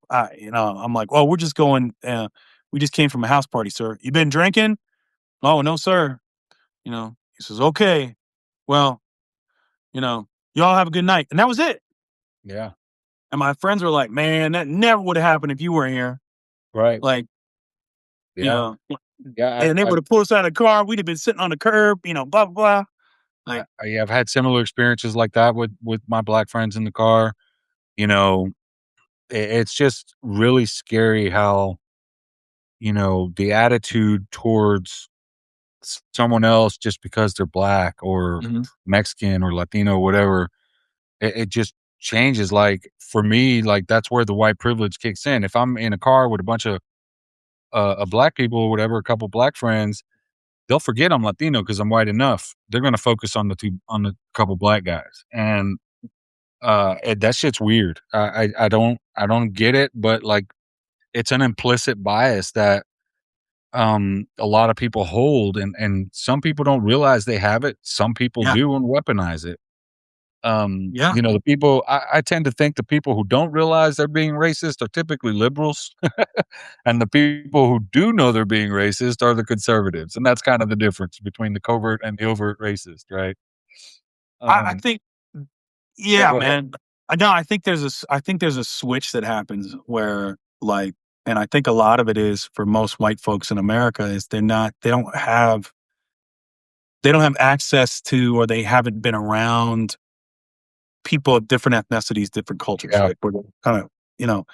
I'm like, "Oh, we're just going. We just came from a house party, sir. You been drinking?" "Oh, no, sir." He says, "Okay, well, y'all have a good night," and that was it. Yeah. And my friends were like, "Man, that never would have happened if you were here." Right. Like, you Yeah. know, Yeah. and they would have pulled us out of the car. We'd have been sitting on the curb, blah blah blah. Like, Yeah, I've had similar experiences like that with my black friends in the car. You know, it's just really scary how, the attitude towards someone else just because they're black or mhm, Mexican or Latino, whatever, it just changes. Like for me, like that's where the white privilege kicks in. If I'm in a car with a bunch of black people or whatever, a couple black friends, they'll forget I'm Latino because I'm white enough. They're gonna focus on the couple black guys, and that shit's weird. I don't get it, but like it's an implicit bias that a lot of people hold, and some people don't realize they have it. Some people yeah, do and weaponize it. yeah. The people I tend to think the people who don't realize they're being racist are typically liberals, and the people who do know they're being racist are the conservatives, and that's kind of the difference between the covert and the overt racist, right? I Um, think, yeah, yeah, go ahead. man. I know. I think there's a switch that happens where, like, and I think a lot of it is for most white folks in America is they don't have access to, or they haven't been around people of different ethnicities, different cultures, Yeah, right? Where they're kind of, you know,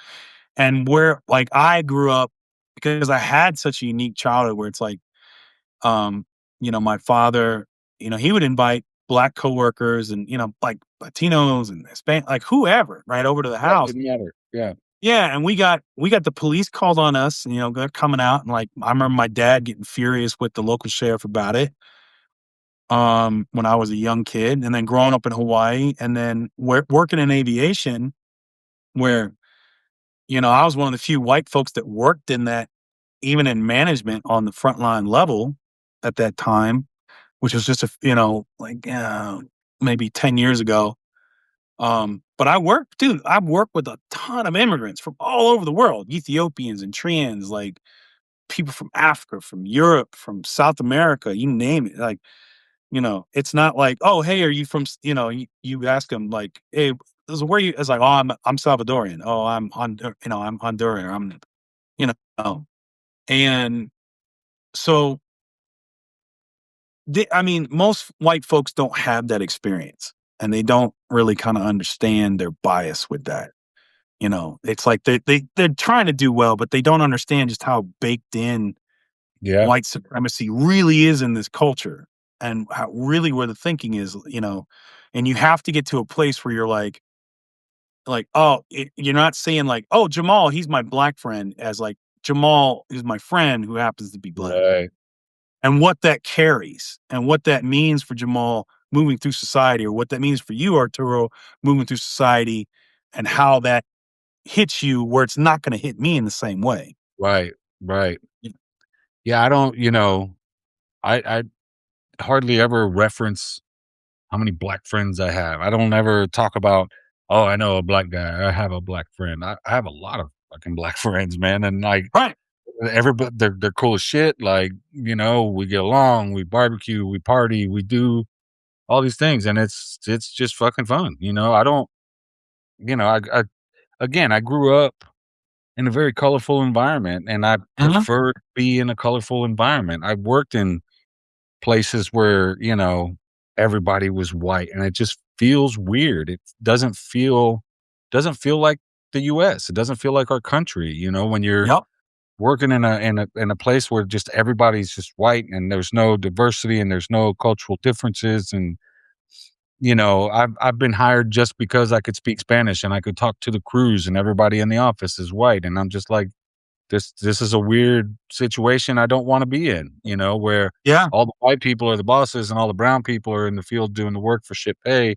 and where like I grew up because I had such a unique childhood where it's like, um, my father, he would invite black coworkers and, like Latinos and Hispanic, like whoever, right, over to the yeah, house. didn't matter. Yeah, Yeah, and we got the police called on us, and they're coming out, and like I remember my dad getting furious with the local sheriff about it. When I was a young kid, and then growing up in Hawaii, and then working in aviation, where I was one of the few white folks that worked in that, even in management on the frontline level at that time, which was just like maybe 10 years ago. But I've worked with a ton of immigrants from all over the world, Ethiopians and Trians, like people from Africa, from Europe, from South America, you name it. Like, it's not like, "Oh, hey, are you from," you ask them like, "Hey, this is where you," it's like, "Oh, I'm Salvadorian. Oh, I'm Honduran. you know, and so I mean, most white folks don't have that experience, and they don't really kind of understand their bias with that. It's like they're trying to do well, but they don't understand just how baked in yeah, white supremacy really is in this culture, and how really where the thinking is. And you have to get to a place where you're oh, you're not saying like, "Oh, Jamal, he's my black friend," as like Jamal is my friend who happens to be black, right, and what that carries and what that means for Jamal moving through society, or what that means for you, Arturo, moving through society, and how that hits you where it's not going to hit me in the same way. right, right. Y- Yeah, I don't, I hardly ever reference how many black friends I have. I don't ever talk about, "Oh, I know a black guy. I have a black friend." I have a lot of fucking black friends, man, and, like, Right. everybody they're cool as shit, like, we get along, we barbecue, we party, we do all these things, and it's just fucking fun, I don't I again, I grew up in a very colorful environment, and I Uh-huh. prefer to be in a colorful environment. I've worked in places where, everybody was white, and it just feels weird. It doesn't feel like the US. It doesn't feel like our country, when you're Yep. working in a place where just everybody's just white and there's no diversity and there's no cultural differences. And I've been hired just because I could speak Spanish and I could talk to the crews, and everybody in the office is white, and I'm just like, this is a weird situation I don't wanna be in, where Yeah. all the white people are the bosses and all the brown people are in the field doing the work for shit pay,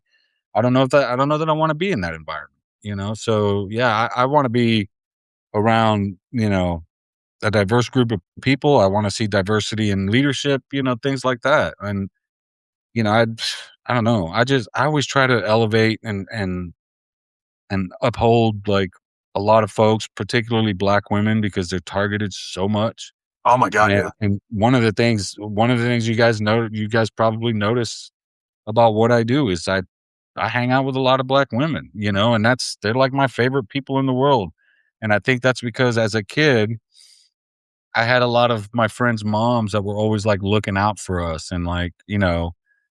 I don't know that I wanna be in that environment, you know? So, yeah, I wanna be around, a diverse group of people. I wanna see diversity in leadership, things like that, and, you know, I don't know. I always try to elevate and uphold, like, a lot of folks, particularly Black women, because they're targeted so much. Oh my god, And yeah. and one of the things you guys probably notice about what I do is I hang out with a lot of Black women, and they're like my favorite people in the world. And I think that's because as a kid, I had a lot of my friends' moms that were always like looking out for us and like,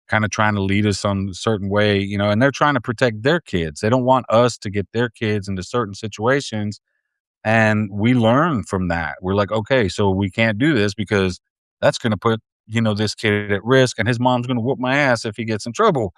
kind of trying to lead us on a certain way, and they're trying to protect their kids. They don't want us to get their kids into certain situations, and we learn from that. We're like, okay, so we can't do this because that's going to put, this kid at risk and his mom's going to whoop my ass if he gets in trouble,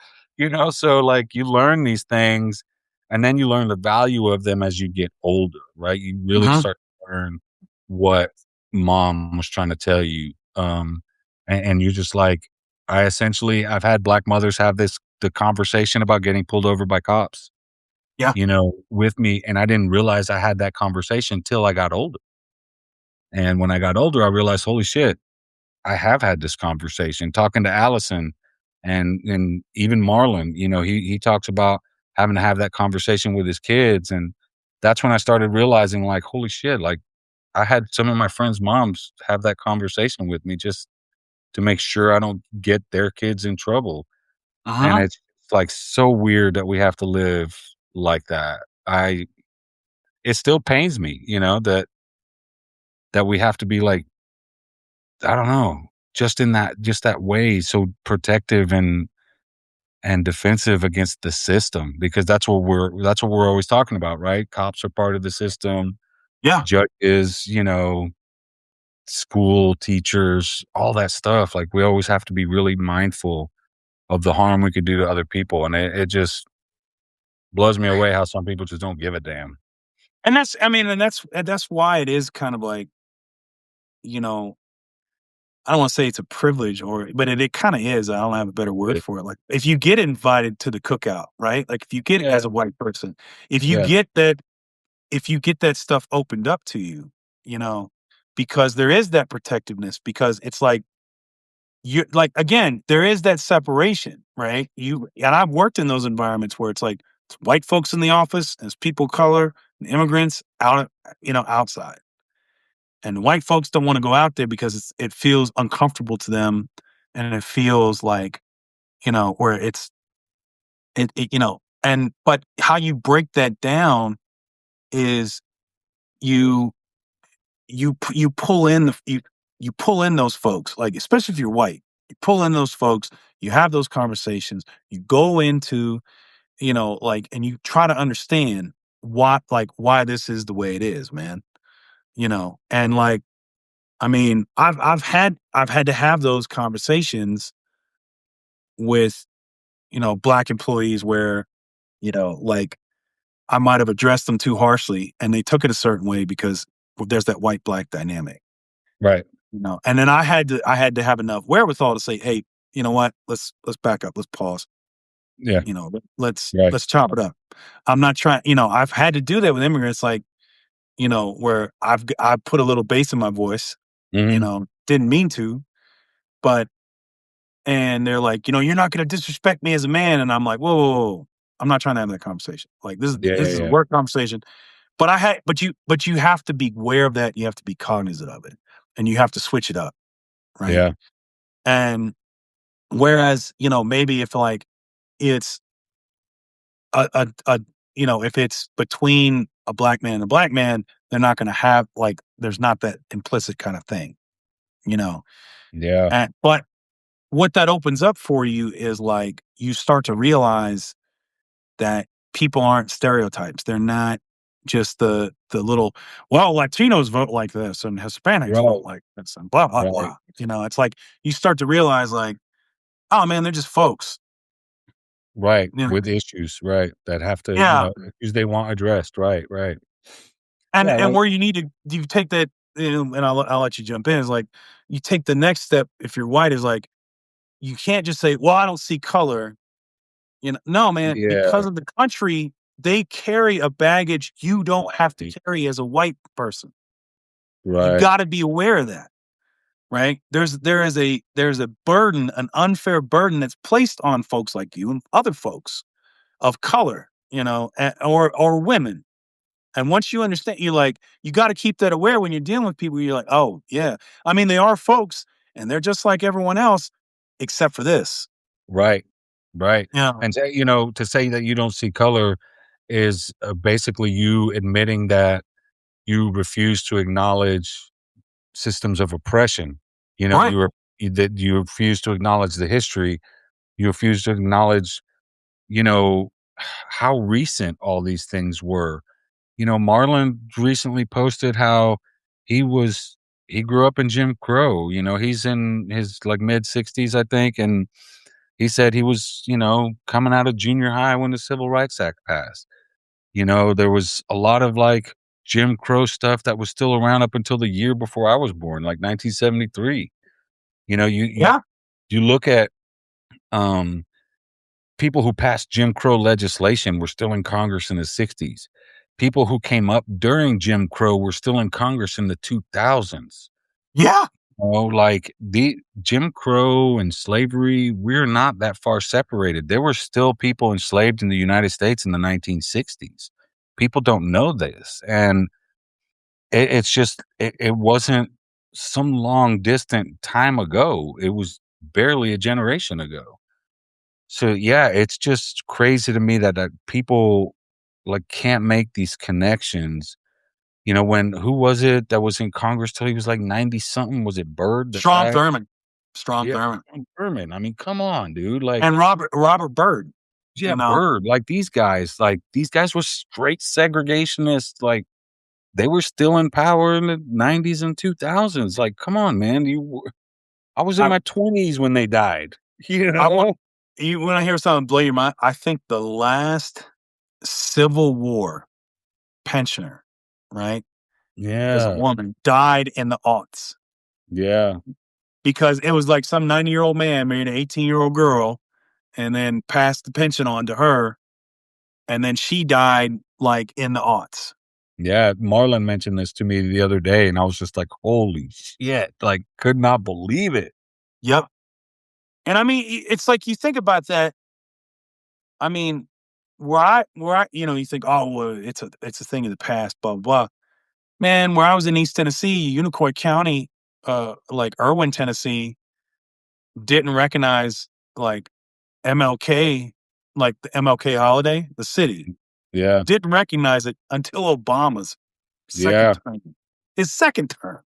So like you learn these things and then you learn the value of them as you get older, right? You really Mhm. start to learn what mom was trying to tell you. And you're just like, I've had Black mothers have the conversation about getting pulled over by cops, Yeah. with me, and I didn't realize I had that conversation till I got older. And when I got older, I realized, holy shit, I have had this conversation. Talking to Allison and even Marlon, he talks about having to have that conversation with his kids. And that's when I started realizing, like, holy shit, like I had some of my friends' moms have that conversation with me just to make sure I don't get their kids in trouble. And Mhm. it's like so weird that we have to live like that. It still pains me, that we have to be like, I don't know, just that way, so protective and defensive against the system because that's what we're always talking about, right? Cops are part of the system, Yeah. judges, school teachers, all that stuff. Like we always have to be really mindful of the harm we could do to other people. And it just blows me away how some people just don't give a damn. And that's I mean, and that's why it is kind of like, you know, I don't wanna say it's a privilege but it kinda is, I don't have a better word Right. for it, like, if you get invited to the cookout, right? Like, if you get Yeah. as a white person, if you Yeah. get that if you get that stuff opened up to you, you know, because there is that protectiveness, because it's like you like, again, there is that separation, right? You and I've worked in those environments where it's like, it's white folks in the office, there's people of color, and immigrants outside. And white folks don't wanna go out there because it feels uncomfortable to them, and it feels like, where and but how you break that down is you you pull in you pull in those folks, like, especially if you're white. You pull in those folks, you have those conversations, you go into, like, and you try to understand why this is the way it is, man. And like, I mean, I've had to have those conversations with, black employees where, like, I might have addressed them too harshly and they took it a certain way because, well, there's that white black dynamic, Right. and then I had to have enough wherewithal to say, "Hey, you know what? Let's back up. Let's pause. Yeah. Right. Let's chop it up." I'm not trying, I've had to do that with immigrants, like, where I put a little bass in my voice, Mhm. didn't mean to, but and they're like, "You're not gonna disrespect me as a man," and I'm like, "Whoa, whoa, whoa, whoa. I'm not trying to have that conversation. Like, this is Yeah, this yeah, is a yeah. work conversation." But you have to be aware of that. You have to be cognizant of it, and you have to switch it up, right? Yeah. And whereas, maybe if like it's if it's between a black man and a black man, they're not going to have like there's not that implicit kind of thing, you know. Yeah. But what that opens up for you is like you start to realize that people aren't stereotypes. They're not just the little, well, Latinos vote like this and Hispanics vote Right. like this and blah blah Right. blah. It's like you start to realize like, oh man, they're just folks. Right. You know? With issues, right, that have to, Yeah. issues they want addressed. Right, right. And Yeah, and like where you need to you take that, and I'll let you jump in, is like, you take the next step if you're white is like, you can't just say, "Well, I don't see color," No, man, because Yeah, of the country, they carry a baggage you don't have to y carry as a white person. You right, gotta be aware of that, right? There's a burden, an unfair burden that's placed on folks like you and other folks of color, or women. And once you understand, you got to keep that aware when you're dealing with people. You're like, oh yeah, I mean, they are folks, and they're just like everyone else, except for this. right, right, Yeah, and to say that you don't see color is, basically you admitting that you refuse to acknowledge systems of oppression. You know, right. you that you refuse to acknowledge the history. You refuse to acknowledge, you know, how recent all these things were. Marlon recently posted how he was he grew up in Jim Crow. He's in his like mid 60s, I think, and he said he was, coming out of junior high when the Civil Rights Act passed. There was a lot of like Jim Crow stuff that was still around up until the year before I was born, like 1973. You know, you you Yeah, you look at um people who passed Jim Crow legislation were still in Congress in the 60s. People who came up during Jim Crow were still in Congress in the 2000s. yeah, Like the Jim Crow and slavery, we're not that far separated. There were still people enslaved in the United States in the 1960s. People don't know this. And it's just, it wasn't some long distant time ago. It was barely a generation ago. So, yeah, it's just crazy to me that people, like, can't make these connections. When who was it that was in Congress till he was, like, 90 something? Was it Byrd that Strom died? Thurmond, Strom Yeah, Thurmond, Ron Perlman. I mean, come on, dude, like, and Robert Byrd. yeah, You know, Byrd, these guys were straight segregationists, like, they were still in power in the '90s and 2000s, like, come on, man, I was in I my 20s when they died, you I want know? you when I hear something blow your mind. I think the last Civil War pensioner, right, was a Yeah, woman, died in the aughts yeah, because it was like some 90-year-old man married an 18-year-old girl and then passed the pension on to her, and then she died, like, in the aughts. yeah, Marlon mentioned this to me the other day, and I was just like, "Holy shit," like, could not believe it. Yep. And I mean, it's like you think about that. I mean, where I you think, oh well, it's a thing of the past, blah blah. Blah. Man, where I was in East Tennessee, Unicoi County, like Irwin, Tennessee, didn't recognize like MLK, like the MLK holiday. The city Yeah, didn't recognize it until Obama's second yeah, term. His second term.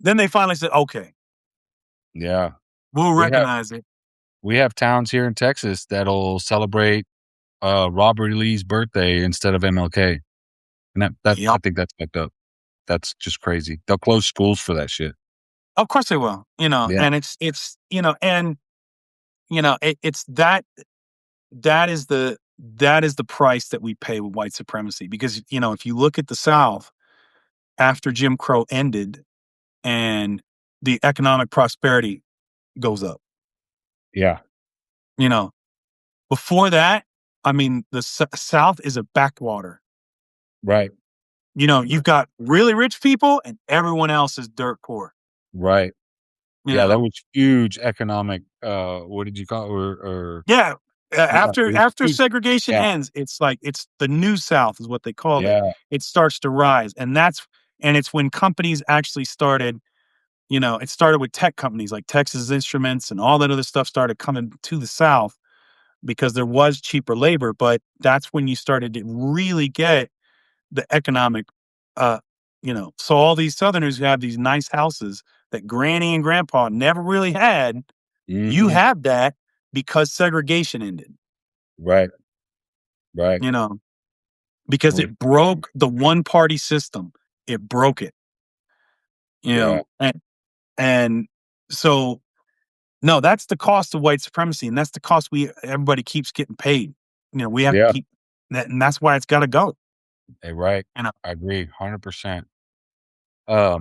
Then they finally said, okay, yeah. we'll We have recognize it. we have towns here in Texas that'll celebrate, Robert E. Lee's birthday instead of MLK, and that I Yep. think that's fucked up. That's just crazy. They'll close schools for that shit. Of course they will. Yeah, And and it's that is the price that we pay with white supremacy because if you look at the South after Jim Crow ended and the economic prosperity goes up, yeah, you know, before that, I mean, the South is a backwater. right, You've got really rich people and everyone else is dirt poor. right. You Yeah, that know, was huge economic, what did you call it? Or yeah. yeah, it After was after huge. segregation Yeah, ends, it's like it's the new South is what they called it. yeah, It starts to rise, and it's when companies actually started. It started with tech companies like Texas Instruments and all that other stuff started coming to the South because there was cheaper labor. But that's when you started to really get the economic, uh, so all these Southerners who have these nice houses that Granny and Grandpa never really had, you mhm, have that because segregation ended. right, right. You know, because We it broke the one party system. It broke it. Yeah, And so no, that's the cost of white supremacy, and that's the cost everybody keeps getting paid. We have to yeah, keep that, and that's why it's got to go. right. You know, I agree 100%.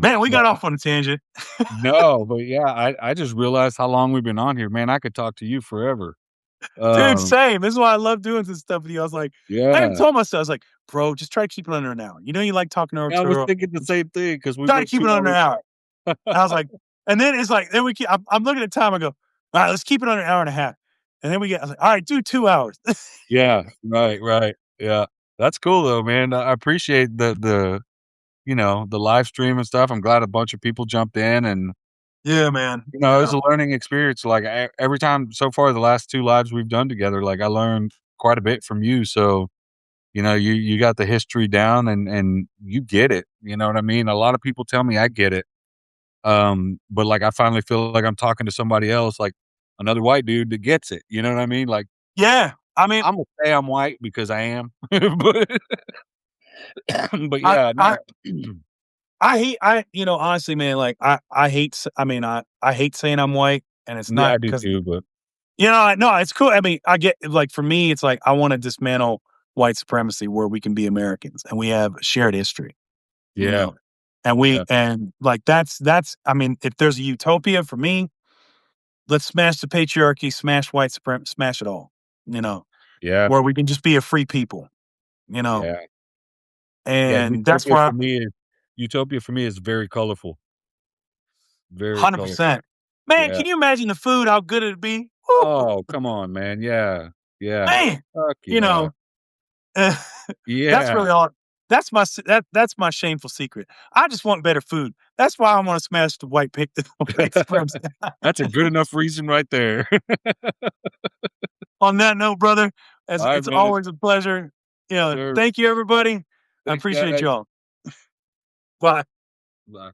man, we But got off on a tangent. no, but yeah, I just realized how long we've been on here, man. I could talk to you forever. Dude, Um, same. This is why I love doing this stuff with you. I was like, I even yeah. told myself, I was like, "Bro, just try to keep it under an hour. You know you like talking to I was Arturo. thinking the same thing because we Try to went keep 2 it under an hours. hour." I was like, and then it's like, then we keep, I'm looking at time. I go, all right, let's keep it under an hour and a half. And then we get, I was like, all right, do 2 hours. Yeah, right, right. Yeah. That's cool though, man. I appreciate the live stream and stuff. I'm glad a bunch of people jumped in and, Yeah, man. it Yeah. was a learning experience. Like, every time so far, the last 2 lives we've done together, like, I learned quite a bit from you. So, you got the history down and you get it. You know what I mean? A lot of people tell me I get it. But, like, I finally feel like I'm talking to somebody else, like, another white dude that gets it. You know what I mean? Like, Yeah. I mean, I'm gonna say I'm white because I am, but but I, yeah, I, no. honestly, man, like I hate, I hate saying I'm white and it's Yeah, not I do because, too, but no, it's cool. I mean, I get like for me, it's like I want to dismantle white supremacy where we can be Americans and we have a shared history, you yeah, know, and yeah, like I mean, if there's a utopia for me, let's smash the patriarchy, smash white supremacy, smash it all, you know, yeah, where we can just be a free people, you know, yeah, yeah, and that's where I utopia for me is very colorful, very colorful. 100%. Man, Yeah. can you imagine the food? How good it'd be? Woo, Oh, come on, man. Yeah, yeah. man, Fuck you yeah. know, that's Yeah. really all. That's my shameful secret. I just want better food. That's why I want to smash the the white supremacy. That's a good enough reason right there. On that note, brother, as Alright, it's man. always a pleasure. Sure. Thank you, everybody. I Thanks, appreciate guys. y'all. Bye. Bye.